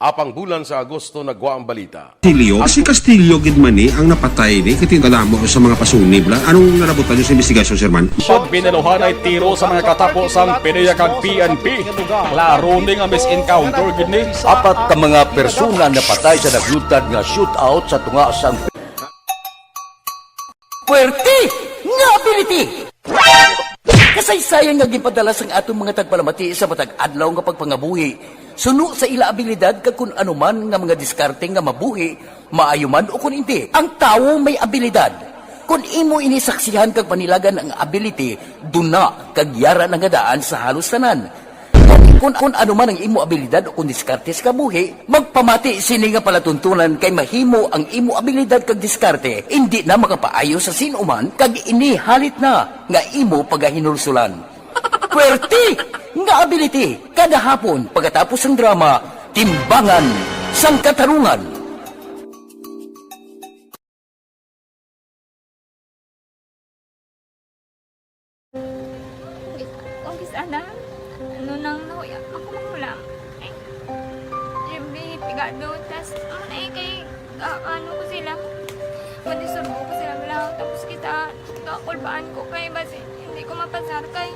Apang bulan sa Agosto nagwa ang balita. Castillo, si Castillo gidmani ang napatay ni katingkadamo sa mga pasunib. Anong narabutan niyo sa investigasyon, Sir Man? Pag binaluhan ay tiro sa mga katapos ang PDEA kag PNP. Klaro ni nga misencounter gid ni. Apat ka mga persona na patay sa naglutad nga shootout sa tunga sang Puerte nga ability! Kasaysayan nga gipadala sang atong mga tagpalamati sa matag adlaw nga pagpangabuhi. Suno sa ila abilidad kag kun anuman nga mga diskarte nga mabuhi, maayo man o kun hindi. Ang tawo may abilidad. Kung imo inisaksihan kag panilagan ang ability, duna kag yara nga daan sa halos tanan. Kung anuman ang imo abilidad o kun diskarte sa kabuhi, magpamati sini nga palatuntunan kay mahimo ang imo abilidad kag diskarte, hindi na makapaayo sa sinuman kag ini halit na nga imo pagahinulsulan. Puwerte nga ability kada hapon pagkatapos ng drama, Timbangan sang Katarungan. Ongkis ana, ano nang nahuya, ako makulang. May pigado, tas kay, ano ko sila, manisurbo ko sila lang, tapos kita, kakulbaan ko kay, basi, hindi ko mapasar kay.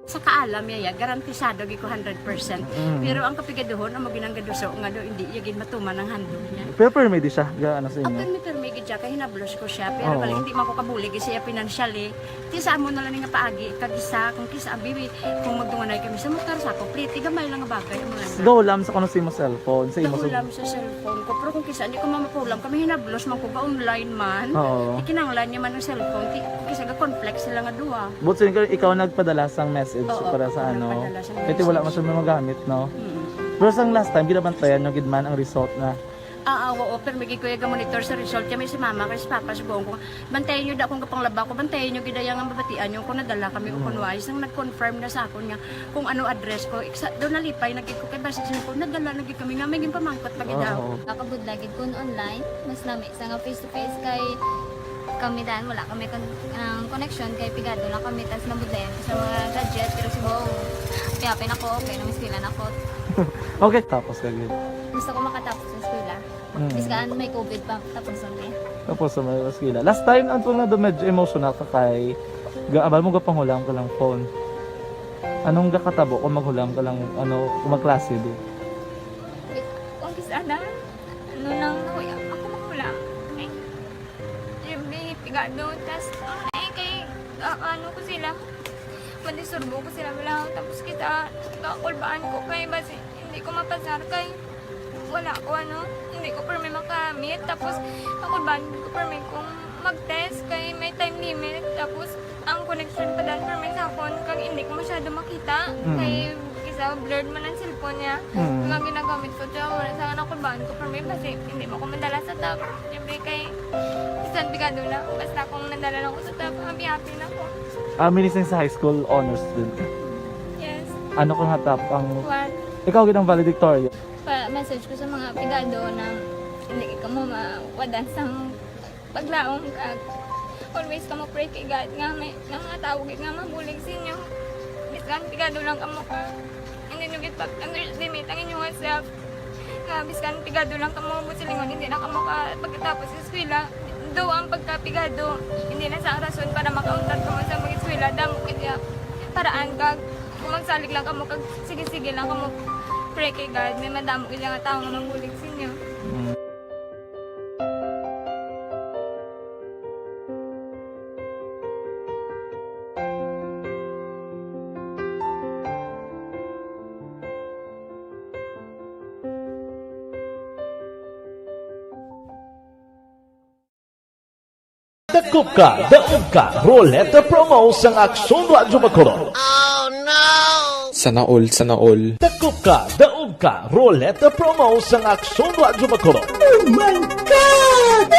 Sa kaalam yaya, garantisado gi ko 100%. Pero ang kapigaduhon, ang maginanggaduso nga do, hindi yagin matuman ang handog niya. Pero permi di siya, gaano sa inyo? Permi gid siya, kaya hinablos ko siya. Pero bali, hindi man ko kabulig siya financially. Ti sa amo na lang nga paagi, kagisa, kung kisa abibi, kung magdunganay kami sa motor sa complete, gamay lang nga bagay. Gawlam sa kuno sa imo cellphone, sa imo Nahulam sa cellphone ko. Pero kung kisa, hindi ko mamapulam. Kami hinablos man ko ba online man. Ikinanglan niya man ang cellphone. Kisa ga conflict sila nga duwa. But so, ikaw nagpadala sang message para sa ano. Kasi wala man siya magamit, no? Pero sang last time, ginabantayan nyo gidman ang result na. Oo, pero may kuya ga monitor sa result. Kami si mama, kasi papa, si buong ko. Bantayan nyo da akong kapanglaba ko. Bantayan nyo gidayang ang babatian nyo. Kung nadala kami o kunwais. Nang nag-confirm na sa akon nga kung ano address ko. Doon nalipay, naging ko kay basis ko. Nadala, naging kami nga. May pamangkot pag daw. Nakabudlagid ko online. Mas namin sa nga face-to-face kay kami dahil wala kami connection kay pigado lang kami tas nabudlayan sa mga gadget pero si buong piyapin ako okay na miskilan ako. Okay, tapos kagid. Gusto ko makatapos sa eskwela. Biskaan may COVID pa tapos ulit. Tapos sa mga eskwela. Last time anto na do medyo emotional ka kay abal mo gapanghulam ka lang phone. Anong gakatabo kung maghulam ka lang kung magklase di? Kung kisana ano nang ako maghulam. Pigado, tas kay ano ko sila mandisurbo ko sila lang tapos kita kakulbaan ko kay basi hindi ko mapasar kay wala ko hindi ko permi makamit tapos kakulbaan ko permi kung mag-test kay may time limit tapos ang connection pa dan permi sa phone kag hindi ko masyado makita kay kisa blurred man ang cellphone niya nga ginagamit ko siya wala sa kakulbaan ko permi basi hindi mo ko madala sa tab siyempre kay isang bigado lang. Basta kung nadala lang ko sa top, happy na ako. Minising sa high school honors student ka? Yes. Ano kang hatap? What? Ikaw ginang valedictorian? Message ko sa mga pigado na hindi ka mo mawadan sang paglaong kag always ka mo pray kay God nga may mga tawag nga mabulig sa inyo. Biskan pigado lang ka mo ka. Hindi nyo get pag underestimate ang inyong self. Nga biskan pigado lang ka mo silingon hindi na ka mo ka pagkatapos sa eskwela. Do ang pagkapigado, hindi na sa rason para makauntat ka mo sa mga eskwela, damo kaya paraan kag kung magsalig lang ka mo, kag sige-sige lang ka mo pray kay God, may madamo kaya nga tao nga mabulig sa inyo. Dakop ka, daog ka, Roleta Promo sang Aksyon Radyo Bacolod. Oh no! Sana all. Dakop ka, daog ka, Roleta Promo sang Aksyon Radyo Bacolod. Oh my God!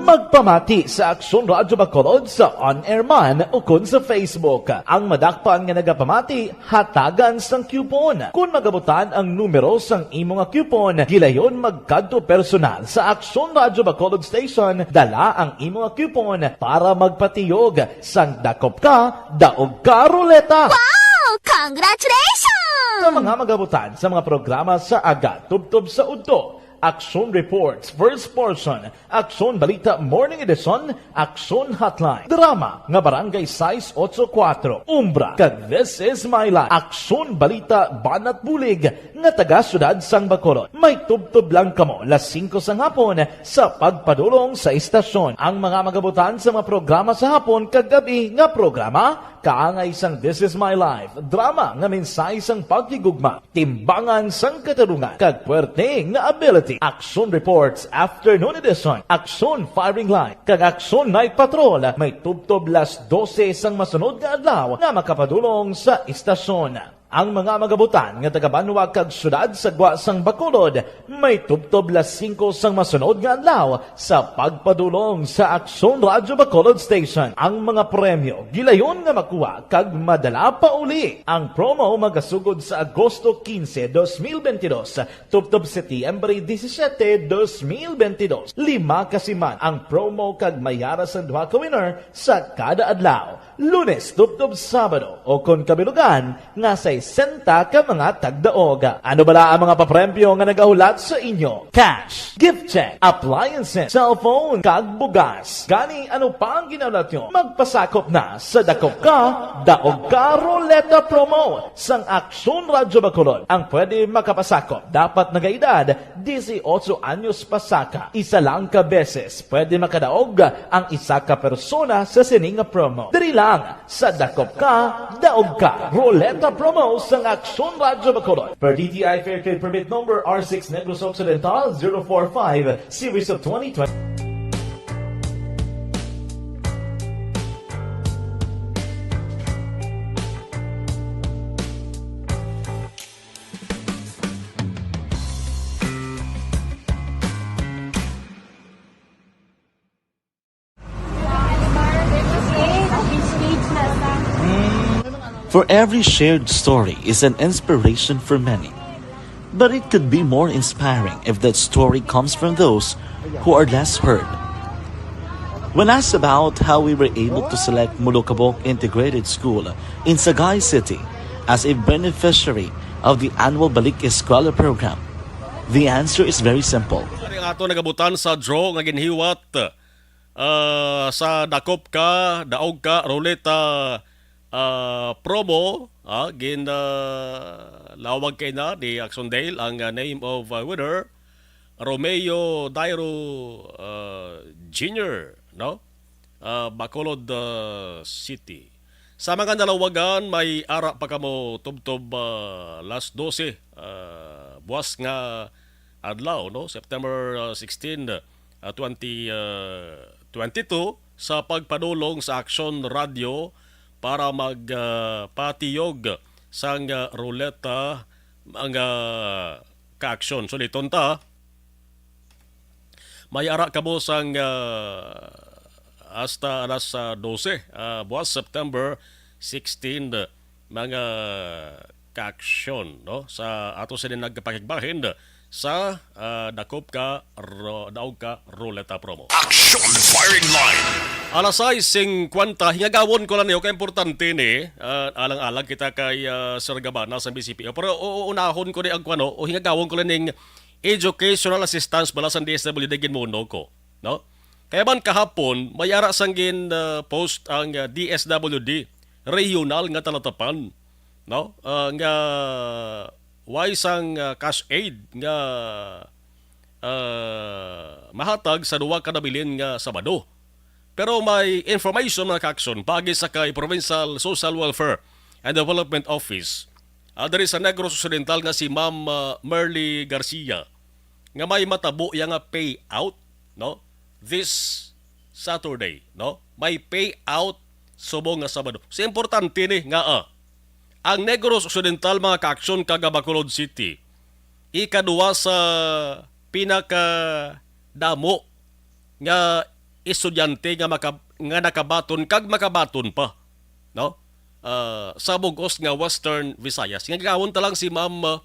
Magpamati sa Aksyon Radyo Bacolod sa on-air man o kun sa Facebook. Ang madakpan nga nagapamati, hatagan sang coupon. Kung magabutan ang numero sang imo nga coupon, gilayon magkadto personal sa Aksyon Radyo Bacolod Station, dala ang imo nga coupon para magpatiyog sang dakop ka, daog ka, Roleta. Wow! Congratulations! Sa mga magabutan sa mga programa sa Aga, Tubtob sa Udto, Aksyon Reports, First Portion, Aksyon Balita Morning Edition, Aksyon Hotline, Drama nga Barangay 684, Umbra, kag This Is My Life, Aksyon Balita Banat Bulig, nga taga Syudad sang Bacolod. May tubtob lang kamo las 5 sang hapon sa pagpadulong sa istasyon. Ang mga magabutan sa mga programa sa hapon kag gabi nga programa, kaangay sang This Is My Life, drama nga mensahe sang pagtigugma, timbangan sang katarungan, kag puwerte nga ability. Aksyon Reports Afternoon Edition, Aksyon Firing Line, kag Aksyon Night Patrol, may tubtob las 12 sang masunod nga adlaw nga makapadulong sa istasyon. Ang mga magabutan nga taga-Banwa kag syudad sa Gwa sang Bacolod, may tubtob las 5 sang masunod nga adlaw sa pagpadulong sa Aksyon Radyo Bacolod Station. Ang mga premyo gilayon nga makuha kag madala pa uli. Ang promo magasugod sa Agosto 15, 2022, tubtob Setyembre 17, 2022. 5 kasiman ang promo kag mayara sa 2 ka winner sa kada adlaw. Lunes tubtob Sabado o kon kabilugan nga sa 60 ka mga tagdaog. Ano bala ang mga papremyo nga nagahulat sa inyo? Cash, gift check, appliances, cellphone, kag bugas. Gani ano pa ang ginaulat nyo? Magpasakop na sa Dakop Ka, Daog Ka Roleta Promo sang Aksyon Radyo Bacolod. Ang pwede makapasakop dapat nagaedad 18 anyos pasaka. Isa lang ka beses pwede makadaog ang isa ka persona sa sining promo. Diri lang sa Dakop Ka, Daog Ka Roleta Promo sang Aksyon Radyo Bacolod. Per DTI Fair Trade Permit Number R6 Negros Occidental 045 Series of 2020. For every shared story is an inspiration for many. But it could be more inspiring if that story comes from those who are less heard. When asked about how we were able to select Mulukabok Integrated School in Sagay City as a beneficiary of the annual Balik Eskwela program, the answer is very simple. Ang ato nagabutan sa draw nga ginhiwat sa Dakop Ka, Daog Ka Roleta promo, lawag kay na ni Axondale ang name of winner, Romeo Dairo Jr., no? Bacolod City. Sa mga nalawagan, may ara pa kamo tubtob last 12 buwas nga adlaw, no? September 16, 2022 sa pagpadulong sa Aksyon Radio para magpatiyog sang ruleta ang ka-aksyon. So liton ta, may ara kamo sang hasta alas 12 buwas September 16 mga ka-aksyon, no? Sa ato sila nagpakigbahin sa Dakop Ka, Daog Ka Ruleta Promo. Action Firing Line. Alas 6:50, hingagawon ko lang niyo, kaya importante ni, alang-alang kita kay Sir Gabana sa BCPO. Pero uunahon ko ni ang kwano, o hingagawon ko lang ng educational assistance bala sa DSWD ginmuno ko. No? Kaya man kahapon, may ara sanggin post ang DSWD regional nga talatapan. No? Nga wise ang cash aid nga mahatag sa duwa kadabilin nga Sabado. Pero may information mga kakson pagi sa kay Provincial Social Welfare and Development Office. Dari sa Negros Occidental nga si Ma'am Merly Garcia nga may matabo yang payout, no? This Saturday, no? May payout subong nga Sabado. So importante ni nga ang Negros Occidental mga kakson kaga Bacolod City ikaduwa sa pinaka damo nga estudyante nga nakabaton kag makabaton pa, no? Sa bugos nga Western Visayas. Nga gawon ta lang si Ma'am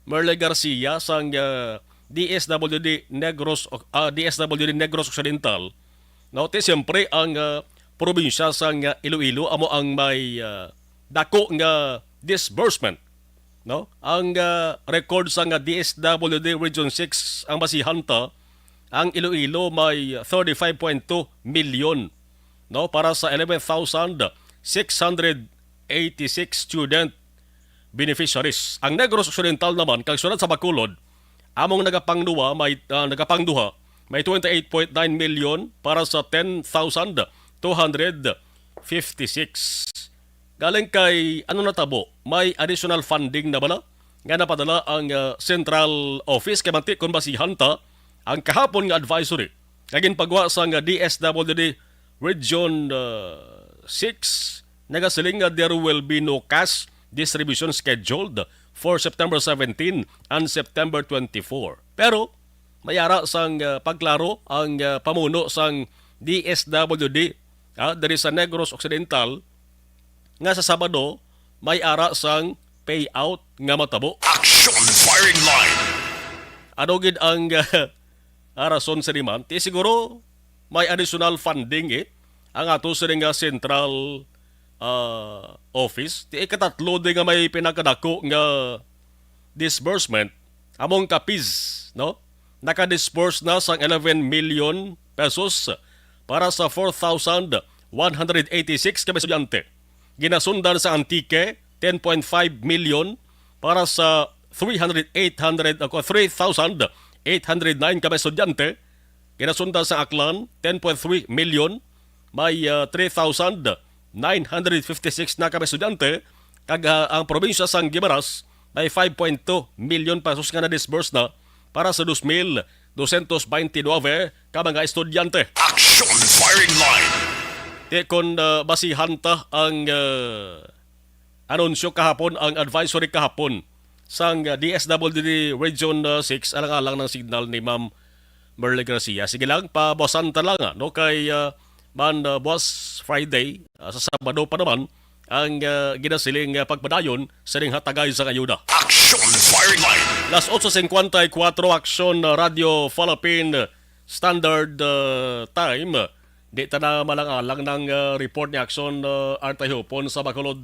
Merle Garcia sang DSWD Negros Occidental. No, te siyempre ang probinsya sang Iloilo amo ang may dako nga disbursement, no? Ang record sang DSWD Region 6 ang masihanta. Ang Iloilo may 35.2 million, no, para sa 11,686 student beneficiaries. Ang Negros Occidental naman kag sunod sa Bacolod among nagapangduha may 28.9 million para sa 10,256. Galing kay ano natabo, may additional funding na bala nga napadala ang Central Office kay manti kun basihanta ang kahapon nga advisory kagin pagwa sa nga DSWD Region 6 nagasiling nga there will be no cash distribution scheduled for September 17 and September 24. Pero mayara sang pagklaro ang pamuno sang DSWD dari sa Negros Occidental nga sa Sabado may ara sang payout nga matabo. Action Firing Line. Ano gid ang rason sa liman? Siguro may additional funding ang ato sa nga Central office. Ti ikatatlo di nga may pinakadako nga disbursement among kapis, no? Naka-disburse na sang 11 million pesos para sa 4,186 ka estudyante. Ginasundan sa Antique 10.5 million para sa 3,809 ka estudyante. Ginasundan sa Aklan 10.3 million, may 3,956 na ka estudyante. Kag ang probinsya sang Guimaras may 5.2 million pesos nga na-disburse na para sa 2,229 ka mga estudyante. Action Firing Line! Kung basihan ta ang anunsyo kahapon, ang advisory kahapon sang DSWD Region 6, alang-alang ng signal ni Ma'am Merle Garcia. Sige lang, pabosan ta lang no? Kay Boss Friday, sa Sabado pa naman, ang ginasiling pagpadayon sa ring hatagay sa ayuda. Action Firing Line! Las 8:54 Action Radio Philippine Standard Time. Di ta na malang-alang ng report ni Action Artayopon sa Bacolod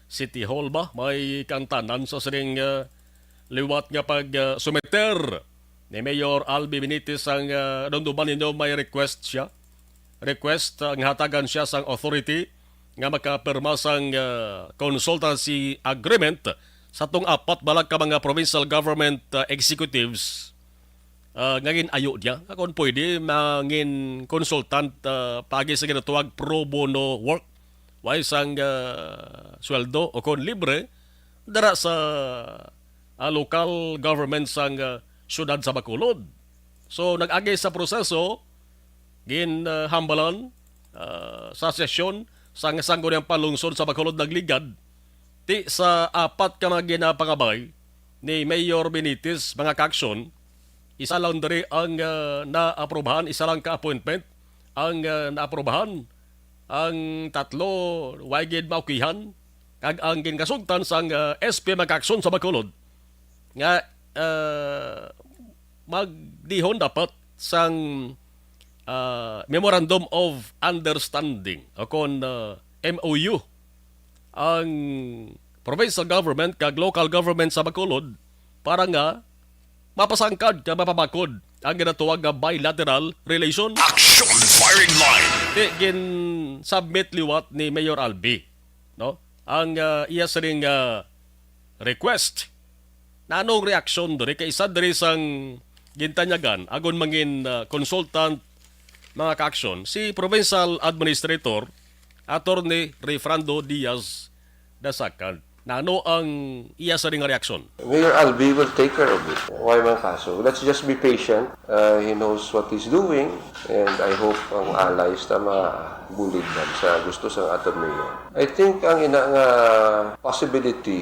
City Hall ba? May kantanan sa siring liwat nga pag sumeter ni Mayor Albi Benitez ang dunduman ninyo may request siya. Request ang hatagan siya sang authority nga makapirma sang consultancy agreement sa tong apat balag ka mga provincial government executives. Ngagin ayo dia kung pwede mangin consultant pagi sa ginatuwag pro bono work way sang sweldo o kon libre dara sa local government sang syudad sa Bacolod. So nag-agi sa proseso gin hambalan sa sesyon sang sanggo ng palungsod sa Bacolod nagligad ti sa apat ka mga ginapangabay ni Mayor Benitez mga ka-aksyon. Isa lang dari ang naaprobahan, isa lang ka-appointment ang naaprobahan. Ang tatlo, waigid maukihan, kag ang ginkasugtan sang SP Magkaksyon sa Bacolod. Nga, magdihon dapat sang Memorandum of Understanding o kon MOU ang provincial government kag local government sa Bacolod para nga mapasangkad ka mapabakod ang ginatuwag nga bilateral relation. Action Firing Line! Gin submit liwat ni Mayor Albi, no? Ang iya siring request. Na anong reaksyon diri kay isa diri sang gintanyagan agon mangin consultant mga ka-aksyon si Provincial Administrator Attorney Refrando Diaz Dasakan. Na ano ang iya sa ring reaksyon? Mayor Albi will take care of it. Why man kaso? Let's just be patient. He knows what he's doing and I hope ang allies na mabulid man sa gusto sa aton mayor. I think ang ina nga possibility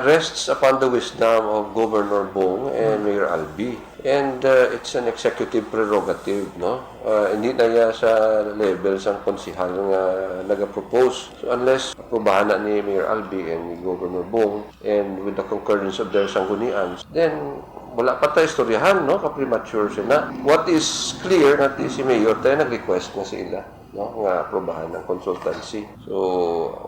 rests upon the wisdom of Governor Bong and Mayor Albi. And it's an executive prerogative, no? Hindi na niya sa level sang konsihal nga nag-propose. So unless aprobahan na ni Mayor Albi and ni Governor Bong and with the concurrence of their sanggunians, then wala pa tayo istoryahan, no? Ka-premature siya na. What is clear na si Mayor tayo nag-request na sila, no? Nga aprobahan ng consultancy. So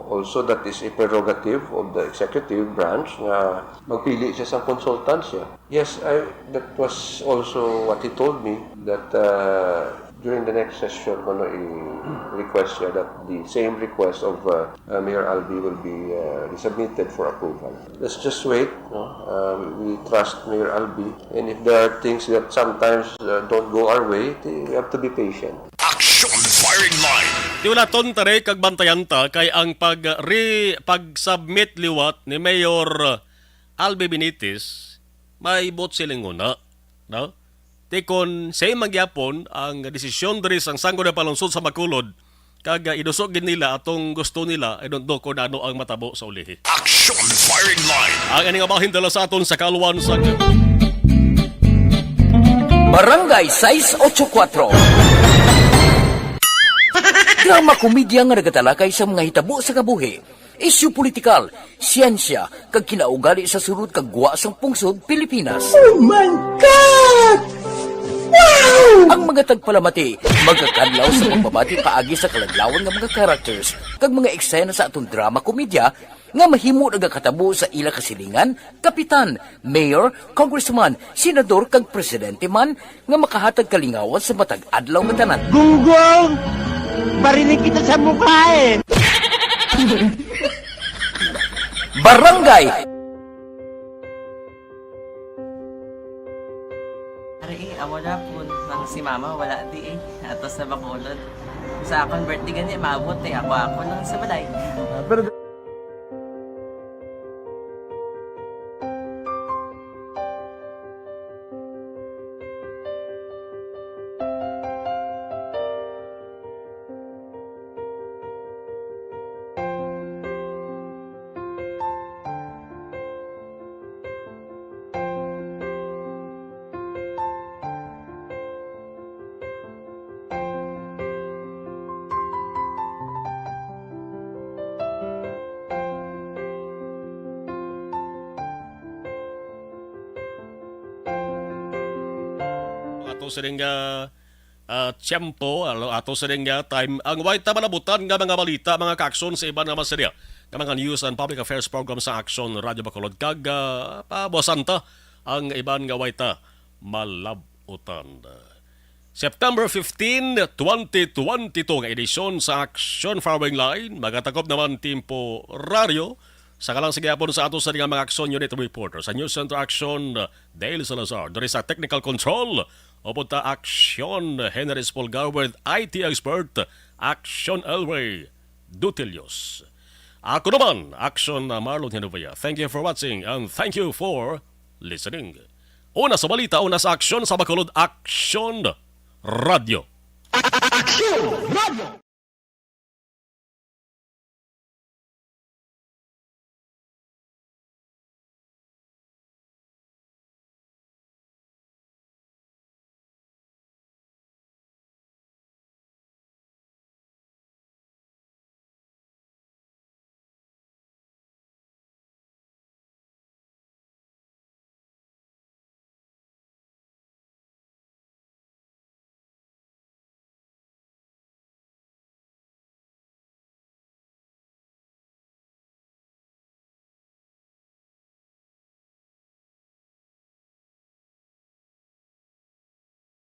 also that is a prerogative of the executive branch nga magpili siya sa consultansya. Yes, that was also what he told me that during the next session i-request siya that the same request of Mayor Albi will be resubmitted for approval. Let's just wait. No? We trust Mayor Albi and if there are things that sometimes don't go our way, we have to be patient. Action Firing Line! Di wala ton tare kag bantayan ta kay ang pag-submit liwat ni Mayor Albi Benitez may bot siling una, no? Tikon say magyapon ang desisyon diri sang sanggo na palungsod sa Bacolod kag idusog gid nila atong gusto nila I don't know kung ano ang matabo sa ulihi. Action Firing Line! Ang ining abahin dala sa aton sa kaluwan sa Barangay 684. Drama komedya nga nagatalakay sa mga hitabo sa kabuhi, isyu politikal, siyensya, kag kinaugali sa surut kag guwa sang pungsod Pilipinas. Oh my God! Wow! Ang mga mga tagpalamati, magkakadlaw sa pagbabati paagi sa kaladlawan nga mga characters kag mga eksena sa atong drama komedya nga mahimo nagakatabo sa ila kasilingan, kapitan, mayor, congressman, senador kag presidente man nga makahatag kalingawan sa matag adlaw nga tanan. Gunggong! Barinig kita sa mukha eh! Barangay! Amo na po nang si mama wala di eh. Atos sa Bacolod. Sa akong birthday gani maabot eh. Ako nang sa balay. Pero ato sa ring tiyempo, ato sa ring time, ang white na manabutan nga mga balita, mga kaakson sa iba naman serya, nga mga news and public affairs program sa Action Radio Bacolod, kag pabosanta ang iban nga white malabutan. September 15, 2022 nga edisyon sa Action Farming Line, magatakop naman Timpo Radio, sa kalang sigapon sa ato sa mga Action Unit Reporter sa News Center Action, Dale Salazar. Doon sa technical control, o punta Action Henry Spolgar with IT expert Action Elway Dutilios. Ako naman, Action Marlon Hinovia. Thank you for watching and thank you for listening. Una sa balita, una sa Action sa Bacolod, Action Radio. Action Radio!